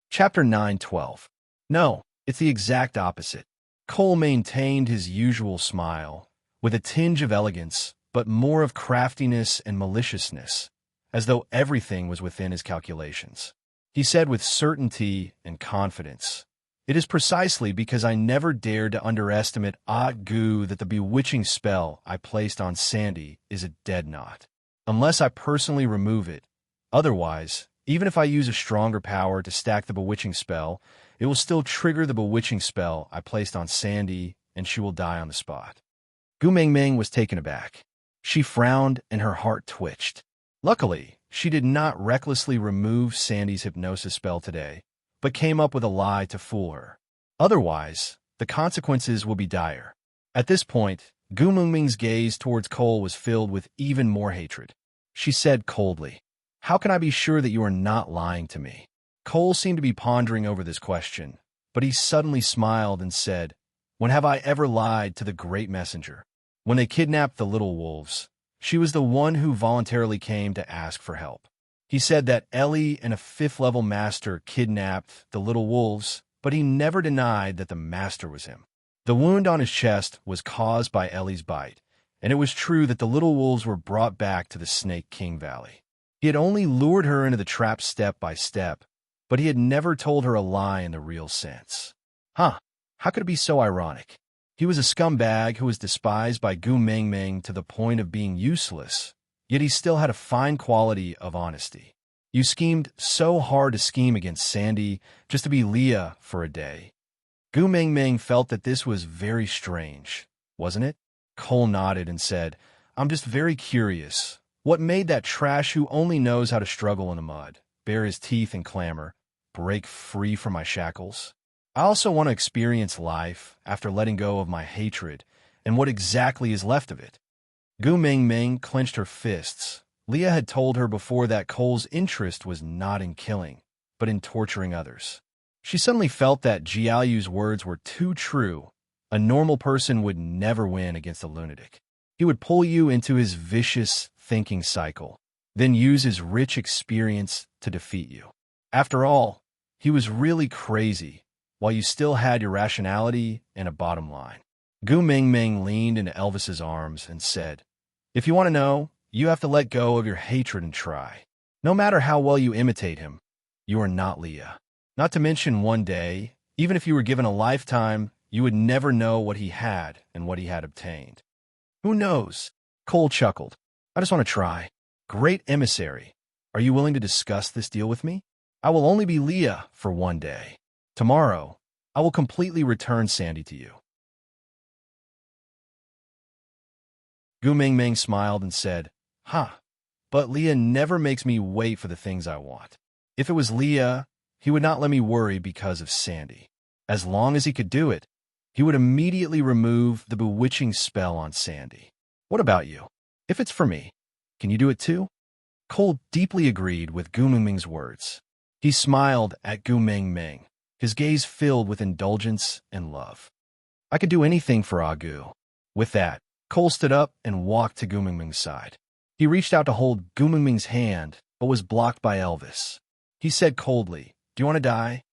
Chapter 9:12. No, it's the exact opposite. Cole maintained his usual smile, with a tinge of elegance, but more of craftiness and maliciousness, as though everything was within his calculations. He said with certainty and confidence, It is precisely because I never dared to underestimate Gu that the bewitching spell I placed on Sandy is a dead knot. Unless I personally remove it, otherwise, even if I use a stronger power to stack the bewitching spell, it will still trigger the bewitching spell I placed on Sandy, and she will die on the spot. Gu Mengmeng was taken aback. She frowned and her heart twitched. Luckily, she did not recklessly remove Sandy's hypnosis spell today, but came up with a lie to fool her. Otherwise, the consequences will be dire. At this point, Gu Mengmeng's gaze towards Cole was filled with even more hatred. She said coldly, How can I be sure that you are not lying to me? Cole seemed to be pondering over this question, but he suddenly smiled and said, When have I ever lied to the great messenger? When they kidnapped the little wolves, she was the one who voluntarily came to ask for help. He said that Ellie and a fifth-level master kidnapped the little wolves, but he never denied that the master was him. The wound on his chest was caused by Ellie's bite, and it was true that the little wolves were brought back to the Snake King Valley. He had only lured her into the trap step by step, but he had never told her a lie in the real sense. How could it be so ironic? He was a scumbag who was despised by Gu Mengmeng to the point of being useless, yet he still had a fine quality of honesty. You schemed so hard to scheme against Sandy just to be Leah for a day. Gu Mingming felt that this was very strange, wasn't it? Cole nodded and said, I'm just very curious. What made that trash who only knows how to struggle in the mud, bare his teeth and clamor, break free from my shackles? I also want to experience life after letting go of my hatred and what exactly is left of it. Gu Mingming clenched her fists. Leah had told her before that Cole's interest was not in killing, but in torturing others. She suddenly felt that Jiaoyu's words were too true. A normal person would never win against a lunatic. He would pull you into his vicious thinking cycle, then use his rich experience to defeat you. After all, he was really crazy, while you still had your rationality and a bottom line. Gu Mingming leaned into Elvis's arms and said, If you want to know, you have to let go of your hatred and try. No matter how well you imitate him, you are not Leah. Not to mention one day, even if you were given a lifetime, you would never know what he had and what he had obtained. Who knows? Cole chuckled. I just want to try. Great emissary. Are you willing to discuss this deal with me? I will only be Leah for one day. Tomorrow, I will completely return Sandy to you. Gu Mingming smiled and said, but Leah never makes me wait for the things I want. If it was Leah, he would not let me worry because of Sandy. As long as he could do it, he would immediately remove the bewitching spell on Sandy. What about you? If it's for me, can you do it too? Cole deeply agreed with Gu Mingming's words. He smiled at Gu Mingming, his gaze filled with indulgence and love. I could do anything for Gu. With that, Cole stood up and walked to Gu Mingming's side. He reached out to hold Gu Mingming's hand, but was blocked by Elvis. He said coldly, Do you want to die?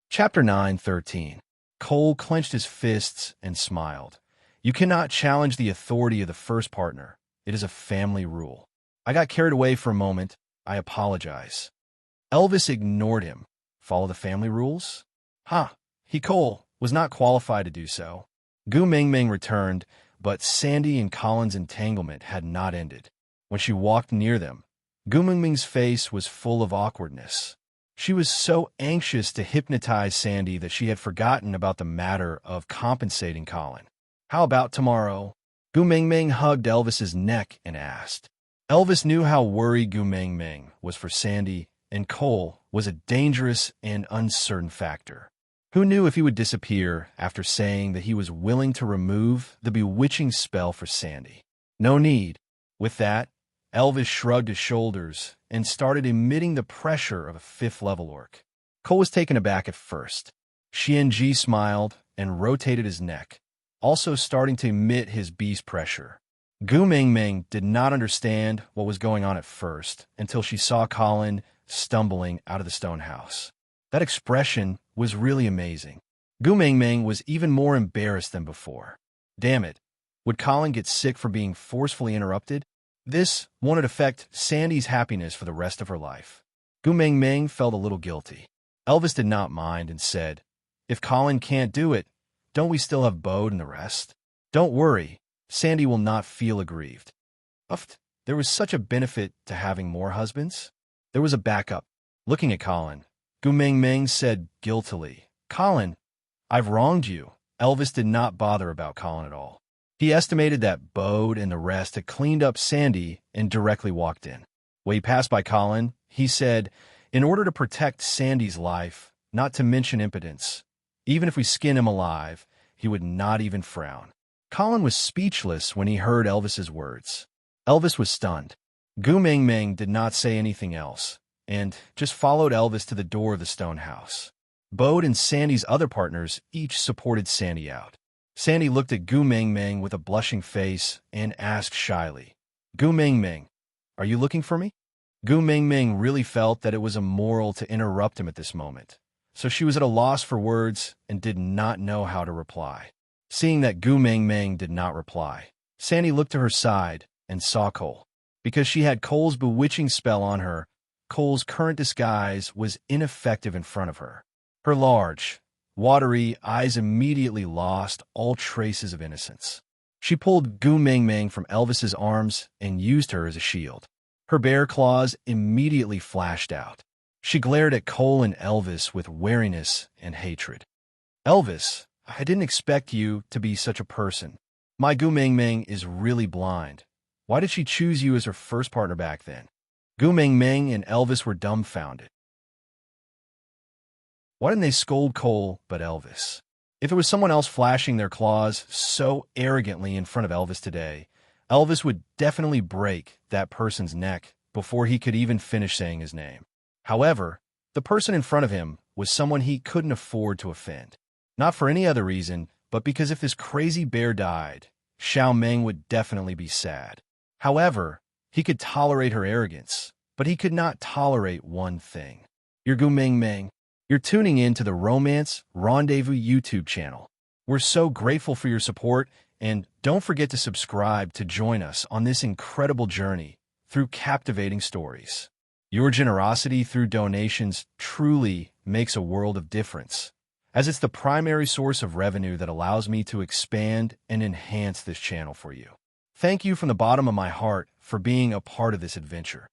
Chapter 9:13. Cole clenched his fists and smiled. You cannot challenge the authority of the first partner. It is a family rule. I got carried away for a moment. I apologize. Elvis ignored him. Follow the family rules? Cole was not qualified to do so. Gu Mingming returned, but Sandy and Colin's entanglement had not ended. When she walked near them, Gu Mingming's face was full of awkwardness. She was so anxious to hypnotize Sandy that she had forgotten about the matter of compensating Colin. How about tomorrow? Gu Mingming hugged Elvis's neck and asked. Elvis knew how worried Gu Mingming was for Sandy, and Cole was a dangerous and uncertain factor. Who knew if he would disappear after saying that he was willing to remove the bewitching spell for Sandy? No need. With that, Elvis shrugged his shoulders and started emitting the pressure of a fifth-level orc. Cole was taken aback at first. Xianji smiled and rotated his neck, also starting to emit his beast pressure. Gu Mingming did not understand what was going on at first until she saw Colin stumbling out of the stone house. That expression was really amazing. Gu Mingming was even more embarrassed than before. Damn it, would Colin get sick for being forcefully interrupted? This wouldn't affect Sandy's happiness for the rest of her life. Gu Mingming felt a little guilty. Elvis did not mind and said, If Colin can't do it, don't we still have Bode and the rest? Don't worry, Sandy will not feel aggrieved. There was such a benefit to having more husbands. There was a backup. Looking at Colin, Gu Mingming said guiltily, Colin, I've wronged you. Elvis did not bother about Colin at all. He estimated that Bode and the rest had cleaned up Sandy and directly walked in. When he passed by Colin, he said, In order to protect Sandy's life, not to mention impotence, even if we skin him alive, he would not even frown. Colin was speechless when he heard Elvis's words. Elvis was stunned. Gu Mingming did not say anything else, and just followed Elvis to the door of the stone house. Bode and Sandy's other partners each supported Sandy out. Sandy looked at Gu Mingming with a blushing face and asked shyly, Gu Mingming, are you looking for me? Gu Mingming really felt that it was immoral to interrupt him at this moment, so she was at a loss for words and did not know how to reply. Seeing that Gu Mingming did not reply, Sandy looked to her side and saw Cole. Because she had Cole's bewitching spell on her, Cole's current disguise was ineffective in front of her. Her large, watery eyes immediately lost all traces of innocence. She pulled Gu Mingming from Elvis's arms and used her as a shield. Her bear claws immediately flashed out. She glared at Cole and Elvis with wariness and hatred. Elvis, I didn't expect you to be such a person. My Gu Ming Ming is really blind. Why did she choose you as her first partner back then? Gu Ming Ming and Elvis were dumbfounded. Why didn't they scold Cole but Elvis? If it was someone else flashing their claws so arrogantly in front of Elvis today, Elvis would definitely break that person's neck before he could even finish saying his name. However, the person in front of him was someone he couldn't afford to offend. Not for any other reason, but because if this crazy bear died, Xiao Meng would definitely be sad. However, he could tolerate her arrogance, but he could not tolerate one thing. You're Gu Ming Ming. You're tuning in to the Romance Rendezvous YouTube channel. We're so grateful for your support, and don't forget to subscribe to join us on this incredible journey through captivating stories. Your generosity through donations truly makes a world of difference, as it's the primary source of revenue that allows me to expand and enhance this channel for you. Thank you from the bottom of my heart for being a part of this adventure.